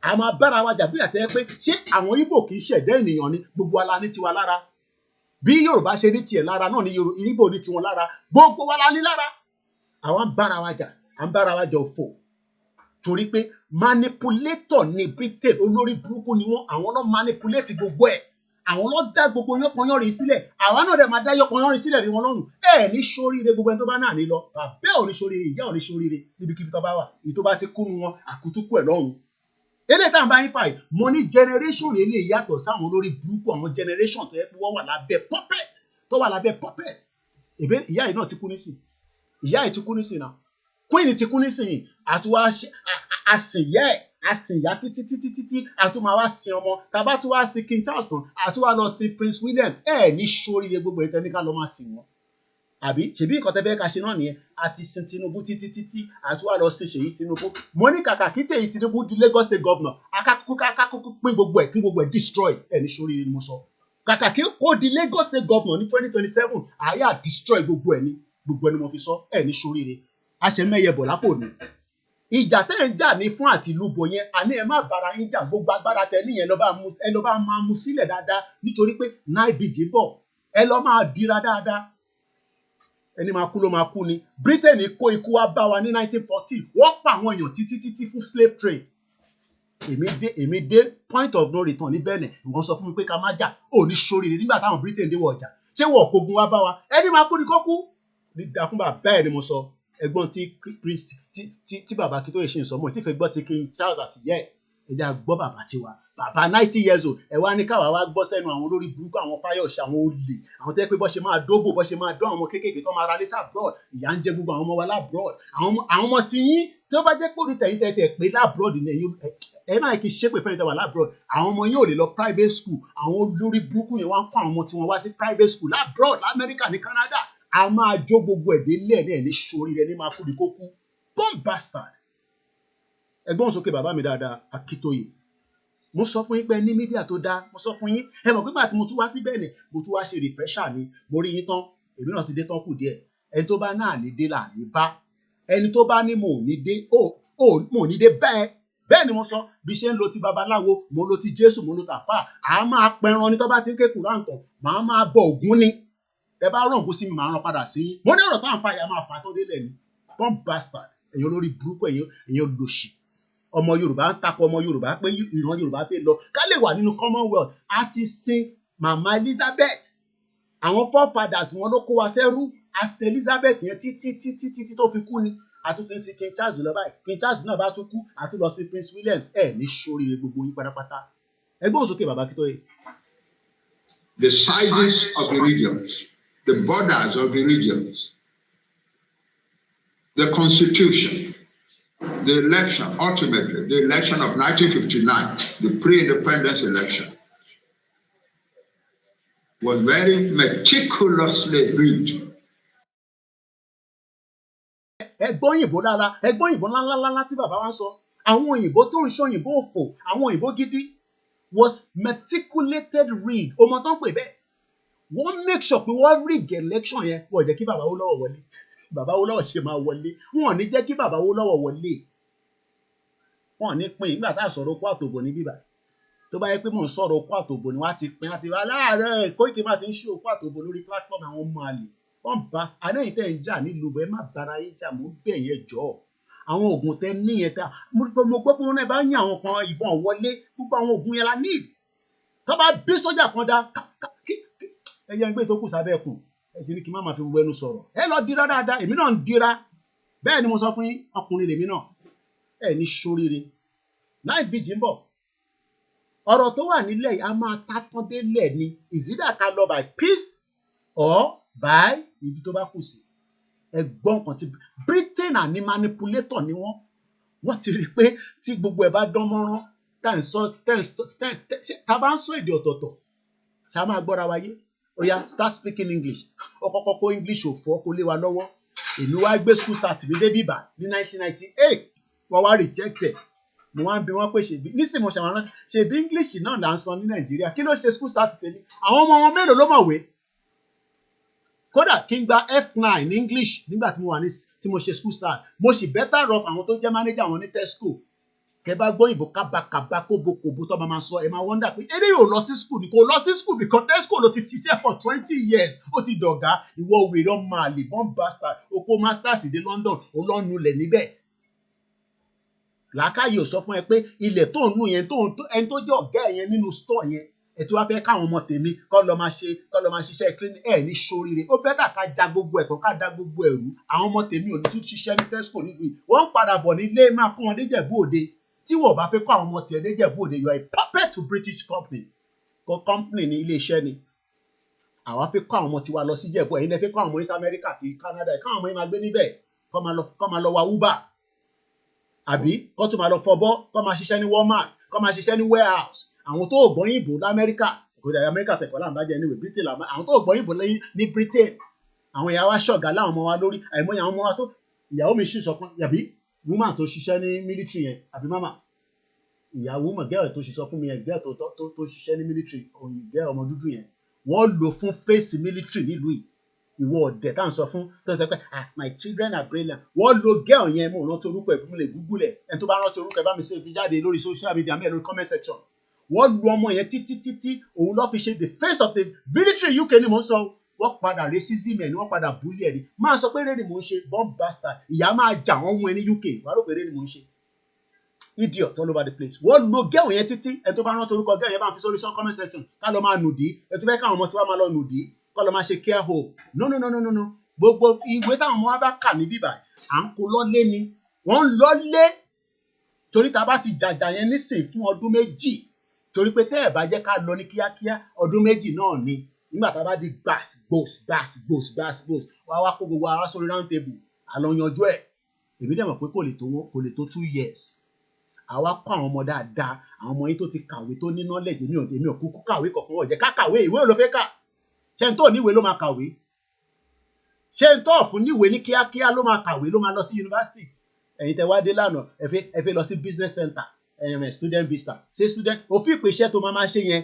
A máa bára wa jà bí àtẹ́ pé ṣé àwọn Igbo kì í ṣẹ̀dá ènìyàn ni gbogbo ala ní tiwa lára. Bí Yorùbá ṣe ní tiẹ̀ lára náà ni Igbo ní tiwọn lára. Gbogbo wa la ní lára. Àwa ń bára wa jà. À ń bára wa jà òfò. Torí pé manipulator ni Britain olórí burúkú ni wọ́n. Àwọn náà manipulate gbogbo ẹ̀. Àwọn ló dá gbogbo yánpọnyánrin sílẹ̀. Àwa náà dẹ̀ máa dá yánpọnyánrin sílẹ̀ rí wọn lọ́rùn. Ẹ ní ṣoríire gbogbo ẹni tó bá náà ní lọ. Bàbá ò ní ṣoríire, ìyá ò ní ṣoríire níbikíbi tó bá wà. Èyí tó bá ti kúnnu wọn àkútúkù ẹ̀ lọ́rùn. Eléyìí tá à ń bá yín fà yìí, mo ní generation eléyìí yàtọ̀ sáwọn olórí burúkú àwọn generation tó yẹ pé wọ́n wà lábẹ́ puppet tó wà lábẹ́ puppet. Ìyá yìí náà ti kú nísìn. Ìyá yìí ti kú nísìn náà. Queen ti kú nísìn. Àtúwá àsìnyá títí àtúmọ̀ wá sin ọmọ. Tàbá tún wá sin King Charles tán àtúwá lọ sin Prince William. Ẹ ní ṣoríire gbogbo ìtẹ́ ní ká lọ máa sìn wọn. Àbí ṣèbí nǹkan tẹ́ fẹ́ ká ṣe náà nìyẹn. Àti sin Tinubu títí àtúwá lọ sin Ṣèyí Tinubu. Mo ní kàkà kí Ṣèyí Tinubu di Lagos State governor. Akákúkú pín gbogbo ẹ̀ kí gbogbo ẹ̀ destroy. Ẹ ní ṣoríire ni mo sọ. Kàkà kí ó di Lagos State governor ní 2027 àyà destroy gbogbo ẹ̀ ni mo fi sọ. Ẹ ní ṣoríire. A ṣe mẹ́yẹ bọ̀ lápò ni. Ìjà tẹ́ ń jà ní fún àti lúbọ yẹn àní ẹ má bára yín jà gbogbo agbára tẹ níyẹn ẹ lọ bá máa mú sílẹ̀ dáadáa nítorí pé night vigil bọ̀ ẹ lọ máa dira dáadáa. Ẹni máa kú ló máa kú ni. Britain kó ikú wá bá wa ní 1914. Wọ́n pa àwọn èèyàn títí fún slave trade. Èmi dé point of no return ní Benin. Wọ́n sọ fún mi pé ká má jà. Ò ní ṣoríire nígbà táwọn Britain dé wọ ọjà. Ṣé wọ́n kógun wá bá wa? Ẹni máa kú ni kó kú. Dídá fún bàbá ẹ̀ ni mo sọ. Ẹ̀gbọ́n tí bàbá Akíntóyè ṣe ń sọ mọ́ tí fẹ́ gbọ́ ti King Charles àti yẹ ẹ jẹ́ gbọ́ bàbá tiwa. Bàbá 90 years old ẹ wá ní káwa wá gbọ́ sẹ́nu àwọn olórí burúkú àwọn Fáyọ̀ṣe àwọn olè àwọn tẹ́ pé bọ́ ṣe máa dóbò bọ́ ṣe máa dán àwọn kéékèèké tó máa ra lẹ́sà abroad ìyà ń jẹ gbogbo àwọn ọmọ wa labroad àwọn ọmọ tí yín tó bá jẹ́ pé orí tẹ̀yìn tẹ̀ pé labroad ni ẹ máa kí ṣépè fẹ́ni tẹ̀ wà labroad àwọn ọmọ yín ò lè lọ private school àwọn olórí burúkú yẹn wá ń kó àwọn ọmọ tí wọ́n wá sí private school labroad lamẹ́ríkà ní Canada a máa jó gbogbo ẹ̀dẹ́ lẹ́ẹ̀ ní ṣoríire ní máa kúri kó kú bomb bastard. Ẹgbọ́n sókè bàbá mi dáadáa Akíntóyè mo sọ fún yín pé ní mídíà tó dáa mo sọ fún yín ẹ mọ̀ pé gbà tí mo tún wá sí bẹ́ẹ̀ ni mo tún wá ṣe refresher ni mo rí yín tán èmi náà ti dé tán kù díẹ̀ ẹni tó bá náà ní dé là ní bá ẹni tó bá ní mo ò ní dé mo ò ní dé bẹ́ẹ̀ ni mo sọ bí ṣe ń lo ti babaláwo mo lo ti Jésù mo lo tàfà à máa pẹran ní tó bá ti ń ké Kùránì tán máa bọ Ògún ni ẹ bá rán Ògún sí mi máa rán padà sí yín mo ní ọ̀rọ̀ tá à ń fa ìyá máa fà tó délẹ̀ ni bomb bastard èèyàn lórí burúkú èèyàn lòṣì ọmọ Yorùbá ń takọ ọmọ Yorùbá pé ìran Yorùbá fẹ́ lọ ká lè wà nínú Commonwealth a ti sin Mama Elizabeth àwọn forefathers wọn ló kó wa sẹ́rú àṣẹ Elizabeth yẹn títí tó fi kú ni àtúntò ń sin King Charles lọ báyìí King Charles náà bá tún kú àtúntò lọ sí Prince William ní sóríire gbogbo yín pátápátá ẹgbẹ́ òsókè bàbá Akíntóyè. The sizes of the regions, the borders of the regions, the constitution, the election, ultimately, the election of 1959, the pre-independence election, was very meticulously rigged. Ẹgbọ́n òyìnbó dára, ẹgbọ́n òyìnbó ńláńláńlá tí bàbá wa ń sọ, àwọn òyìnbó tó ń ṣe òyìnbó òfò, àwọn òyìnbó gidi was meticulated rig. Ọmọ tó ń pè bẹ́ẹ̀, wọ́n make sure pé wọ́n rig election yẹn, wọ́n jẹ́ kí bàbá Awólọ́wọ̀ wọlé. Bàbá Awólọ́wọ̀ ṣe máa wọlé, wọ́n ò ní jẹ́ kí bàbá Awólọ́wọ̀ wọlé. Wọ́n ò ní pín nígbà tá a sọ̀rọ̀ okó àtòbò ní bíbá. Tó bá yẹ pé mò ń sọ̀rọ̀ okó àtòbò ni wọ́n á ti pín àti wá láàárẹ̀ Koiki máa ti ń ṣe okó àtòbò lórí platform àwọn ọmọ àlè. Wọ́n bá àdáyìn tẹ́ ń jà nílùú bẹ́ẹ̀ má bára yín jà mọ́ bẹ́ẹ̀ yẹn jọ. Àwọn oògùn tẹ́ ní yẹn tá mo gbọ́ pé wọ́n náà bá yín àwọn kan ìbọn wọlé gbogbo àwọn oògùn yẹn la need. Tó bá bí sójà kan dá ẹyẹ ń gbé tó kù sábẹ́ ẹkùn ẹ ti ní kí n má máa fi wẹnu sọ̀rọ̀. Ẹ lọ dira dáadáa èmi náà ń dira bẹ́ẹ̀ ni mo sọ fún yín ọkùnrin lèmi náà ẹ ní sóríire. Night vigil ń bọ̀ ọ̀rọ̀ tó wà nílẹ̀ yìí a máa tátán délẹ̀ ni ìsídà ká lọ by peace or by ibi tó bá kù sí. Ẹ̀gbọ́n kan ti Britain àní manipulator ni wọ́n ti rí i pé tí gbogbo ẹ̀ bá dán mọ́rán tá bá ń sọ èdè ọ̀tọ̀ọ̀tọ̀ ṣá máa gbọ́ra wáyé ó yá start speaking English ó kọ́kọ́ kó English òfò kó lé wa lọ́wọ́ èmi wá gbé school start mi dé bíbà ní 1998 wọ́n wá rejected mo wá ń bi wọ́n pé ṣèbí nísìnyí mo ṣàwọn ṣèbí English náà là ń sọ ní Nàìjíríà kí ló ṣe school start tèmi àwọn ọmọ wọn mélòó ló mọ̀wé kódà kí n gba F9 ní English nígbà tí mo wà ní tí mo ṣe school start mo sì better off àwọn tó jẹ́ manager àwọn ní Tesco kẹ bá gbọ́ ìbò kábàkàbà kóbokòbó tó máa sọ ẹ máa wonder pé eré yóò lọ sí school ni kò lọ sí school because Tesco ló ti ṣiṣẹ́ for 20 years ó ti dọ̀gá ìwọ wèrè ọmọ àlè born bastard ó kó masters dé London ó lọ́ nulẹ̀ níbẹ̀ làákàyè ò sọ fún ẹ pé ilẹ̀ tó ń nù yẹn ẹni tó jẹ́ ọ̀gá ẹ̀ yẹn nínú store yẹn ẹ tí wàá fẹ́ káwọn ọmọ tèmi kọ́ lọ máa ṣiṣẹ́ cleaning ẹ̀ ní sóríire ó bẹ́tà ká ja gbogbo ẹ̀kọ́ ká da gbogbo ẹ̀rú àwọn ọmọ tèmi ò ní tún ṣiṣẹ́ ní Tesco nílùú yìí wọ́n ń padà bọ̀ nílé máa kó wọn déjẹ̀bú òde tí wọ́n bá fẹ́ kó àwọn ọmọ tiẹ̀ déjẹ̀bú òde you are a puppet to British company ní ilé-iṣẹ́ ni àwa fẹ́ kó àwọn ọmọ tiwa lọ sí Ìjẹ̀bú ẹ̀yin lẹ fẹ́ kó àwọn ọmọ yín sí Amẹ́ríkà àti Canada káwọn ọmọ yín máa gbé níbẹ̀ kọ́ máa lọ wa Uber àbí kọ́ tún máa lọ fọbọ́ kọ́ máa ṣiṣẹ́ ní Walmart kọ́ máa ṣiṣẹ́ ní warehouse àwọn tó gbọ́n yìnbó l'Amẹ́ríkà kòdà Amẹ́ríkà tẹ̀kọ́ là ń bàjẹ́ níwèé Britain àwọn tó gbọ́n yìnbó ní Britain àwọn ìyá wa ṣọ̀gá láwọn ọmọ wa lórí àìmọye àwọn ọmọ wa tó ìyàwó mi ṣì sọ fún yàbí woman tó ṣiṣẹ́ ní military yẹn àbí mama ìyàwó mọ̀ gẹ́rẹ̀ tó ṣiṣẹ́ fún mi yẹn gẹ́rẹ̀ tó ṣiṣẹ́ ní military òyìn gẹ́rẹ̀ ọmọ dúdú yẹn wọ́n lò fún face military nílùú yìí ìwọ ọ̀dẹ̀ tá à ń sọ fún tó ń sọ pé my children are brilliant wọ́n lo gẹ́ọ̀ yẹn mo rántí orúkọ ẹ̀ bí mo lè google ẹ̀ ẹni tó bá rántí orúkọ ẹ̀ bá mi ṣe fi jáde lórí social media mẹ́rin lórí comment section wọ́n lu ọmọ yẹn títí òun lọ́ fi ṣe the face of the military UK ni mò ń sọ wọ́n padà racism ẹ̀ ni wọ́n padà bully ẹ̀ ni máa sọ pé eré ni mò ń ṣe bomb bastard ìyá máa jà wọ́n mú ẹ ní UK wàá rò pé eré ni mò ń ṣe idiot all over the place wọ́n lo gẹ́ọ̀ yẹn títí ẹni tó bá rántí orúkọ gẹ́ọ̀ yẹn bá fi sórí comment section ká lọ máa nùdí ẹ tó fẹ́ káwọn ọmọ tí wọ́n máa lọ nùdí kọ́ lọ máa ṣe care home no gbogbo ìwé táwọn ọmọ wa bá kà ní bíbà à ń kó lọ́lé ni wọ́n ń lọ́lé torí tá a bá ti jàjà yẹn nísìn fún ọdún méjì torí pé tẹ́ ẹ̀ bá jẹ́ ká lọ ní kíákíá ọdún méjì náà ni nígbà tá a bá di gbàs wá kó gbogbo ara sórí round table àlọ́ yanjú ẹ̀ èmi dẹ̀ mọ̀ pé kò lè tó 2 years àwa kọ́ àwọn ọmọ dáadáa àwọn ọmọ yín tó ti kàwé tó ní knowledge èmi ò kúkú kàwé kọ̀ọ̀kan wọ̀ jẹ́ ká kàwé ìwé ò ló fẹ́ kà ṣé n tó níwèé ló máa kàwé ṣé n tó fún níwèé ní kíákíá ló máa kàwé ló máa lọ sí yunifásitì ẹ̀yin tẹ́ wá dé lánàá ẹ fẹ́ lọ sí business center student visa ṣé student òfin ìpè iṣẹ́ tó máa ṣe yẹn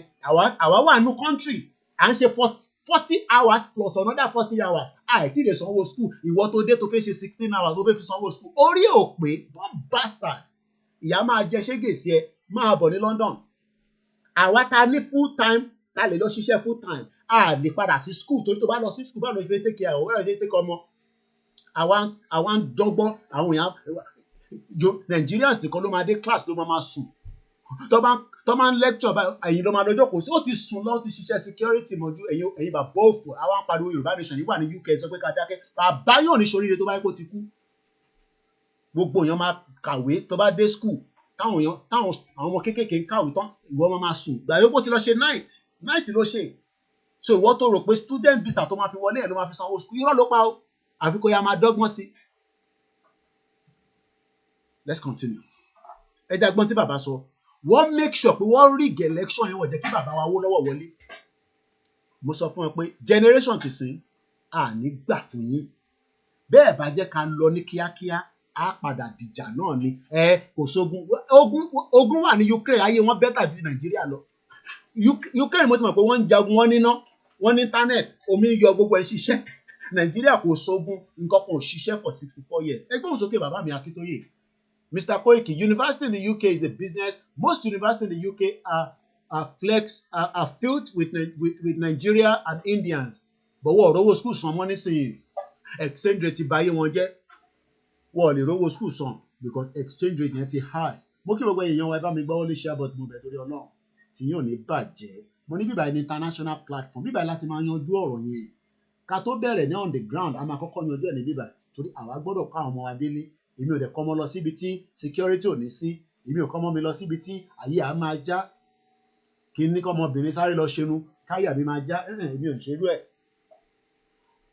àwa wà nù country à ń ṣe 40 hours plus another 40 hours àìtí lè sanwó school ìwọ tó dé tó fẹ́ ṣe 16 hours tó fẹ́ fi sanwó school orí ò pé bomb bastard ìyá máa jẹ ṣégè sí ẹ máa bọ̀ ní London àwa ta ní full time ta lè lọ ṣiṣẹ́ full time a lè padà sí school torí tó bá lọ sí school báwo ló fi take care ọ̀ wẹ́rẹ́ fi take ọmọ àwa ń dọ́gbọ́n àwọn èèyàn Nigerians nìkan ló máa dé class ló máa sùn tó máa ń lecture ẹ̀yin ló máa lọ́jọ́ kò sí ó ti sùn lọ ti ṣiṣẹ́ security mọ́jú ẹ̀yin bàbá òfò àwọn apariwo Yorùbá nation yìí wà ní UK sọ pé ká dákẹ́ bàbá yóò ní ṣoríire tó bá yẹ kó ti kú gbogbo èèyàn máa kàwé tó bá dé school táwọn ọmọ kéékèèké ń kàwé tán ìwọ máa sùn gbàgbé bó ti lọ ṣe night ló ṣe so ìwọ tó rò pé student visa tó máa fi wọlé ẹ̀ ló máa fi sanwó school irọ́ ló pa ó àfi kó ya máa dọ́gbọ́n sí. Let's continue. Ẹ jẹ́ agbọ́n tí bàbá sọ wọ́n make sure pé wọ́n rig election yẹn wọ́n jẹ́ kí bàbá wa wó lọ́wọ́ wọlé. Mo sọ fún ẹ pé generation ti sìn àní gbà fún yín bẹ́ẹ̀ bá jẹ́ ká lọ ní kíákíá á padà dìjà náà ni kò sógun ogun wà ní Ukraine ayé wọn bẹ́tà ju Nàìjíríà lọ. Ukraine mo ti mọ̀ pé wọ́n ń jagun wọn níná wọ́n ní internet omi yọ gbogbo ẹ̀ ṣiṣẹ́ Nàìjíríà kò sógun nǹkan kan ò ṣiṣẹ́ for 64 years. Ẹgbẹ́ òsókè bàbá mi Akíntóyè. Mr. Koiki, university in the UK is a business. Most universities in the UK are filled with Nigeria and Indians. But what rowo school san money sin exchange rate báyé wọn jẹ́. Wọ́n lè rowo school san because exchange rate yẹn ti high. Mo kí gbogbo èèyàn wa ẹ bá mi gbọ́ wọlé share but mo bẹ̀ torí Ọlọ́run tí yóò ní bàjẹ́. Mo ní bíbá ní international platform bíbá láti máa yanjú ọ̀rọ̀ yẹn. Ká tó bẹ̀rẹ̀ ní on the ground a máa kọ́kọ́ yanjú ẹ̀ ní bíbá torí àwa gbọ́dọ̀ kọ́ àwọn ọmọ wa délé. Èmi ò dẹ̀ kọ́ mọ́ lọ síbi tí security ò ní sí èmi ò kọ́ mọ́ mi lọ síbi tí ayé á máa já kí ní kọ́ ọmọbìnrin sáré lọ ṣẹnu káyà mi máa já èmi ò ṣerú ẹ̀.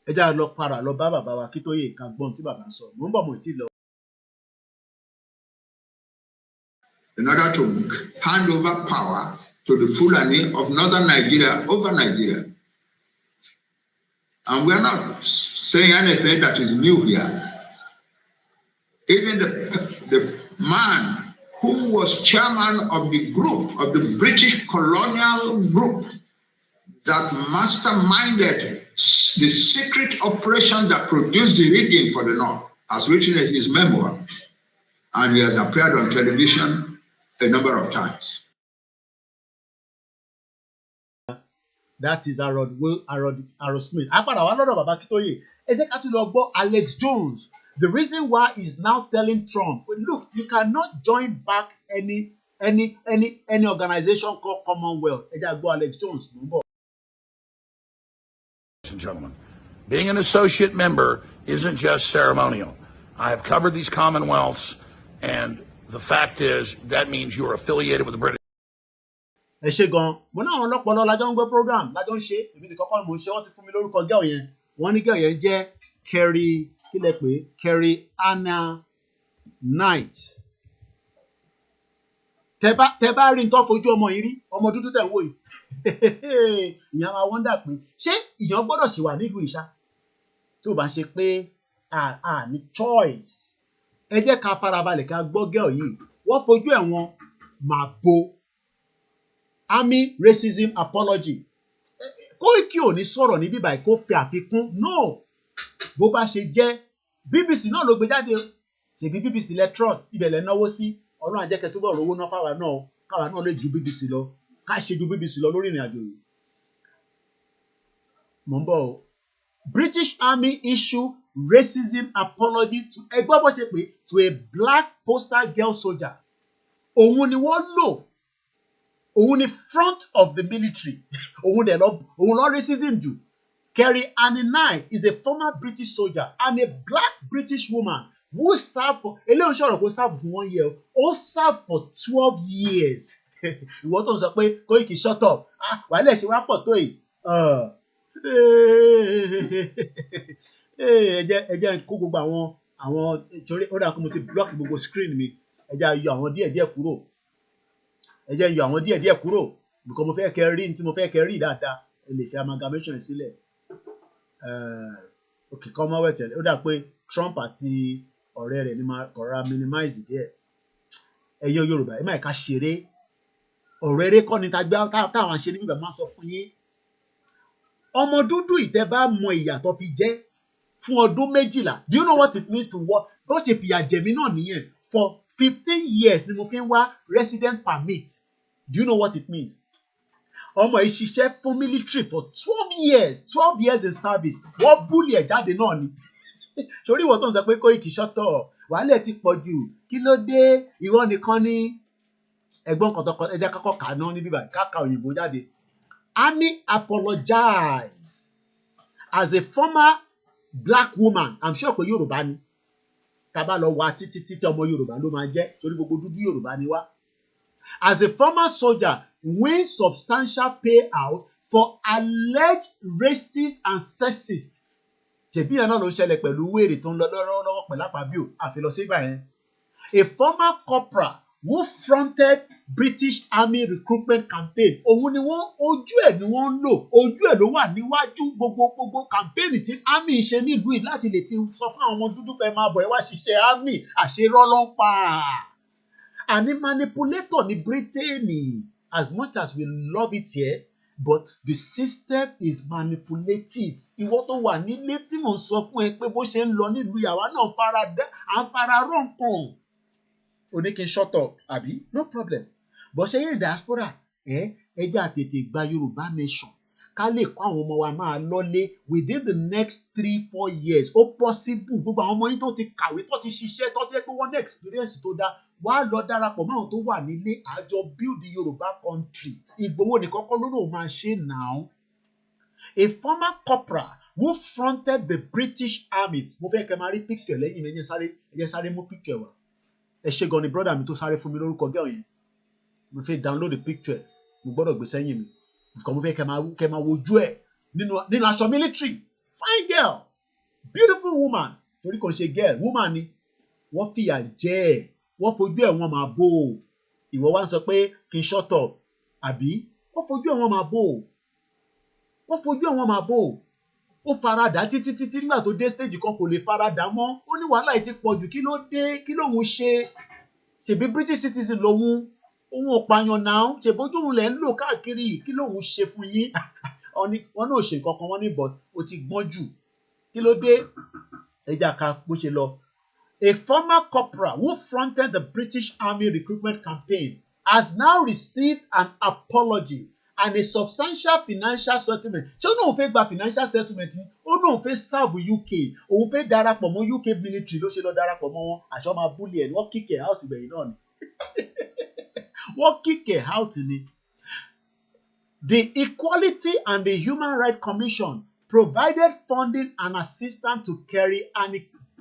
Ẹ já lọ para lọ bá bàbá wa Akíntóyè ká gbọ́n tí bàbá sọ mò ń bọ̀ mo ti lọ. In order to hand over power to the Fulani of northern Nigeria over Nigeria. And we are not saying anything that is new here. Even the man who was chairman of the group, of the British colonial group that masterminded the secret operation that produced the rigging for the North, has written in his memoir, and he has appeared on television a number of times. That is Harold Smith. Apàdà wa lọ́dọ̀ bàbá Akíntóyè. Ẹ jẹ́ ká tún lọ gbọ́ Alex Jones. The reason why he's now telling Trump, look, you cannot join back any organization called Commonwealth. Ẹ jẹ́ gbọ́ Alex Jones. Ladies and gentlemen, being an associate member isn't just ceremonial. I have covered these Commonwealths, and the fact is that means you are affiliated with the British. Ẹ ṣe gan, mo náà ọlọ́pọ̀lọ́ lájọ́ ń gbé program lájọ́ ń ṣe èmi nìkan kọ́ ni mo ń ṣe wọ́n ti fún mi lórúkọ gẹ́ọ̀ yẹn wọ́n ní gẹ́ọ̀ yẹn jẹ́ Kerry Anna Knight. Tẹ bá rí nǹkan fojú ọmọ yìí rí ọmọ dúdú tẹ̀ ń wò yìí ìyẹn máa wọ́ndà pé ṣé ìyẹn gbọ́dọ̀ ṣì wà nílùú ìṣá tí ò bá ṣe pé a ní choice. Ẹ jẹ́ ká farabalẹ̀ ká gbọ́ gẹ́ọ̀ yìí wọ́n fojú ẹ̀ wọn máa bo Army racism apology. Koiki ò ní sọ̀rọ̀ ní bíbá kó fi àfikún no bó bá ṣe jẹ́ BBC náà ló gbé jáde ṣèbí BBC lẹ trust ibẹ̀ lẹ náwó sí Ọlọ́run àjẹkẹ́ túbọ̀ rówó ná fáwa náà káwa náà lè ju BBC lọ ká ṣe ju BBC lọ lórí ìrìn àjò yìí. Mò ń bọ̀ o. British Army issue racism apology to ẹgbẹ́ bó ṣe pé to a black postal girl soldier. Òun ni wọ́n lò òun ni front of the military òun lọ racism jù. Kerry Anna Knight is a former British soldier and a black British woman who served for eléyìí sọ̀rọ̀ kó serve fún 1 year ó serve for 12 years. Ìwọ tó ń sọ pé Koiki shut up wàhálà ṣe wá pọ̀ tó yìí. Ẹ jẹ́ kó gbogbo àwọn torí ó dà kó mo ti block gbogbo screen mi ẹ jẹ́ yọ àwọn díẹ̀díẹ̀ kúrò. Ẹ jẹ́ yọ àwọn díẹ̀díẹ̀ kúrò because mo fẹ́ kẹ́ rí tí mo fẹ́ kẹ́ rí dáadáa ẹ lè fi amalgamation sílẹ̀. Okay, Commonwealth ó dà pé Trump àti ọ̀rẹ́ rẹ̀ ní máa kọ̀ra minimize díẹ̀. Ẹ̀yin Yorùbá ẹ má ká ṣeré ọ̀rọ̀ eré kọ́ ni táwọn ṣe ní bíbẹ̀ máa sọ fún yín. Ọmọ dúdú ìtẹ́ bá mọ ìyàtọ̀ fi jẹ́ fún ọdún 12. Do you know what it means to work? Bó ṣe fìyà jẹ̀mí náà nìyẹn for 15 years ni mo fi ń wá resident permit. Do you know what it means? Ọmọ yìí ṣiṣẹ́ fún military for 12 years in service. Wọ́n búlì ẹ̀ jáde náà ni. Sórí ìwọ tó ń sọ pé Koiki shut up wàhálẹ̀ ti pọ̀ jù kí ló dé ìwọ nìkan ni. ẹ̀gbọ́n kan tọkọ ẹjẹ kọ́kọ́ kà náà níbí báyìí káka òyìnbó jáde. Annie apologized as a former black woman. I'm sure pé Yorùbá ni tábà lọ wá títí ọmọ Yorùbá ló máa jẹ́ torí gbogbo dúdú Yorùbá ni wá. As a former soldier win substantial payout for alleged racist and sexist. Ṣèbí yẹn náà ló ń ṣẹlẹ̀ pẹ̀lú wèrè tó ń lọ lọ́wọ́ pẹ̀lú àpábíò àfi lọ sí ìgbà yẹn. A former corporal who fronted British Army recruitment campaign. Òun ni wọ́n ojú ẹ̀ ni wọ́n ń lò, ojú ẹ̀ ló wà níwájú gbogbo campaign tí army ṣe nílùú yìí láti lè fi sọ fún àwọn dúdú pé máa bọ̀ ẹ wá ṣiṣẹ́ army àṣerọ́ ló ń pa. Àní manipulator ní Britain, as much as we love it here, but the system is manipulative. Ìwọ tó wà nílé tí mò ń sọ fún ẹ pé bó ṣe ń lọ nílùú yàrá náà à ń fara rọ̀ nǹkan. Oníkin shut up àbí no problem. Bó ṣe yẹn diaspora ẹjẹ́ àtètè gba Yorùbá nation ká lè kó àwọn ọmọ wa máa lọ́lé within the next 3-4 years. Ó possible gbogbo àwọn ọmọ yín tó ti kàwé tó ti ṣiṣẹ́ tó ti pé wọ́n ní experience tó dáa wá lọ darapọ̀ mọ́ àwọn tó wà nílé àjọ build Yorùbá country. Ìgbòho nìkan kọ́ ló máa ṣe now. A former corporal who fronted the British Army. Mo fẹ́ kẹ́ máa rí picture lẹ́yìn ẹ̀jẹ̀ sáré mú picture wá. Ẹ ṣe gan ni brother mi tó sáré fún mi lórúkọ girl yẹn. Mo fẹ́ download the picture. Mo gbọ́dọ̀ gbé sẹ́yìn mi. Because mo fẹ́ kẹ́ máa wojú ẹ̀ nínú aṣọ military. Fine girl. Beautiful woman. Torí kò ṣe girl. Woman ni. Wọ́n fìyà jẹ ẹ̀. Wọ́n fojú ẹ̀ wọ́n máa bò ó. Ìwọ wá ń sọ pé kí n shut up. Àbí? Wọ́n fojú ẹ̀ wọ́n máa bò ó. Wọ́n fojú ẹ̀ wọ́n máa bò ó. Ó faradà títí nígbà tó dé stage kan kò lè faradà mọ́. Ó ní wàhálà yìí ti pọ̀ jù kí ló dé kí lóun ṣe. Ṣèbí British citizen lòun. Òun ò pààyàn náà. Ṣèbójú òun lẹ̀ ń lò káàkiri kí lóun ṣe fún yín. Wọ́n náà ṣe nǹkan kan wọ́n ní but ó ti gbọ́n jù. Kí ló dé? Ẹja ká bó ṣe lọ. A former corporal who fronted the British Army recruitment campaign has now received an apology and a substantial financial settlement. Ṣé ó náà fẹ́ gba financial settlement ni? Ó náà fẹ́ serve UK. Òun fẹ́ darapọ̀ mọ́ UK military ló ṣe lọ darapọ̀ mọ́ wọn. Àṣọ máa búlì ẹ̀ ni wọ́n kick ẹ̀ out ìgbẹ̀yìn náà ni. Wọ́n kick ẹ̀ out ni. The Equality and the Human Rights Commission provided funding and assistance to Kerry and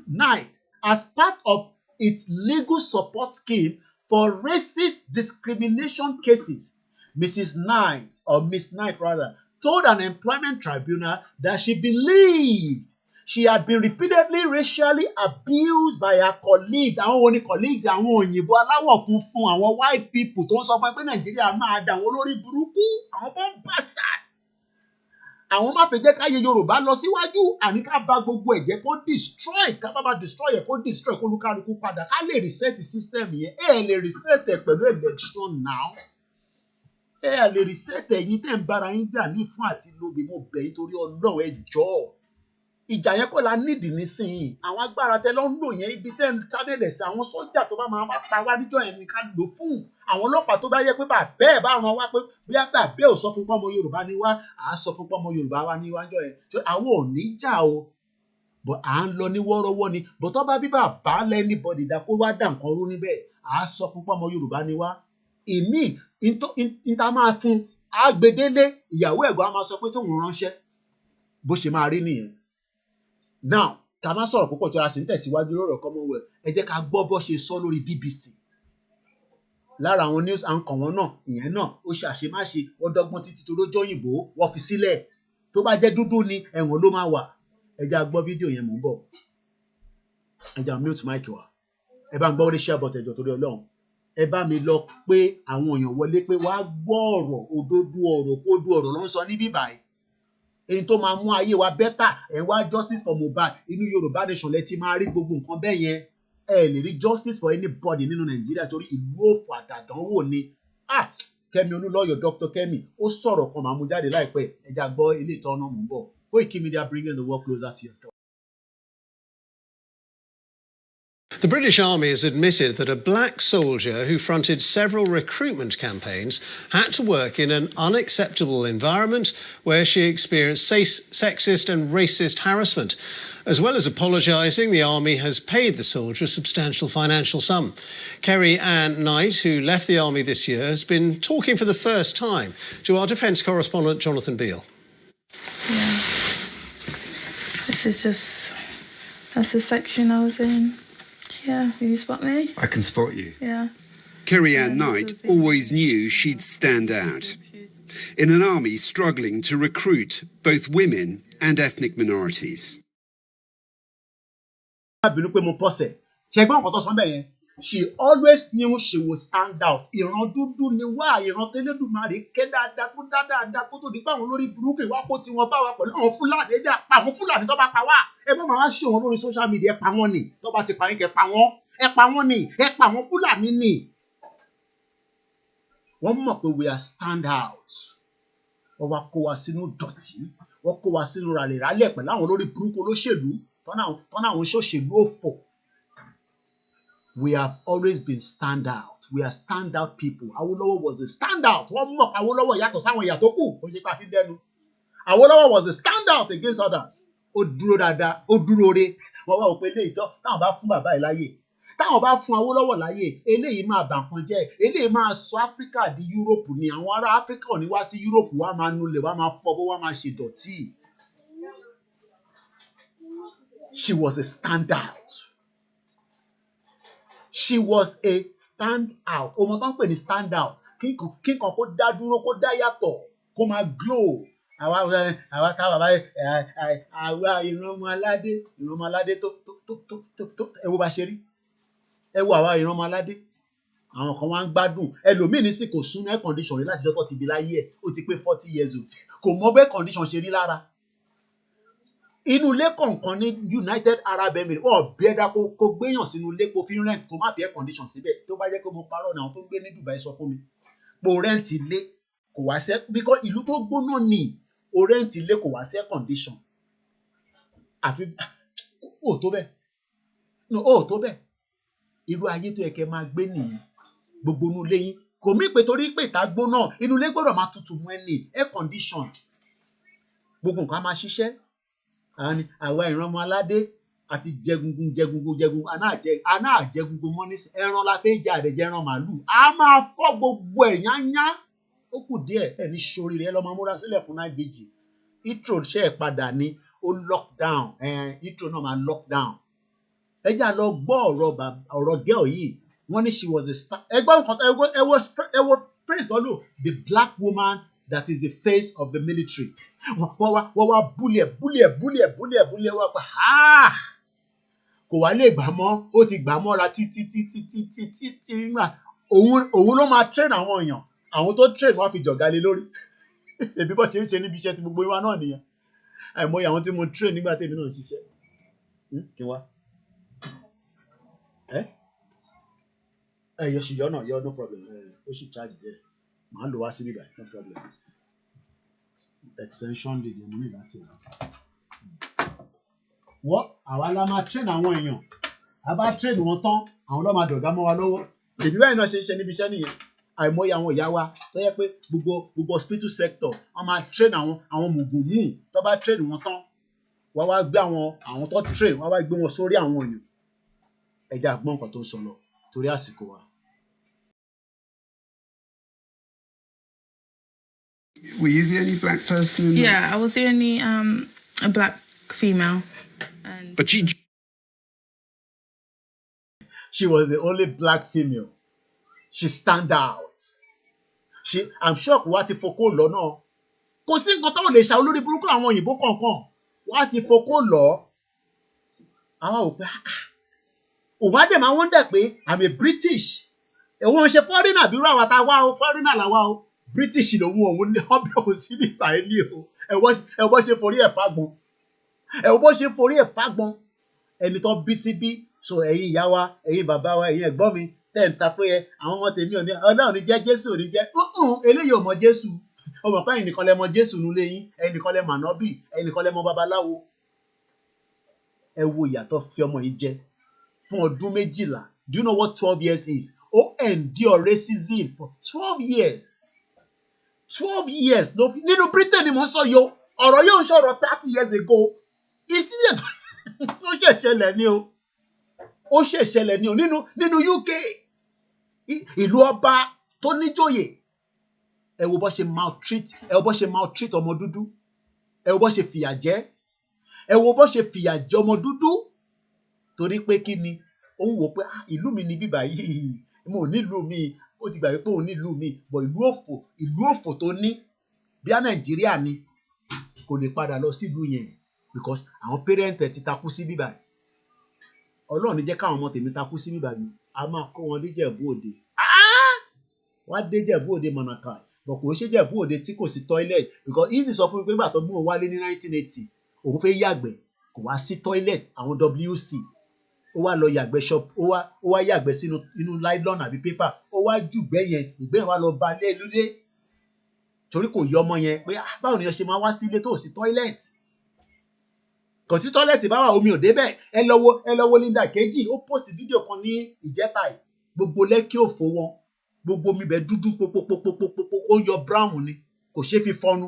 Knight as part of its legal support scheme for racist discrimination cases. Mrs. Knight, or Miss Knight rather, told an employment tribunal that she believed she had been repeatedly racially abused by her colleagues. Àwọn wo ni colleagues? Àwọn òyìnbó aláwọ̀ funfun, àwọn white people tó ń sọ pé Nàìjíríà máa dà wọ́n lórí burúkú, àwọn bọ́n bastard. Àwọn máa fẹ́ jẹ́ káyé Yorùbá lọ síwájú àní ká bá gbogbo ẹ̀jẹ̀ kó destroy ká bá destroy ẹ̀ kó destroy kó lúkálukú padà ká lè reset system yẹn. Lè reset ẹ̀ pẹ̀lú election now. Lè reset ẹ̀yin tẹ́ ń bára yín jà ní fún àti lóbi mo bẹ̀ yín torí Ọlọ́run ẹ jọ̀ọ́. Ìjà yẹn kọ́ la nídìí nísìnyí. Àwọn agbára tẹ lọ ń lò yẹn ibi tẹ́ ń tánẹ̀lẹ̀ sí àwọn sọ́jà tó bá máa pa wá níjọ́ yẹn ni ká lò fún. Àwọn ọlọ́pàá tó bá yẹ pé bàbá ẹ̀ bá ràn wá pé bí bàbá ò sọ fún pọ́nmọ Yorùbá ni wá à á sọ fún pọ́nmọ Yorùbá wá ní wájọ́ yẹn. Àwọn ò ní jà o bọ̀ à ń lọ ní wọ́ọ́rọ́wọ́ ni bọ̀ tó bá bí bàbá lẹ́ni bọ̀dì dá kó wá dà nǹkan rú níbẹ̀ à á sọ fún pọ́nmọ Yorùbá ni wá. Ìmí ìta máa fún àgbèdélé ìyàwó ẹ̀gbọ́n á máa sọ pé tóun ránṣẹ́ bó ṣe máa rí nìyẹn. Now ká má sọ̀rọ̀ púpọ̀ tí a sì ń tẹ̀síwájú lórí Commonwealth ẹ jẹ́ ká gbọ́ bó ṣe sọ lórí BBC. Lára àwọn news anchor wọn náà ìyẹn náà ó ṣe àṣemáṣe wọ́n dọ́gbọ́n títí tó lójó òyìnbó wọ́n fi sílẹ̀ tó bá jẹ́ dúdú ni ẹ̀wọ̀n ló máa wà. Ẹ jẹ́ á gbọ́ fídíò yẹn mò ń bọ̀. Ẹ jẹ́ á mute mic wa. Ẹ bá ń gbọ́ orí share button ẹ̀jọ̀ torí Ọlọ́run. Ẹ bá mi lọ pé àwọn èèyàn wọlé pé wàá gbọ́ ọ̀rọ̀ òdodo ọ̀rọ̀ kódú ọ̀rọ̀ ló ń sọ níbí báyìí. Èyí tó máa mú ayé wa bẹ́tà ẹ̀ wá justice for Mohbad inú Yorùbá nation lẹ ti máa rí gbogbo nǹkan bẹ́ẹ̀ yẹn. Ẹ lè rí justice for anybody nínú Nàìjíríà torí ìlú òfò àdàdánwò ni. Kẹ́mi Olúlọ́yọ̀ Dr. Kẹ́mi ó sọ̀rọ̀ kan máa mú jáde láìpẹ́ ẹ já gbọ́ ilé ìtọ́nà mò ń bọ̀. Koiki Media bringing the world closer to your door. The British Army has admitted that a black soldier who fronted several recruitment campaigns had to work in an unacceptable environment where she experienced sexist and racist harassment. As well as apologising, the Army has paid the soldier a substantial financial sum. Kerry Ann Knight, who left the Army this year, has been talking for the first time to our defence correspondent Jonathan Beale. Yeah. That's the section I was in. Yeah, can you spot me? I can spot you. Yeah. Kerry Ann Knight always knew she'd stand out. In an army struggling to recruit both women and ethnic minorities. She always knew she would stand out. Ìran dúdú ni wá, ìran tẹ́lẹ̀dùmarè ké dáadáa tó dáadáa kó tó di pé àwọn olórí burúkú ìwà kó tí wọ́n bá wa pẹ̀lú àwọn Fúlàní ẹja pa àwọn Fúlàní tó bá pa wá. Ẹ bá máa ṣe wọn lórí social media, ẹ pa wọ́n ni. Tó bá ti pa yín kẹ́ pa wọ́n. Ẹ pa wọ́n ni. Ẹ pa àwọn Fúlàní ni. Wọ́n mọ̀ pé we are stand out. Wọ́n wá kó wa sínú dọ̀tí. Wọ́n kó wa sínú ràlẹ̀ràlẹ̀ pẹ̀lú àwọn olórí burúkú olóṣèlú. Tọ́nà àwọn ṣòṣèlú òfò. We have always been stand out. We are stand out people. Awolowo was a stand out. Wọ́n mọ̀ Awolowo yàtọ̀ sáwọn ìyà tó kù. Ó ṣe pé a fi dẹnu. Awolowo was a stand out against others. Ó dúró dáadáa, ó dúró re. Wọ́n wá òpin eléyìí tán. Táwọn bá fún bàbá yìí láyè. Táwọn bá fún Awolowo láyè. Eléyìí máa bà nǹkan jẹ́. Eléyìí máa sọ Áfíríkà di Yúróòpù ni. Àwọn ará Áfíríkà ò ní wá sí Yúróòpù. Wọ́n á máa nulẹ̀, wọ́n á máa fọ́ bó, wọ́n á máa ṣèdọ̀tí. She was a stand out. She was a stand out. Ọmọ tó ń pè ní stand out. Kíkan kó dá dúró, kó dá yàtọ̀, kó máa glow. Àwa ká bàbá àwa ìran ọmọ aládé tó ẹ wo bá ṣe rí. Ẹ wo àwa ìran ọmọ aládé. Àwọn kan wá ń gbádùn. Ẹlòmíì ní sì kò sún air condition rí láti jọ́tọ̀ ti bí láyé ẹ̀. Ó ti pé 40 years old. Kò mọ bẹ́ẹ̀ condition ṣe rí lára. Inú ilé kọ̀ọ̀kan ní United Arab Emirates wọ́n bí ẹ̀dá kó gbéyàn sínú ilé kó fi rent kó má fi air condition síbẹ̀ tó bá jẹ́ pé mo parọ́ ní àwọn tó ń gbé ní Dubai sọ fún mi po rent ilé kò wá sí because ìlú tó gbóná ni o rent ilé kò wá sí air condition àfi ó tó bẹ́ẹ̀ no ó tó bẹ́ẹ̀ irú ayé tó yẹ kẹ́ máa gbé nìyí gbogbo inú ilé yín kò mí pé torí pé ìta gbóná inú ilé gbọ́dọ̀ máa tutù mọ́ ẹni air condition gbogbo nǹkan á máa ṣiṣẹ́ àwa ìran ọmọ aládé àti jẹgungun aná àjẹgungun mọ́ ní ẹran la fẹ́ jẹ àdẹ̀jẹ ẹran màálù a máa fọ́ gbogbo ẹ̀ yányá ó kù díẹ̀ ẹ̀ ní sóríire ẹ lọ́ máa múra sílẹ̀ fún 9 BG Heathrow ṣe é padà ní ó lockdown Heathrow náà máa lockdown ẹ jà lọ gbọ́ ọ̀rọ̀ girl yìí wọ́n ní she was a star ẹgbẹ́ nǹkan ẹ wo praise lọ́lọ́ the black woman that is the face of the military. Wọ́n wá búlẹ̀ wá pa kò wá lè gbà mọ́ ó ti gbà mọ́ra títí nígbà òun ló máa train àwọn èèyàn àwọn tó train wọ́n á fi jọ̀gá lé lórí èbí bọ́ ṣe ń ṣe níbi iṣẹ́ tí gbogbo wa náà nìyẹn àìmọye àwọn tí mo train nígbà tèmi náà ṣiṣẹ́ kí wá yọ ṣìyọ́ náà yọ no problem ó sì charge there màá lò wá sí bíbá no problem extension lead mo ní láti rà wọ́n àwa la máa train àwọn èèyàn a bá train wọn tán àwọn ló máa dọ̀gá mọ́ wa lọ́wọ́ èbí báyìí náà ṣe ń ṣe níbi iṣẹ́ nìyẹn àìmọye àwọn ìyá wa tó yẹ pé gbogbo hospital sector wọ́n máa train àwọn mùgùnmù tó bá train wọn tán wọ́n wá gbé àwọn tó train wọ́n wá gbé wọn sórí àwọn èèyàn ẹja gbọ́n nǹkan tó ń sọ lọ torí àsìkò wa. Were you the only black person in I was the only a black female. But she was the only black female. She stand out. I'm sure wá ti fokó lọ náà. Kò sí nǹkan táwọn lè ṣe olórí burúkú àwọn òyìnbó kọ̀ọ̀kan. Wá ti fokó lọ. Àwọn ò pé òwá dẹ̀ máa wọ́n dẹ̀ pé I'm a British. Ẹ̀wọ̀n ṣe foreigner bí irú àwa tá a wá o foreigner làwa o. British lòun òun ní ọbẹ̀ òun sí nípa ilé o ẹ bọ́ ṣe forí ẹ̀ fagbọn ẹni tó bí síbí so ẹ̀yin ìyá wa ẹ̀yin bàbá wa ẹ̀yin ẹ̀gbọ́n mi tẹ̀ ń ta pé àwọn ọmọ tèmi ò ní Ọlọ́run ní jẹ́ Jésù ò ní jẹ́ eléyìí ò mọ Jésù ọmọ pé ẹ̀yin nìkan lẹ mọ Jésù nílé yín ẹ̀yin nìkan lẹ mọ ànábì ẹ̀yin nìkan lẹ mọ babaláwo ẹ wo ìyà tó fi ọmọ yìí jẹ fún ọdún méjìlá. Do you know what 12 years is? Ó endure racism for 12 years. 12 years nínú Britain ni mo sọ yo. Ọ̀rọ̀ yóò ń ṣọ̀rọ̀ 30 years ago. Ìsílẹ̀ ó ṣẹ̀ṣẹlẹ̀ ni o. Ó ṣẹ̀ṣẹlẹ̀ ni o nínú UK. Ìlú ọba tó níjòyè. Ẹ wo bó ṣe maltreat ọmọ dúdú. Ẹ wo bó ṣe fìyà jẹ. Ẹ wo bó ṣe fìyà jẹ ọmọ dúdú. Torí pé kí ni? Ó ń wò pé ìlú mi ni bíbá yìí. Mo ní ìlú mi. Ó ti gbà pé òun ní ìlú mi. But ìlú òfò tó ní. Bí a Nàìjíríà ni. Kò lè padà lọ sí ìlú yẹn. Because àwọn parent ti takú sí bíbá. Ọlọ́run ní jẹ́ káwọn ọmọ tèmi takú sí bíbá yìí. A máa kó wọn dé Ìjẹ̀bú Òde. Wọ́n á dé Ìjẹ̀bú Òde mọ̀nàkà. But kò ṣe Ìjẹ̀bú Òde tí kò sí toilet. Because easy sọ fún mi pé ìgbà tó mú òun wálé ní 1980. Òun fẹ́ yàgbẹ́. Kò wá sí toilet àwọn WC. Ó wá lọ yàgbẹ́ shop. Ó wá yàgbẹ́ sínú nylon àbí paper. Ó wá jùgbẹ́ yẹn. Ìgbẹ́ yẹn wá lọ ba lé lúlé. Torí kò yọ ọmọ yẹn pé báwo ni yẹn ṣe máa wá sí ilé tó sí toilet. Kò tí toilet bá wà omi ò débẹ̀. Ẹ lọ wo Linda Kejì. Ó post fídíò kan ní ìjẹta yìí. Gbogbo Lẹ́kí òfò wọn. Gbogbo mi bẹ dúdú popopopopopo ó yọ brown ni. Kò ṣe fi fọnu.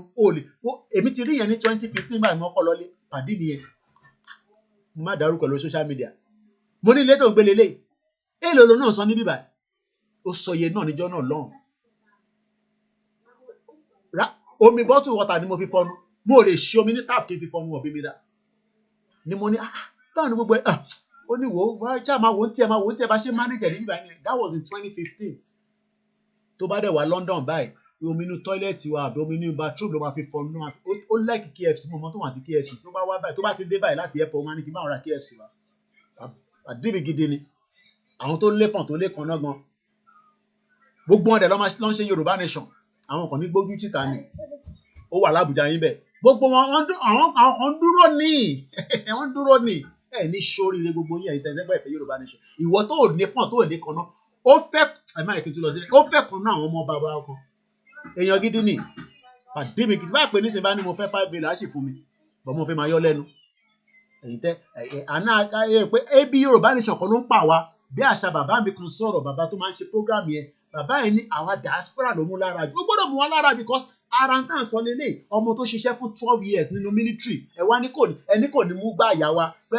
Èmi ti rí yẹn ní 2015 báyìí mo kọ́ lọlé. Pàdé mi yẹn. Mo má dárúkọ lórí social media. Mo ní ilé tó ń gbé lélẹ̀. Èlò ló náà san ní bíbá. Ó sọ iye náà níjọ́ náà lọ́hùn. Omi bottle water ni mo fi fọnu. Mo lè ṣe omi ní tap kí n fi fọnu ọ̀bí mi dá. Ni mo ní báwo ni gbogbo ẹ̀ ó ní wò ó ṣáà máa wò ó tí ẹ bá ṣe manager ní bíbá yẹn. That was in 2015. Tó bá dẹ̀ wá London báyìí omi inú toilet wa àbí omi inú bathroom ló máa fi fọnu náà. Ó like KFC mo mọ tó wà ní KFC. Tó bá wá báyìí tó bá ti dé báyìí láti airport máa ní kí n bá wọn ra KFC wa. Àdìbì gidi ni. Àwọn tó lé fọ̀n tó lé kan náà gan. Gbogbo wọn dẹ̀ lọ́ ń ṣe Yorùbá nation. Àwọn kan ní gbójú títà ni. Ó wà l'Ábùjá yín bẹ̀. Gbogbo wọn àwọn kan dúró ní. Wọ́n dúró ní. Ẹ ní sóríire gbogbo yín ẹ̀yin tẹ́lẹ̀ ìfẹ́ Yorùbá nation. Ìwọ tó ò ní fọ̀n tó ò lé kan náà. Ó fẹ́ ẹ má yẹ kí n tún lọ sí. Ó fẹ́ kan náà àwọn ọmọ bàbá ọkàn. Èèyàn gidi ni. Àdìbì gidi bá pè ní sìn bá ní mo fẹ́ 5 billion á sì fún mi. Bọ̀ mo fẹ́ máa yọ lẹ́nu. Ẹ̀yin tẹ́ àná pé ebi Yorùbá nation kan ló ń pa wá. Bí àṣà bàbá mi kan sọ̀rọ̀ bàbá tó máa ń ṣe program yẹn. Bàbá yẹn ní àwa diaspora ló mú lára jù. Ó gbọ́dọ̀ mú wa lára because ara ń tàn sọ lélẹ̀ ọmọ tó ṣiṣẹ́ fún 12 years nínú military. Ẹ wá ẹni kò ní mú gbá àyà wa pé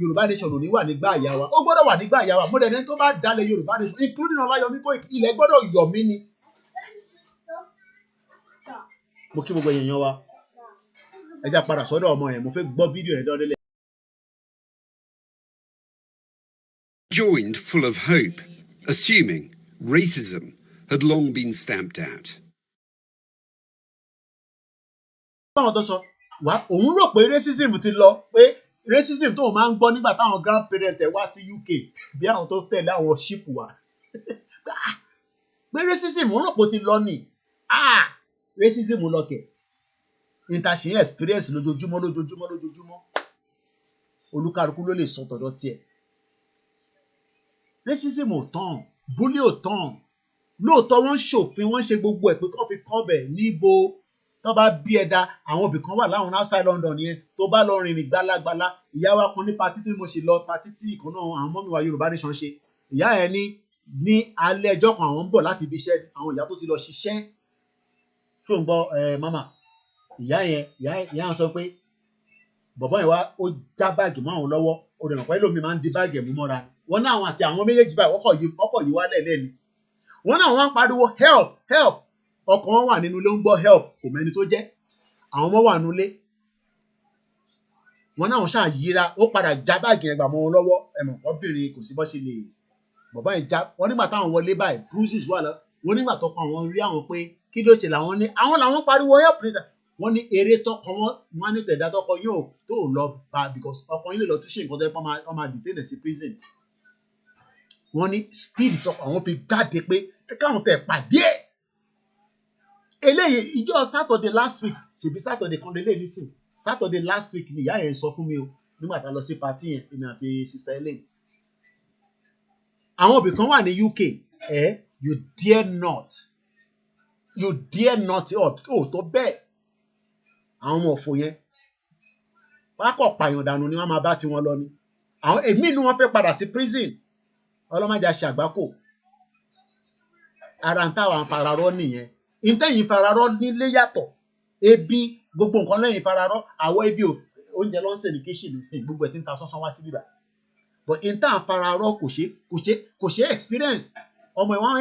Yorùbá nation ò ní wà ní gbá àyà wa. Ó gbọ́dọ̀ wà ní gbá àyà wa. Mo dẹ̀ ní tó bá dalẹ̀ Yorùbá nation including Ọláyọmí Kóìkì ilẹ̀ gbọ́dọ̀ yọ̀ mí ni. Mo kí gbogbo èèyàn wa. Ẹ já padà sọ́dọ̀ ọmọ yẹn mo fẹ́ gbọ́ fídíò yẹn dọ́dẹ́lẹ̀. Joined full of hope, assuming racism had long been stamped out. Báwọn tó sọ wá òun rò pé racism ti lọ pé racism tóun máa ń gbọ́ nígbà táwọn grandparent ẹ̀ wá sí UK bí àwọn tó tẹ̀lé àwọn ship wa pé racism òun rò pé ó ti lọ ni racism lọ kẹ̀ ìtàṣe experience lójoojúmọ́ olúkálùkù ló lè sọ tọ̀dọ̀ tiẹ̀ racism ò tán bully ò tán lóòótọ́ wọ́n ṣòfin wọ́n ṣe gbogbo ẹ̀ pé kọ́ fi kọ́ bẹ̀ níbo tó bá bí ẹ̀dá àwọn ibì kan wà láwọn outside London yẹn tó bá lọ rìnrìn gbalagbala ìyá wa kan ní patí tí mo ṣe lọ patí tí ìkan náà àwọn mọ́mí wa Yorùbá nation ṣe ìyá yẹn ní alẹ́ ẹjọ́ kan àwọn ń bọ̀ láti ibi iṣẹ́ àwọn ìyá tó ti lọ ṣiṣẹ́ tó ń gbọ́ mama ìyá yẹn sọ pé bọ̀bọ́ yẹn wá ó já báàgì mọ́ àwọn lọ́wọ́ ó dẹ̀ mọ̀ pé lómi máa ń di báàgì ẹ̀mú mọ́ra wọn náà àwọn àti àwọn méjèèjì báyìí ọkọ̀ yìí wá lẹ́ẹ̀lẹ́ni wọn náà wọ́n ń pariwo help help ọkọ̀ wọn wà nínú ilé ń gbọ́ help kò mẹ́ni tó jẹ́ àwọn ọmọ wà nínú ilé wọn náà ṣáà yíra ó padà já báàgì yẹn gbà mọ́ wọn lọ́wọ́ ẹ̀mọ̀ obìnrin kò sí bọ́ ṣe lè bọ̀bọ́ yẹn já wọn nígbà táwọn wọlé báyìí bruises wà lọ wọn nígbà tọkọ àwọn rí àwọn pé kí ló ṣe làwọn ní àwọn làwọn pariwo help níta wọn ní eré tọkọ wọn ní tẹ̀dá tọkọ yóò tó lọ bá because ọkọ yín lè lọ túnṣe nǹkan tó yẹ kó máa detain sí prison wọn ní speed tọkọ àwọn fi jáde pé káwọn tẹ̀ pàdé ẹ̀ eléyìí ìjọ Saturday last week ṣèbí Saturday kan lélẹ̀ nísìn Saturday last week ni ìyá yẹn sọ fún mi o nígbà tá a lọ sí party yẹn èmi àti sister Elaine àwọn òbí kan wà ní UK you dare not tó bẹ́ẹ̀ àwọn ọmọ òfò yẹn wọ́n á kọ̀ pààyàn dànù ni wọ́n máa bá tiwọn lọ ni àwọn èmi inú wọn fẹ́ padà sí prison ọlọ́mọdé aṣàgbákò ara ń táwọn fararọ́ nìyẹn ìtẹ̀yìn fararọ́ nílé yàtọ̀ ebi gbogbo nǹkan lẹ́yìn fararọ́ àwọ̀ ebi oúnjẹ ló ń sè ní kíṣìnì sí gbogbo ẹ̀ tí ń ta sánsán wá sí bíbá but ìtẹ̀ fararọ́ kò ṣe experience ọmọ ìwọ̀n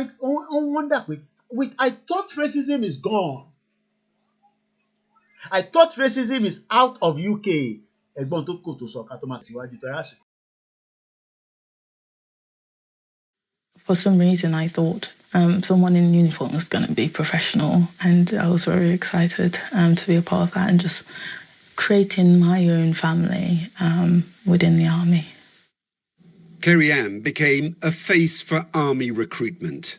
ó ń wonder pé I thought racism is gone. I thought racism is out of UK. Ẹ̀gbọ́n tó kò tó sọ ká tó máa síwájú tó yáṣẹ. For some reason, I thought someone in uniform was going to be professional, and I was very excited to be a part of that and just creating my own family within the army. Kerry-Ann became a face for army recruitment.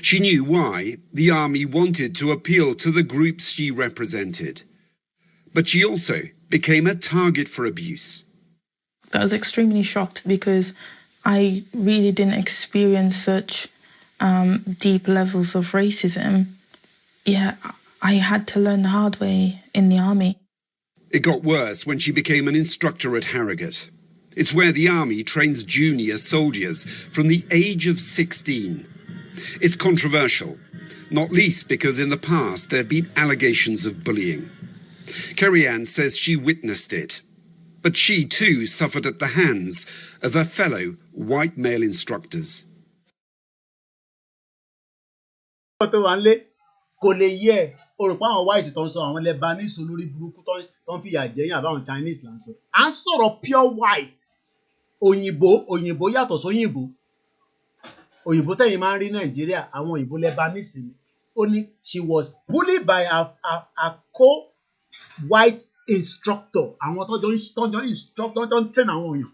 She knew why the army wanted to appeal to the groups she represented. But she also became a target for abuse. I was extremely shocked because I really didn't experience such deep levels of racism. Yeah, I had to learn the hard way in the army. It got worse when she became an instructor at Harrogate. It's where the army trains junior soldiers from the age of 16. It's controversial, not least because in the past there have been allegations of bullying. Kerry-Ann says she witnessed it, but she too suffered at the hands of her fellow white male instructors. Kò lè yẹ orúkọ àwọn white tó ń sọ àwọn Lebanese olórí burúkú tó ń fìyà jẹyìn àbáwọn Chinese là ń sọ. À ń sọ̀rọ̀ pure white. Òyìnbó yàtọ̀ sóyìnbó. Òyìnbó tẹ̀yìn máa ń rí Nàìjíríà àwọn òyìnbó Lebanese ni. Ó ní she was bullied by a co-white instructor. Àwọn tọ́jọ́ instructor tó ń train àwọn èèyàn.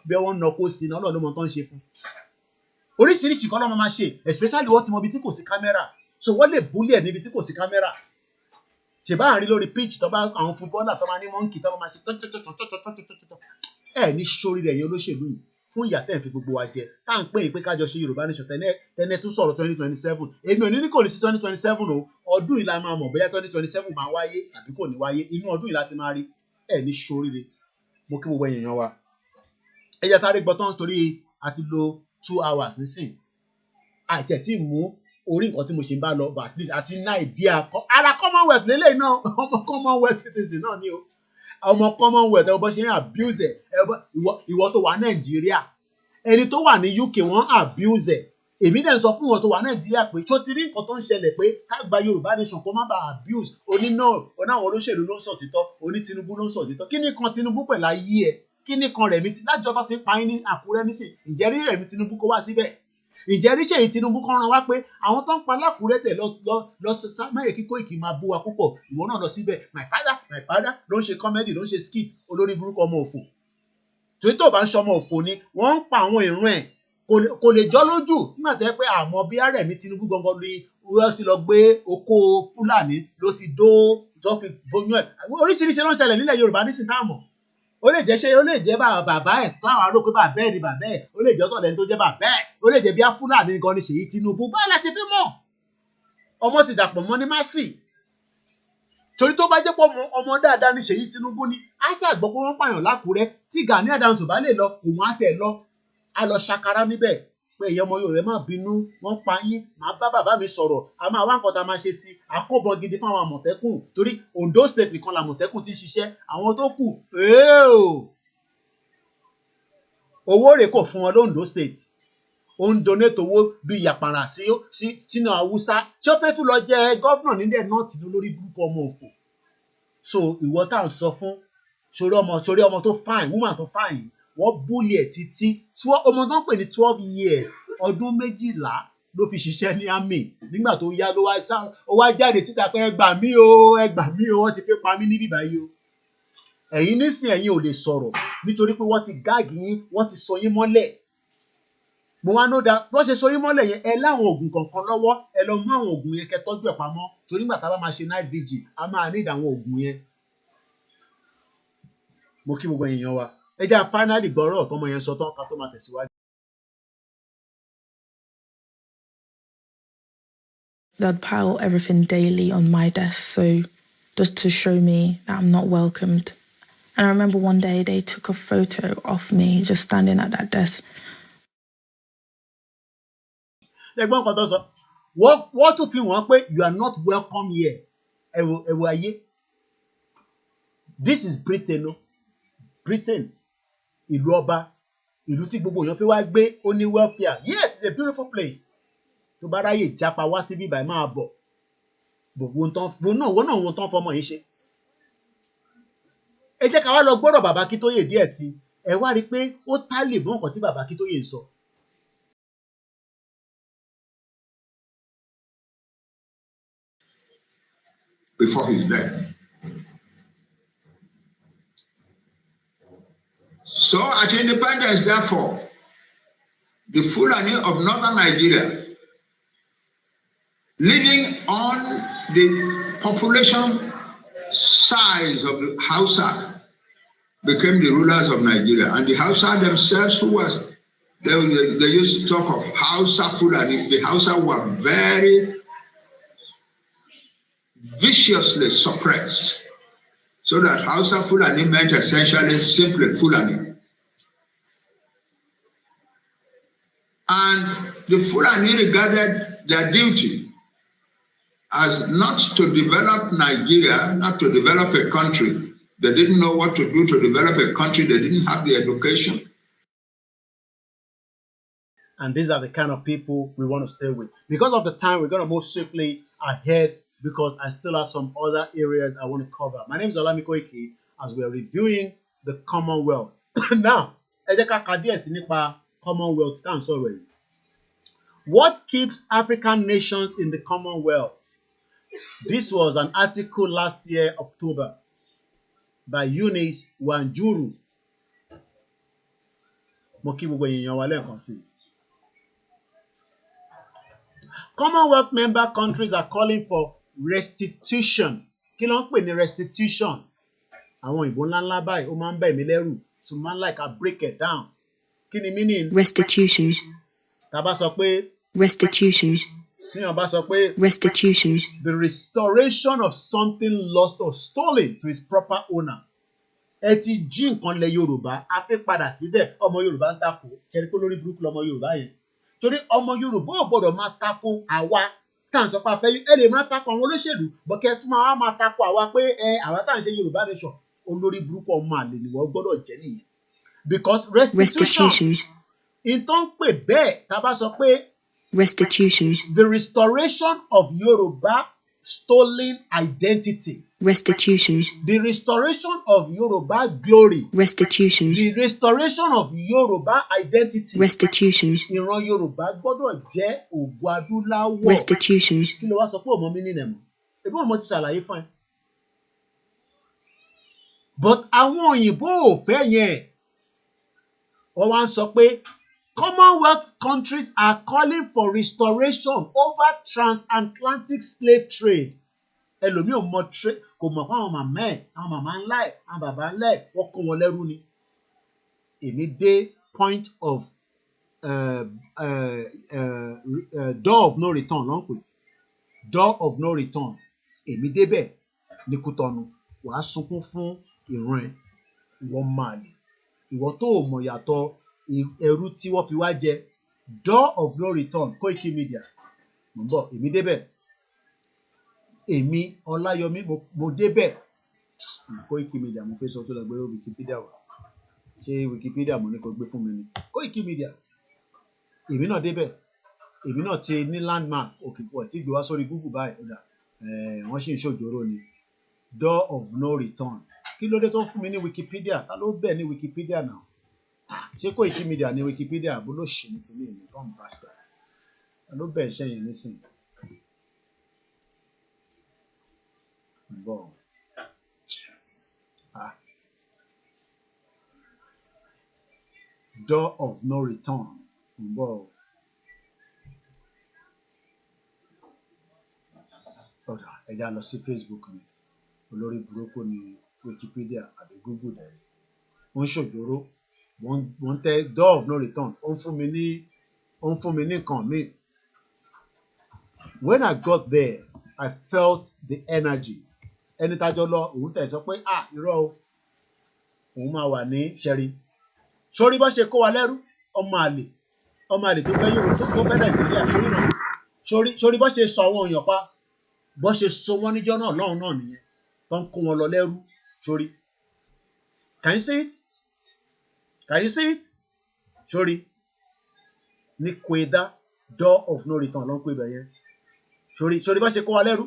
Bí wọ́n nà kó sí iná ọlọ́run mọ̀ tó ń ṣe fún. Oríṣiríṣi kan ló máa ṣe especially wọ́n ti mọ ibi tí kò sí kámẹ́rà. So wọ́n lè bully ẹ̀ níbi tí kò sí kámẹ́rà. Ṣèbá àárín lórí pitch tó bá àwọn footballer tó máa ní monkey tó máa ṣe tọ́tọ́tọ́tọ́tọ́tọ́tọ́tọ́. Ẹ ní sórí rẹ̀ yẹn olóṣèlú yìí fún ìyà tẹ́ ẹ̀ fi gbogbo wa jẹ. Tá à ń pè é pé kájọ ṣe Yorùbá nation tẹ́lẹ̀ tún sọ̀rọ̀ 2027. Èmi ò ní kò ní sí 2027 o. Ọdún yìí la máa mọ̀ bóyá 2027 máa wáyé àbí kò ní wáyé. Inú ọdún yìí la ti máa rí. Ẹ ní sórí rẹ̀. Mo kí gbogbo èèyàn wa. Ẹ jẹ́ sáré gbọ́ tán torí a ti lo 2 hours nísìn. Àìtẹ̀tí mú orí nǹkan tí mo ṣe ń bá lọ but at least àti ní idea ara Commonwealth lélẹ̀ náà ọmọ Commonwealth citizen náà ni o ọmọ Commonwealth ẹ bọ́ ṣe ń abuse ẹ ìwọ tó wà Nàìjíríà ẹni tó wà ní UK wọ́n abuse ẹ èmi dẹ̀ ń sọ fún ìwọ tó wà Nàìjíríà pé tó ti rí nǹkan tó ń ṣẹlẹ̀ pé ká gba Yorùbá nation kó má bàa abuse oní náà onáwọn olóṣèlú ló ń sọ títọ́ oní Tinubu ló ń sọ títọ́ kí ni kan Tinubu pẹ̀lú ayé ẹ kí ni kan Rẹ̀mí lájọ́ tó ti pa yín ní Àkúrẹ́ nísìn ǹjẹ́ rí Rẹ̀mí Tinubu kó wá síbẹ̀ ǹjẹ́ rí Ṣèyí Tinubu kan rán wá pé àwọn tó ń pa lákùrẹ́ tẹ̀ lọ máyè kíkó ìkì máa bú wa púpọ̀ ìwọ náà lọ síbẹ̀ my father ló ń ṣe comedy ló ń ṣe skit olórí burúkú ọmọ òfò torí tó bá ń ṣọmọ òfò ni wọ́n ń pa àwọn ìran ẹ̀ kò lè jọ́ lójú nígbà tẹ́ pé àmọ́ bí Rẹ̀mí Tinubu gangan ni wọ́n ti lọ gbé oko Fúlàní ló fi fi bóyún ẹ̀ oríṣiríṣi ló ń ṣẹlẹ̀ nílẹ̀ Yorùbá nísìnyí náà mọ̀ ó lè jẹ́ bàbá ẹ̀ táwọn arò pé bàbá ẹ̀ ni bàbá ẹ̀ ó lè jẹ́ ọ̀tọ̀ lẹ́ni tó jẹ́ bàbá ẹ̀ ó lè jẹ́ bí Fúlàní gan ni Ṣèyí Tinubu báyìí la ṣe fi mọ̀ ọmọ ti dàpọ̀ mọ́ ní Mercy torí tó bá jẹ́ pọ̀ ọmọ dáadáa ni Ṣèyí Tinubu ni á ṣàgbọ́ pé wọ́n pààyàn lákùrẹ́ tí Gani Adams ò bá lè lọ òun á tẹ̀ lọ á lọ ṣàkárá níbẹ̀ pé ìyẹn ọmọ Yorùbá má bínú wọ́n pa yín màá bá bàbá mi sọ̀rọ̀ a máa wá nǹkan tá a máa ṣe sí àkóbọ̀ gidi fún àwọn Àmọ̀tẹ́kùn torí Ondo State nìkan làmọ̀tẹ́kùn ti ń ṣiṣẹ́ àwọn tó kù owó rẹ̀ kò fún wọn l'Ondo State ó ń donate owó bíi yàpàrà sínú Haúsá tí ó fẹ́ tún lọ jẹ gọ́vnà nílẹ̀ náà tì lórí burúkú ọmọ òfò so ìwọ tá à ń sọ fún sórí ọmọ tó fine woman tó fine wọ́n búlì ẹ̀ títí ọmọ tó ń pè ní 12 years ọdún 12 ló fi ṣiṣẹ́ ní army nígbà tó yá ló wá jáde síta pé ẹ gbà mí o wọ́n ti fẹ́ pa mí níbí báyìí o ẹ̀yin nísìn ẹ̀yin ò lè sọ̀rọ̀ nítorí pé wọ́n ti gáàgì yín wọ́n ti sọ yín mọ́lẹ̀ mo wá nóda wọ́n ṣe sọ yín mọ́lẹ̀ yẹn ẹ láwọn oògùn kankan lọ́wọ́ ẹ lọ mú àwọn oògùn yẹn kẹ́ tọ́jú ẹ̀ pamọ́ torí nígbà tá a bá máa ṣe night vigil a máa need àwọn oògùn yẹn mo kí gbogbo èèyàn wa ẹ jẹ́ finally gbọ́rọ̀ ọ̀tọ́mọ yẹn sọ tán ká tó máa tẹ̀síwájú. They'd pile everything daily on my desk, so just to show me that I'm not welcomed And I remember one day they took a photo of me just standing at that desk. What to feel one way you are not welcome here. This is Britain, no? Britain, ìlú ọba, ìlú tí gbogbo èèyàn fi wá gbé, ó ní welfare. Yes, it's a beautiful place. Tó bá ráyè jápa wá síbí báyìí máa bọ̀. But wọ́n tán fọmọ yìí ṣe. Ẹ jẹ́ ká wá lọ gbọ́dọ̀ bàbá Akíntóyè díẹ̀ sí. Ẹ wá rí i pé ó tálè bọ́ nǹkan tí bàbá Akíntóyè ń sọ. Before his death. So at independence, therefore, the Fulani of northern Nigeria, living on the population size of the Hausa, became the rulers of Nigeria. And the Hausa themselves, they used to talk of Hausa Fulani. The Hausa were very viciously suppressed, so that Hausa Fulani meant essentially simply Fulani. And the Fulani regarded their duty as not to develop Nigeria, not to develop a country. They didn't know what to do to develop a country. They didn't have the education. And these are the kind of people we want to stay with. Because of the time, we're going to move swiftly ahead because I still have some other areas I want to cover. My name is Olami Koiki as we are reviewing the Commonwealth. Now, ẹ jẹ́ ká ka díẹ̀ sí nípa Commonwealth tá à ń sọ̀rọ̀ yìí. What keeps African nations in the Commonwealth? This was an article last year, October, by Eunice Wanjuru. Mo kí gbogbo èèyàn wa lẹ́ẹ̀kan sí i. Commonwealth member countries are calling for restitution. Kí ló ń pè ní restitution? Àwọn ìbò ńláńlá báyìí ó máa ń bẹ̀ mí lẹ́rù. So man like I break it down. Kí ni meaning? Restitution. Tá bá sọ pé Restitution. Tí wọ́n bá sọ pé Restitution. the restoration of something lost or stolen to its proper owner. Ẹ ti jí nǹkan lẹ̀ Yorùbá, a fẹ́ padà síbẹ̀, ọmọ Yorùbá ń takò. Kẹ́rí pé lórí burúkú lọmọ Yorùbá yẹn. Torí ọmọ Yorùbá ò gbọdọ̀ máa tako àwa tá à ń sọ pé afẹ́ ẹ lè máa tako àwọn olóṣèlú bọ́kẹ́ tún máa tako àwa pé àwa tá à ń ṣe Yorùbá nation olórí burúkú ọmọ àlè ni wọ́n gbọ́dọ̀ jẹ́ nìyẹn. Because restitution in tó ń pè bẹ́ẹ̀ tá a bá sọ pé Restitution. the restoration of Yoruba stolen identity. Restitution. The restoration of Yoruba glory. Restitution. The restoration of Yoruba identity. Restitution. Ìran Yorùbá gbọ́dọ̀ jẹ́ ògo adúláwọ̀. Restitution. Kí ló wá sọ pé ọmọ mi nínú ẹ̀mọ́? Ẹbí wọn mo ti ṣàlàyé fún ẹ. But àwọn òyìnbó ò fẹ́ yẹn. Wọ́n wá ń sọ pé Commonwealth countries are calling for restoration over transatlantic slave trade. Ẹlòmíì ò mọ trade kò mọ̀ fún àwọn màmá ẹ̀, àwọn màmá ńlá ẹ̀, àwọn bàbá ńlá ẹ̀, wọ́n kó wọn lẹ́rú ni. Èmi dé point of door of no return ló ń pè. Door of no return. Èmi débẹ̀ ní Kútọ́nù. Wàá sunkún fún ìran ẹ̀. Ìwọ máa lè. Ìwọ tó ò mọ̀ yàtọ̀ ẹrú tí wọ́n fi wá jẹ. Door of no return. Koiki Media. Mo ń bọ̀, èmi débẹ̀. Èmi Ọláyọmí mo débẹ̀. Koiki Media mo fẹ́ sọ tó lọ gbé Wikipedia wá. Ṣé Wikipedia mo ní kó gbé fún mi ni? Koiki Media. Èmi náà débẹ̀. Èmi náà ti ní landmark òkè pọ̀ tí gbé wá sórí Google báyìí. Ó dà wọ́n sì ń ṣòjóró ni. Door of no return. Kí ló dé tó ń fún mi ní Wikipedia? Ta ló bẹ̀ ní Wikipedia náà? Ṣé Koiki Media ní Wikipedia bó ló ṣì ní kíní ìlú tó ń bastard? Ta ló bẹ̀ iṣẹ́ yẹn nísìnyí? Bọ̀. Door of no return. Bọ̀. Ọ̀dà ẹ̀já lọ sí Facebook mi. Olórí burúkú ni Wikipedia àbí Google dẹ̀. Wọ́n ń ṣòjóró. Wọ́n tẹ door of no return. Ó ń fún mi ní nǹkan mi. When I got there, I felt the energy. Ẹni tájọ́ lọ, òun tẹ̀ sọ pé irọ́ o. òun máa wà ní ṣẹ́rí sórí bó ṣe kó wa lẹ́rú ọmọ àlè tó fẹ́ Yorùbá tó fẹ́ Nàìjíríà sórí náà sórí bó ṣe sọ àwọn èèyàn pa bó ṣe so wọ́n níjọ́ náà lọ́hùn náà nìyẹn tó ń kó wọn lọ lẹ́rú sórí can you see it sórí ní kweda door of no return ló ń pè bẹ̀ yẹn sórí bó ṣe kó wa lẹ́rú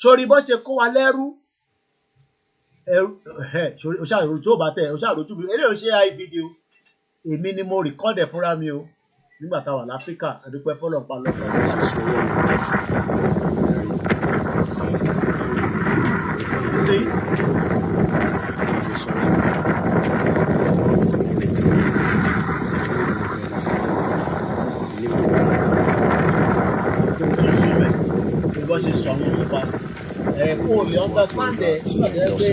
sórí òṣàrò tó bá tẹ̀ òṣàrò tó bí eléyìí ṣe i video èmi ni mo record ẹ̀ fúnra mi o nígbà tá a wà láfíríkà àdúpẹ́ fọlọ́pàá lọ́pàá ló ṣe sọ owó mi. See? Bó ṣe sọ àwọn ọmọ kó o lè understand ẹ nígbà tó yẹ pé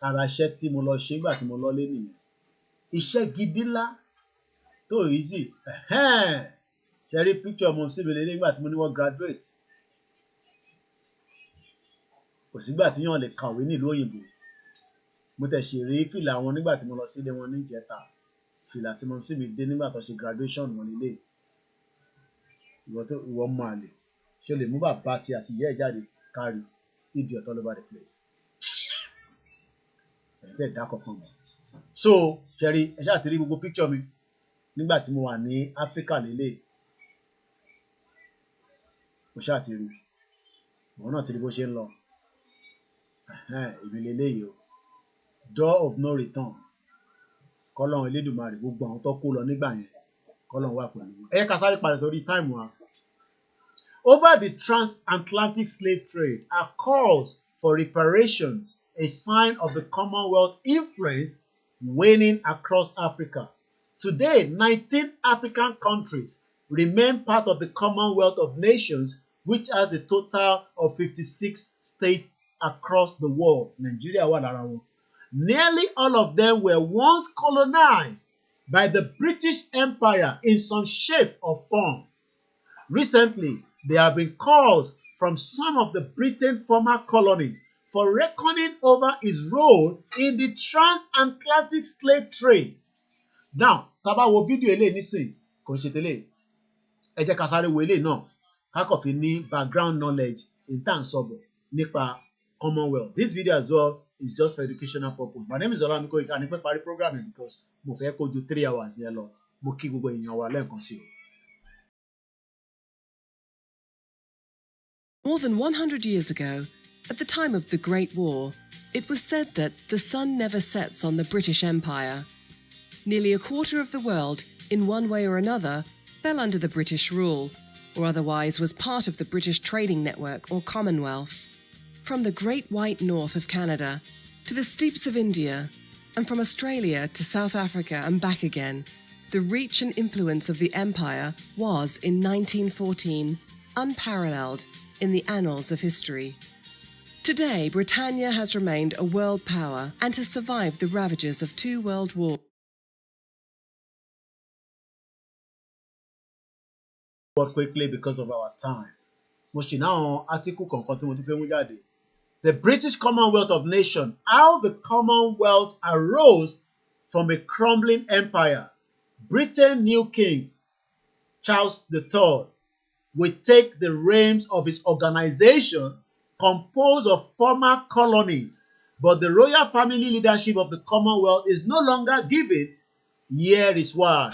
ara iṣẹ́ tí mo lọ ṣe nígbà tí mo lọ lé nìyẹn iṣẹ́ gidi ńlá tó easy ṣe rí picture ọmọ sí mi lé nígbà tí mo ní wọ́n graduate kò sígbà tí yàn lè kàwé nílùú òyìnbó mo tẹ̀ ṣe rí fìlà wọn nígbà tí mo lọ sílé wọn níjẹta fìlà tí mo sì mi dé nígbà tó ṣe graduation wọn nílé ìwọ mọ àlè ṣe lè mú bàbá tí àti ìyá ẹ̀ jáde kárí idiot all over the place ẹ̀yin tẹ̀ dá kankan mọ̀ so ṣẹ́rí ẹ ṣáà ti rí gbogbo picture mi nígbà tí mo wà ní Áfíríkà lélẹ̀ mo ṣáà ti rí òun náà ti rí bó ṣe ń lọ èmi lélẹ́yìí o door of no return kọ́lọ́run Elédùmarè gbogbo àwọn tó kó lọ nígbà yẹn kọ́lọ́run wà pẹ̀lú wọn. Ká sáré padà torí táìmù wa. Over the transatlantic slave trade are calls for reparations, a sign of the Commonwealth influence waning across Africa. Today, 19 African countries remain part of the Commonwealth of Nations, which has a total of 56 states across the world. Nigeria wà lára wọn. Nearly all of them were once colonized by the British Empire in some shape or form. Recently, there have been calls from some of the Britain's former colonies for reckoning over its role in the transatlantic slave trade. Now, tá bá wo fídíò eléyìí nísìn, kò ń ṣe tẹ́lẹ̀, ẹ jẹ́ ká sáré wo eléyìí náà, ká kàn fi ní background knowledge in tá à ń sọ̀bọ̀ nípa Commonwealth. This video as well is just for educational purpose. My name is Olamiko Ika. Ní pẹ́ parí programming because mo fẹ́ kó ju 3 hours yẹn lọ. Mo kí gbogbo èèyàn wa lẹ́ẹ̀kan sí o. More than 100 years ago, at the time of the Great War, it was said that the sun never sets on the British Empire. Nearly a quarter of the world, in one way or another, fell under the British rule, or otherwise was part of the British trading network or Commonwealth. From the Great White North of Canada to the steeps of India, and from Australia to South Africa and back again, the reach and influence of the empire was, in 1914, unparalleled in the annals of history. Today, Britannia has remained a world power and has survived the ravages of 2 world wars. Quickly because of our time. Mo ṣì náà article kankan tí mo tún fẹ́ mú jáde. The British Commonwealth of Nations, how the Commonwealth arose from a crumbling empire. Britain's new king, Charles III, will take the reins of his organization composed of former colonies, but the royal family leadership of the Commonwealth is no longer given. Here is why.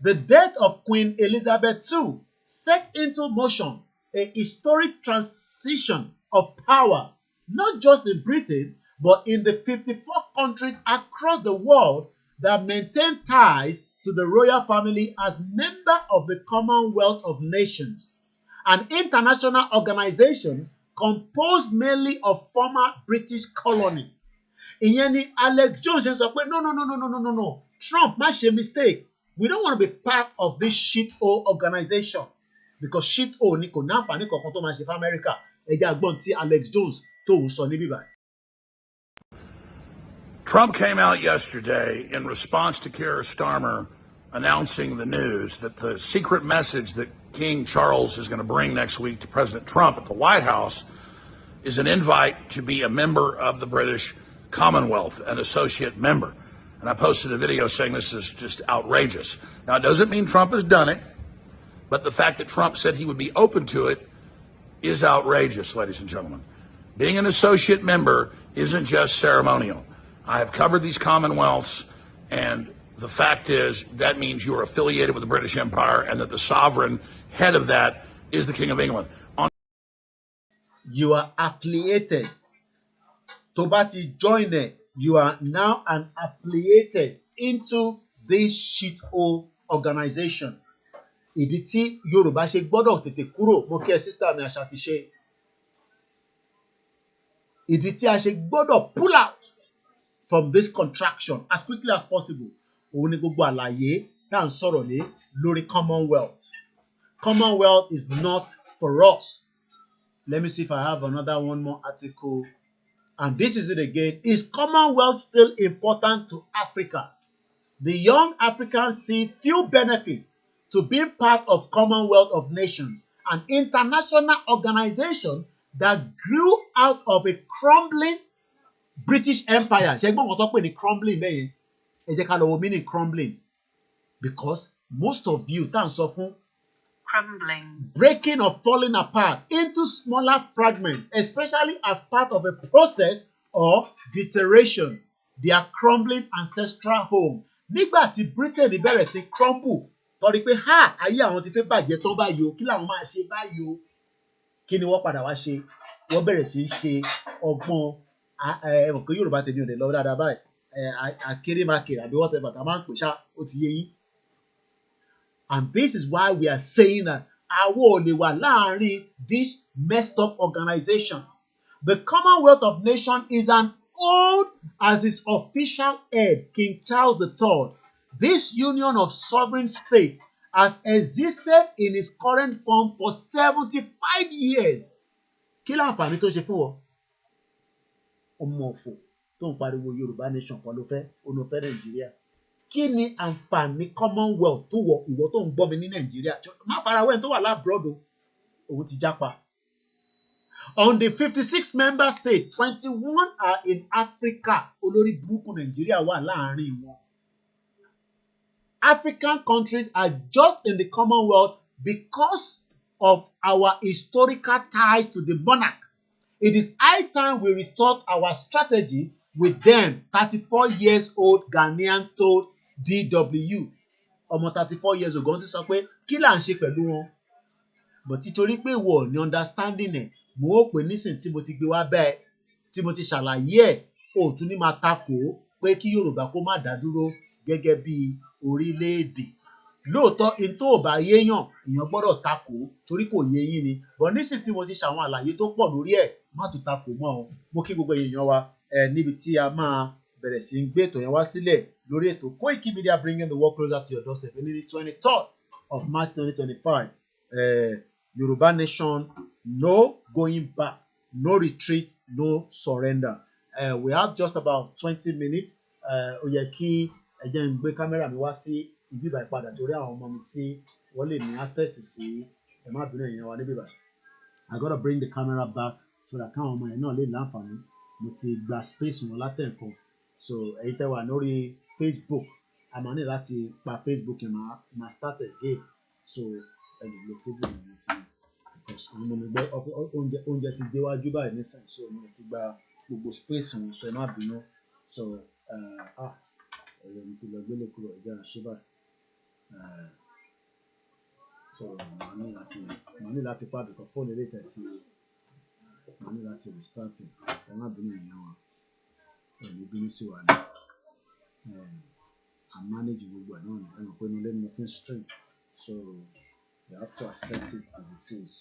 The death of Queen Elizabeth II set into motion a historic transition of power, not just in Britain, but in the 54 countries across the world that maintain ties to the royal family as member of the Commonwealth of Nations, an international organization composed mainly of former British colony. Ìyẹn ni Alex Jones ṣe sọ pé no. Trump má ṣe mistake. We don't want to be part of this shithole organization because shithole ni kò ní àǹfààní kankan tó máa ṣe fún America. Ẹ jẹ́ àgbọ̀n tí Alex Jones tó ń sọ níbí báyìí. Trump came out yesterday in response to Keir Starmer announcing the news that the secret message that King Charles is going to bring next week to President Trump at the White House is an invite to be a member of the British Commonwealth, an associate member. And I posted a video saying this is just outrageous. Now, it doesn't mean Trump has done it, but the fact that Trump said he would be open to it is outrageous, ladies and gentlemen. Being an associate member isn't just ceremonial. I have covered these Commonwealths, and the fact is that means you are affiliated with the British Empire and that the sovereign head of that is the King of England. You are affiliated. Tobati join it. You are now an affiliated into this shithole organization. Ìdí tí Yorùbá ṣe gbọ́dọ̀ tètè kúrò, mo kí ẹ sísá mi àṣà ti ṣe. Ìdí tí a ṣe gbọ́dọ̀ pull out from this contraction as quickly as possible. Òun ni gbogbo àlàyé tá à ń sọ̀rọ̀ lé lórí Commonwealth. Commonwealth is not for us. Let me see if I have one more article. And this is it again. Is Commonwealth still important to Africa? The young Africans see few benefit to being part of Commonwealth of Nations, an international organization that grew out of a crumbling British Empire. Ṣé gbọ́n kan tó pè ní crumbling bẹ́ẹ̀ yẹn? Ẹ jẹ́ ká lọ wo meaning crumbling. Because most of you tá à ń sọ fún crumbling, breaking or falling apart into smaller fragments, especially as part of a process or deterioration, their crumbling ancestral home. Nígbà tí Britain bẹ̀rẹ̀ sí crumble, torí pé ayé àwọn ti fẹ́ bàjẹ́ tán báyìí o, kí làwọn máa ṣe báyìí o? Kí ni wọ́n padà wá ṣe? Wọ́n bẹ̀rẹ̀ sí ṣe ọgbọ́n ẹ̀wọ̀n pé Yorùbá tèmi ò lè lọ dáadáa báyìí. Akérèmákèrè àbí whatever tá a máa ń pè ṣá, ó ti yé yín. And this is why we are saying that àwa ò lè wà láàárín this messed up organization. The Commonwealth of Nations is as old as its official head, King Charles III. This union of sovereign states has existed in its current form for 75 years. Kí láǹfààní tó ṣe fún ọ? Ọmọ ọ̀fọ̀ tó ń pariwo Yorùbá nation kan ló fẹ́, ó ló fẹ́ Nàìjíríà. Kí ni àǹfààní Commonwealth tó wọ ìwọ tó ń gbọ́ mi ní Nàìjíríà? Má farawẹ́ tó wà lábroad òun ti jápa. On the 56 member states, 21 are in Africa. Olórí burúkú Nàìjíríà wà láàárín wọn. African countries are just in the Commonwealth because of our historical ties to the monarch. It is high time we restore our strategy with them. 34 years old Ghanaian told DW. Ọmọ 34 years ago ti sọ pé kí là ń ṣe pẹ̀lú wọn? But títorí pé ìwọ ní understanding ẹ̀, mo ó pè nísìn tí mo ti gbé wá bẹ́ẹ̀, tí mo ti ṣàlàyé ẹ̀, ó tún ní máa takò pé kí Yorùbá kó má dá dúró gẹ́gẹ́ bí orílẹ̀-èdè. Lóòótọ́ in tó ò bá yéèyàn, èèyàn gbọ́dọ̀ takò torí kò yé yín ni. But nísìn tí mo ti ṣàwọn àlàyé tó pọ̀ lórí ẹ̀, má tún takò mọ́ ọ. Mo kí gbogbo èèyàn wa níbi tí a máa bẹ̀rẹ̀ sí ń gbé ètò yẹn wá sílẹ̀ lórí ètò Koiki Media bringing the world closer to your doorstep ní the 23rd of March 2025. Yoruba nation, no going back, no retreat, no surrender. We have just about 20 minutes. Ó yẹ kí ẹ jẹ́ n gbé kámẹ́rà mi wá sí ibi ìbà ìpadà torí àwọn ọmọ mi tí wọ́n lè ní access sí ẹ má bínú èèyàn wa níbí ìbà. I gotta bring the camera back so that káwọn ọmọ yẹn náà lè láǹfààní. Mo ti gba space wọn látẹ̀kọ́. So ẹ̀yin tẹ́ wà lórí Facebook, a máa ní láti pa Facebook yẹn máa start again. So ẹni lo table mi ti because àwọn ọmọ mi gbọ́ oúnjẹ ti déwájú báyìí nísìnyí, so mo ti gba gbogbo space wọn, so ẹ má bínú. So ẹ̀yẹ mi ti lọ gbélé kúrò ẹ̀jẹ̀ àṣẹ báyìí. So màá ní láti pa because fóònù ilé tẹ̀ tí màá ní láti restart ẹ má bínú èèyàn wa. Ẹ̀mí bínú sí wa ni. I manage gbogbo ẹ̀ náà ni ẹ̀mọ̀ pé inú ilé ni mo ti ń stream. So you have to accept it as it is.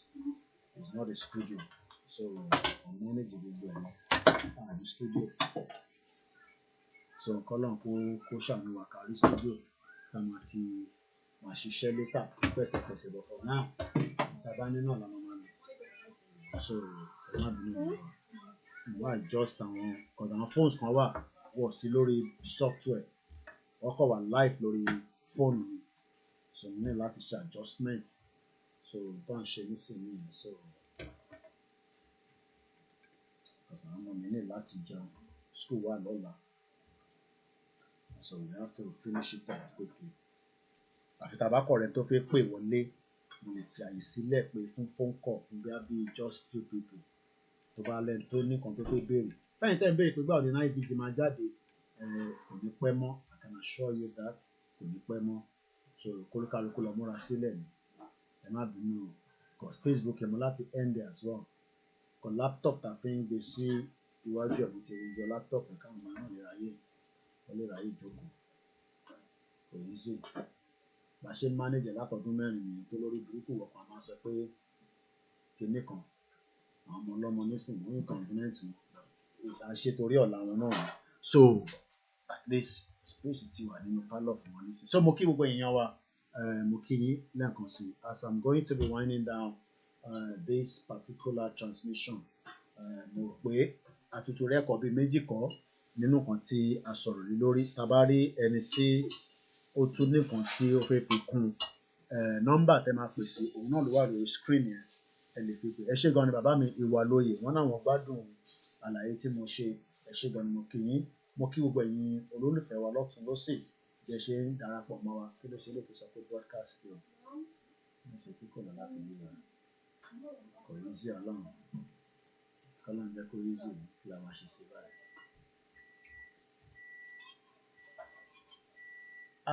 It's not a studio. So I manage gbogbo ẹ̀ náà àní studio. So kọ́lọ́n kó ṣàánú wa kárí studio ká máa ti máa ṣiṣẹ́ létà pẹ̀sẹ̀pẹ̀sẹ̀ but for now tàbá nínú ọ̀la máa lò. So ẹ má bínú èèyàn wa. Wọ́n adjust àwọn because àwọn phones kan wọ̀ sí lórí software wọ́n kọ̀ wà live lórí fóònù mi, so mo ní láti ṣe adjustment, so bá ń ṣe nísìnyí so because àwọn ọmọ mi ní láti jẹun school wà lọ́la so we have to finish it up quickly. Àfi tàbá kọ̀rẹ́ tó fẹ́ pè wọlé mo lè fi àyè sílẹ̀ pé fún phone call fún bí just few people tó bá lẹ́nu tó ní kan tó fẹ́ béèrè fẹ́yìn tẹ́ ń béèrè pé báwo ni night vigil máa jáde kò ní pẹ́ mọ́ I can assure you that kò ní pẹ́ mọ́ so kólúkálukú lọ múra sílẹ̀ ni ẹ má bínú o cause Facebook ẹ̀ mọ́ láti end there as well kọ laptop tá a fi ń gbé sí iwájú ọ̀mí ti rí jọ laptop ẹ̀ káwọn máa ń lè ráyè wọ́n lè ráyè jókòó kò easy bá ṣe manage látọdún mẹ́rin nìyẹn tó lórí burúkú wọ̀pọ̀ máa sọ pé kinní kan àwọn ọmọ ọlọ́mọ nísìnyí wọ́n inconvenient àṣetorí ọ̀la wọn náà so at least space ti wà nínú pálọ̀ fún wọn nísìnyí so mo kí gbogbo èèyàn wa mo kí yín lẹ́ẹ̀kan sí as I'm going to be winding down this particular transmission mo rò pé àtútù rẹ́kọ̀ọ́ bíi méjì kọ́ nínú kan tí a sọ̀rọ̀ lé lórí tá a bá rí ẹni tí ó tún nìkan tí ó fẹ́ fi kún nọ́mbà tẹ́ máa pè sí òun náà ló wà lórí screen yẹn ẹ lè fi pè ẹ ṣé gan ni bàbá mi ìwà lóye wọn náà wọn gbádùn àlàyé tí mo ṣe ẹ ṣé gan ni mo kí yín mo kí gbogbo ẹ̀yin olólùfẹ́ wa lọ́tùn lósì bí ẹ ṣe ń darapọ̀ mọ́ wa kí ló ṣe lè fi sọ pé broadcast kí o mo ṣe tí kò lọ láti gbé wa kò easy ọlọ́run kọ́lọ́run jẹ́ kó easy kí la máa ṣe sí báyìí.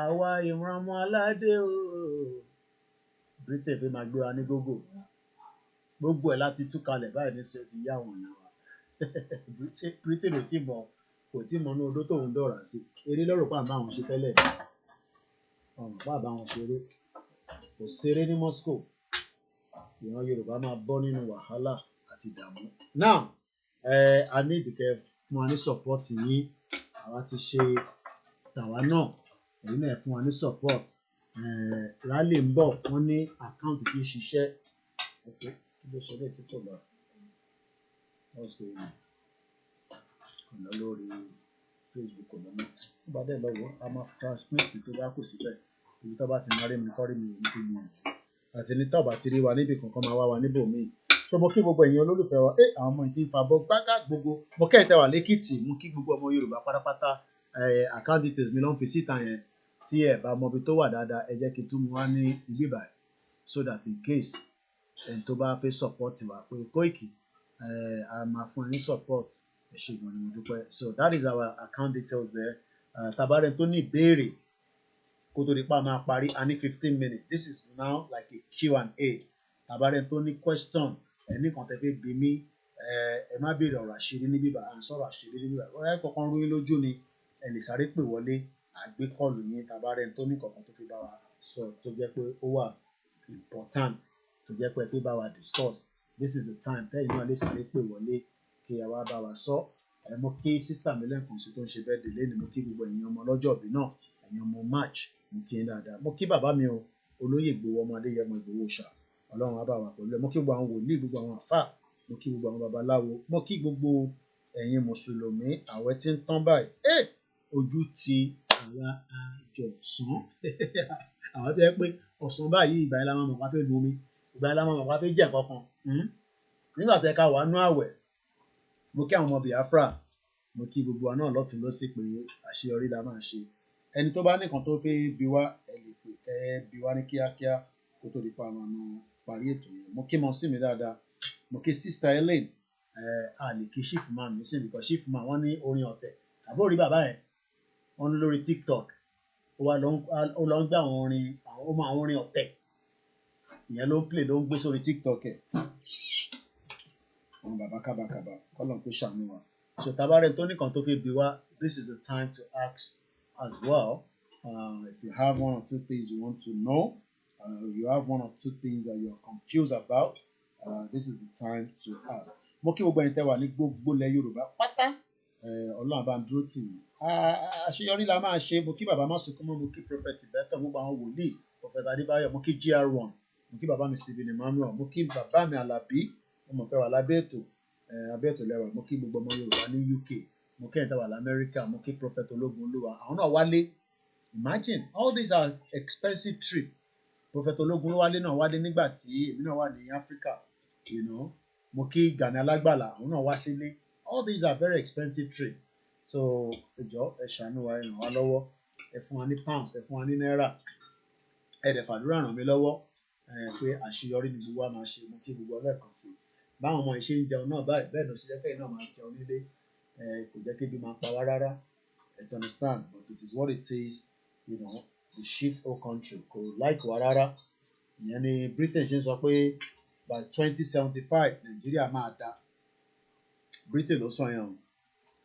àwa ìran ọmọ aládé o Britain fi máa gbé wa ní gógó gbogbo ẹ̀ láti tú kalẹ̀ báyìí ní sọ ti yá àwọn èèyàn wa Britain ò tí mọ kò tí mọ inú odó tóun dọ̀rà sí eré lọ́rọ̀ pàǹbá àwọn ṣe tẹ́lẹ̀ ọ̀rùn pàǹbá àwọn ṣeré kò ṣeré ní Moscow ìran Yorùbá máa bọ́ nínú wàhálà àti ìdààmú now a ní ìdíkẹ́ fún wa ní support yín àwa ti ṣe tàwa náà èyí náà fún wa ní support rally ń bọ̀ wọ́n ní àkáǹtì tí ń ṣiṣẹ́ kí ló ṣe lè tí kò lọ kò lọ lórí Facebook kò lọ mọ́ tó bá dẹ̀ lọ́wọ́ a máa transmit tó bá kù síbẹ̀ ibi tó bá ti máa rí mi kọ́ rí mi ò ní fi gbìyànjú àti ní tọ́ọ̀bà ti rí wa níbi kankan máa wá wa níbòmíì so mo kí gbogbo ẹ̀yin olólùfẹ́ wa àwọn ọmọ ìtì ń fa bọ́ gbágá gbogbo mo kẹ́ ẹ̀ tẹ́ wà lẹ́kìtì mo kí gbogbo ọmọ Yorùbá pátápátá account details mi ló ń fi síta yẹn tí ẹ bá mọ ibi tó wà dáadáa ẹ jẹ́ kí n tún mú wá ní ibi báyìí so that in case ẹni tó bá fẹ́ support wa pé Koiki a máa fún ẹ ní support ẹ ṣé gan ni mo dúpẹ́ so that is our account details there tabarẹ tó ní ìbéèrè kó tó di pa máa parí a ní 15 minutes this is now like a Q&A tabarẹ tó ní question ẹnì kan tẹ́ fẹ́ bi mí ẹ má béèrè ọ̀rọ̀ àṣírí níbí bá à ń sọ̀rọ̀ àṣírí níbí bá ọ̀rọ̀ ẹ kọ̀ọ̀kan rú yín lójú ni ẹ lè sáré pè wọlé àgbékọlù yín tabarẹ tó ní kọ̀ọ̀kan tó fi bá wa sọ tó jẹ́ pé ó wà important tó jẹ́ pé ẹ fi bá wa discuss this is the time tẹ́yìn náà lè sáré pè wọlé kí ẹ wá bá wa sọ mo kí sísítà mi lẹ́ẹ̀kan sí tó ń ṣe bẹ́ẹ̀ délé ni mo kí gbogbo ẹ̀yin ọmọ ọlọ́jọ́ ìbí náà ẹ̀yin ọmọ March mo kí yín dáadáa mo kí bàbá mi o olóyè Ìgbòho ọmọ Adéyẹmọ Ìgbòho ṣá Ọlọ́run á bá wa pẹ̀lú ẹ mo kí gbogbo àwọn wòlíì gbogbo àwọn àfáà mo kí gbogbo àwọn babaláwo mo kí gbogbo ẹ̀yin mùsùlùmí àwẹ̀ tí ń tán báyìí ojú ti àwa àjọsán àwọn tó yẹ pé ọ̀sán báyìí ìgbà yẹn la máa mọ̀ wá fẹ́ lu omi ìgbà yẹn la máa mọ̀ wá fẹ́ jẹ́ kankan nígbà tó yẹ ká wà nú àwẹ̀ mo kí àwọn ọmọ Biafra mo kí gbogbo wa náà lọ́tùn lọ́sí pé àṣeyọrí la máa ṣe ẹni tó bá nìkan tó fẹ́ bi wá ẹ lè pè ẹ bi wá ní kíákíá kó tó di pa àwọn ọmọ parí ètò yẹn mo kí mọ sí mi dáadáa mo kí sista Ellen a lè kí chief man mi sí because chief man wọ́n ní orin ọ̀tẹ̀ àbó rí bàbá yẹn wọ́n ní lórí TikTok ó lọ ń gbé àwọn orin ọ̀tẹ̀ ìyẹn ló ń play ló ń gbé sórí TikTok ẹ̀ àwọn bàbá kábàkábà kọ́lọ̀ kó ṣàánú wa so tabarẹ tó nìkan tó fi bi wá this is the time to ask as well if you have one or two things you want to know you have one or two things that you are confused about this is the time to ask mo kí gbogbo ẹ̀yin tẹ́ wà ní gbogbo ilẹ̀ Yorùbá pátá Ọlọ́run bá ń dúró tì yín àṣeyọrí la máa ṣe mo kí bàbá má sunkún mọ́ mo kí prophet bẹ́tọ̀ gbogbo àwọn wòlíì prophet Adébáyọ̀ mo kí GR1 mo kí bàbá mi Stephen Emmanuel mo kí bàbá mi Alábí mo mọ̀ pé wà lábẹ́ ètò lẹ́wà mo kí gbogbo ọmọ Yorùbá ní UK mo kí ẹ̀yin tẹ́ wà lamẹ́ríkà mo kí prophet Ológunlúwa àwọn náà wálé imagine all these are expensive trip prophet Ológunlúwa náà wálé nígbà tí èmi náà wà ní Africa you know mo kí Gani Alágbàlà àwọn náà wá sílé All these are very expensive trade. So ẹjọ́ ẹ ṣàánú wa ẹ ràn wá lọ́wọ́ ẹ fún wa ní pounds ẹ fún wa ní náírà ẹ dẹ̀ fàdúrà ràn mí lọ́wọ́ pé àṣeyọrí ni gbogbo wa máa ṣe mo kí gbogbo ọlẹ́ẹ̀kan sí i báwọn ọmọ ìṣe ń jẹun náà báyìí bẹ́ẹ̀ ló ṣe jẹ́ kẹ́yìn náà máa jẹun nílé kò jẹ́ kébi máa pa wá rárá ẹ ti understand but it is what it is you know the shit whole country kò like wa rárá ìyẹn ni Britain ṣe ń sọ pé by 2075 Nàìjíríà máa dá Britain ló sọ yẹn o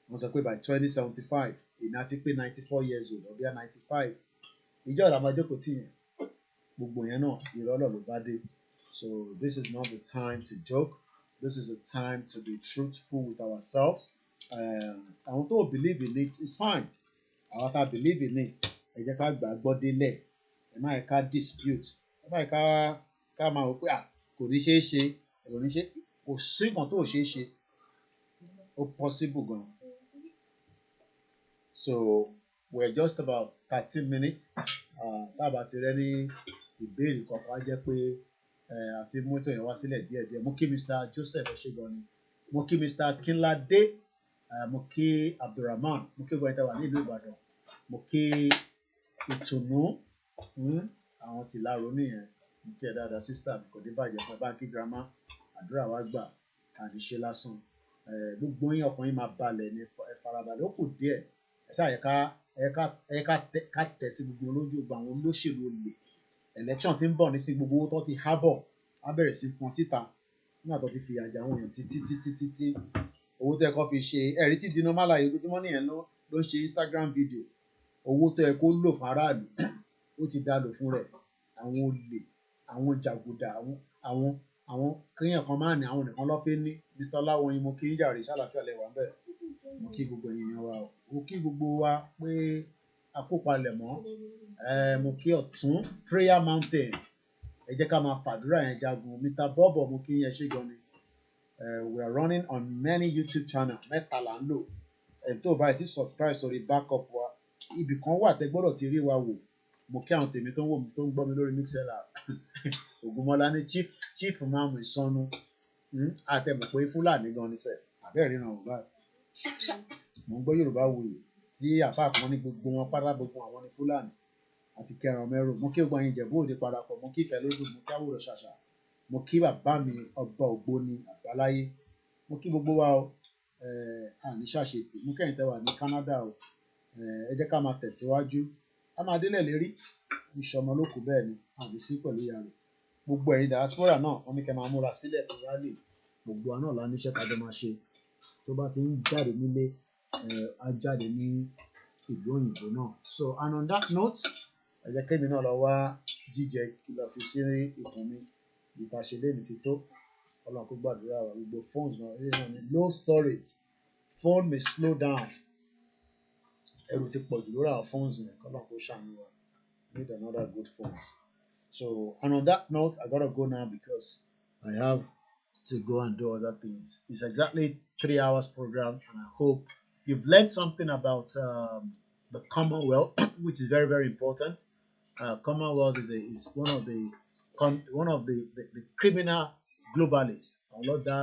wọ́n sọ pé by 2075 èmi àti pé 94 years old ọ̀bí à 95 ìjọ ìlànà àjọkò tì yẹn gbogbo yẹn náà ìrọ́lọ́ ló bá dé so this is not the time to joke this is the time to be truthful with ourselves àwọn tó believe in it is fine àwọn tá believe in it ẹ jẹ́ ká gbà gbọ́ délẹ̀ ẹ má yẹ ká dispute ẹ má yẹ ká máa wò pé kò ní ṣeé ṣe kò sí nǹkan tó ṣeé ṣe ó possible gan so we're just about 13 minutes tábà ti rẹ́ ní ìbéèrè kankan á jẹ́ pé àti mọ́tò yẹn wá sílẹ̀ díẹ̀díẹ̀ mo kí Mr. Joseph Ọ̀ṣẹ́gun ni mo kí Mr. Kinlade mo kí Abdulrahman mo kí gbọ́dọ̀ wà nílùú Ìbàdàn mo kí ìtùnú àwọn tìlárò nìyẹn mo kí ẹ dáadáa sísítà kò dé bàjẹ́ fún ẹ bá kí girama àdúrà wa gbà àníṣe lásán gbogbo yín ọkàn yín máa balẹ̀ ní farabalẹ̀ ó kù díẹ̀ ẹ ṣáà yẹ ká tẹ̀ sí gbogbo olójú gbogbo àwọn olóṣèlú olè election tí ń bọ̀ nísìnyí gbogbo owó tó ti há bọ̀ á bẹ̀rẹ̀ sí fún síta nígbà tó ti fi àjà àwọn èèyàn títí owó tó yẹ kó fi ṣe ẹ̀rí tí dino malaye ojoojúmọ́ nìyẹn ló ń ṣe Instagram video owó tó yẹ kó lò fún aráàlú ó ti dá lò fún rẹ̀ àwọn olè àwọn jàgùdà àwọn kéèyàn kan máa ní àwọn nìkan lọ́ fẹ́ ní Mr. Ọláwọ̀nyí mo kí ń jàre ṣàlàfíà lẹ́wà ń bẹ̀ mo kí gbogbo èèyàn wa mo kí gbogbo wa pé àkópalẹ̀ mọ́ mo kí ọ̀tún prayer mountain ẹ jẹ́ ká máa fàdúrà yẹn jagun Mr. Bobo mo kí yẹn ṣe gan ni we are running on many YouTube channels mẹ́ta là ń lò ẹ̀ tó báyìí ti subscribe sórí backup wa ibì kan wà tẹ́ gbọ́dọ̀ ti rí wa wò mo kí àwọn tèmi tó ń wò mí tó ń gbọ́ mi lórí mixela Ògúnmọ́lá ní chief mamu ìsọnù àtẹ̀mọ̀ pé Fúlàní gan ni sẹ̀ àbẹ́ẹ̀ ríran ò báyìí mo ń gbọ́ Yorùbá wuyì tí àfa kan ní gbogbo wọn pátá gbogbo àwọn ní Fúlàní àti kẹran mẹ́rù mo kí gbogbo ẹ̀yin Ìjẹ̀bú Òde parapọ̀ mo kí ìfẹ́ lójú mo kí àwòrán ṣàṣà mo kí bàbá mi ọba Ògbóni àbáláyé mo kí gbogbo wa o àní ṣàṣetì mo kẹ́yìn tẹ́ wà ní Canada o ẹ jẹ́ ká máa tẹ̀síwájú a máa délẹ̀ lérí ìṣọmọ lókù bẹ́ẹ̀ ni àbí sí pẹ̀lú ìyá rẹ̀ gbogbo ẹ̀yin diaspora náà wọ́n ní kẹ́ máa múra sílẹ̀ fún rally gbogbo wa náà la níṣẹ́ kájọ máa ṣe tó bá ti ń jáde nílé á jáde ní ìlú òyìnbó náà so and on that note ẹ jẹ́ kémi náà lọ wá jíjẹ kìlọ̀ fi sí ìkùn mi ìtàṣẹlẹ̀ mi ti tó Ọlọ́run kó gbàdúrà wa gbogbo phones náà eré náà ní low storage phone may slow down ẹrù ti pọ̀ jù lórí àwọn phones yẹn kọ́lọ́run kó ṣàánú wa need another good phones so and on that note I gotta go now because I have to go and do other things it's exactly 3 hours program and I hope you've learned something about the Commonwealth which is very very important Commonwealth is one of the criminal globalists àwọn ló dá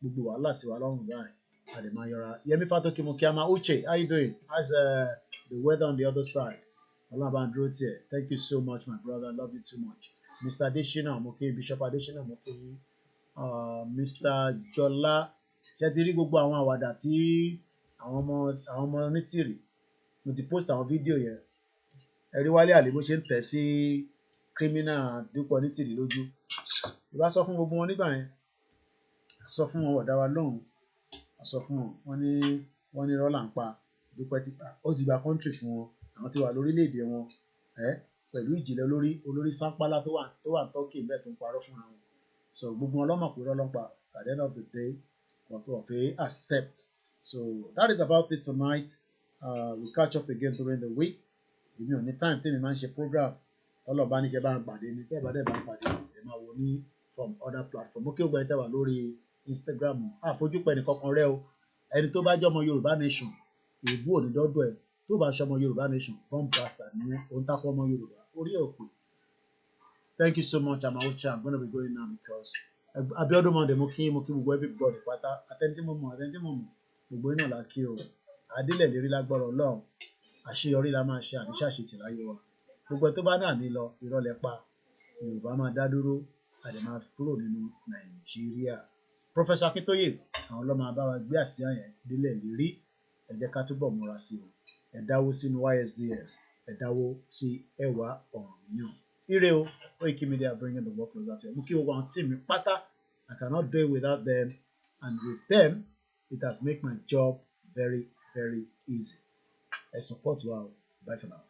gbogbo wàhálà sí wa lọ́rùn báyìí àdèmáyọra Yẹmí Fátókì mo kí a máa Uche how you doing how's the weather on the other side ọlọ́bàndúró tiẹ̀ thank you so much my brother I love you too much Mr. Adesina mo kí Bishop Adesina mo kí Mr. Jọlá ṣe ti rí gbogbo àwọn àwàdà tí àwọn ọmọ onítìrì mo ti post àwọn fídíò yẹn ẹ̀rí Wálé Àlè bó ṣe ń tẹ̀ sí criminal Dúpọ̀ Onítìrì lójú ìbá sọ fún gbogbo wọn nígbà yẹn sọ fún wọn ọ̀dà wa lóhùn sọ fún wọn ní rọ́là ń pa Dúpẹ́ ti pa ó ti gba country fún wọn àwọn ti wà lórílẹ̀‐èdè wọn pẹ̀lú ìjìnlẹ̀ olórí sápálá tó wà tọ́kì bẹ́ẹ̀ tó ń parọ́ fúnra wọn so gbogbo wọn lọ́mọ̀ pé rọ́lọ́ ń pa at the end of the day wọn tó ọ̀fẹ́ accept so that is about it tonight we catch up again during the week èmi ò ní time tèmi máa ń ṣe program ọlọ́ọ̀bá ní kẹ́ bá ń pàdé ní tẹ́ẹ̀ bá dẹ̀ bá ń pàdé ẹ máa wò ní from other platform ó kí ó gbọ́ ẹ tẹ́ wà lórí Instagram àfojúpẹ́ nìkan kan rẹ o ẹni tó bá jọmọ Yorùbá nation ìbú òní dọ́dọ̀ ẹ̀ tó bá ṣọmọ Yorùbá nation bomb blaster ní ohun tápọ̀ ọmọ Yorùbá orí ẹ̀ ò pè thank you so much Amaucha I'm gonna be going now because Abiodun Monday mo kí gbogbo everybody pátá àtẹni tí mo mọ̀ gbogbo iná la kí o adílẹ̀ lérí lágbára Ọlọ́run àṣeyọrí la máa ṣe àníṣàṣetì láyé wa gbogbo ẹ tó bá náà ní lọ irọ́ lẹ pa Yorùbá máa dá dúró àdè máa kúrò nínú Nàìjíríà. Professor Akintoye àwọn ọlọ́mọ bá wa gbé àsíá yẹn délẹ̀ lérí ẹ jẹ́ ká túbọ̀ múra sí o ẹ dáwó sínú YSDL ẹ dáwó sí ẹwà ọ̀ranyàn ire o Koiki Media bringing the work closer to you mú kí gbogbo àwọn tíì mi pátá I cannot do it without them and with them it has made my job very very easy ẹ support wa o bye for now.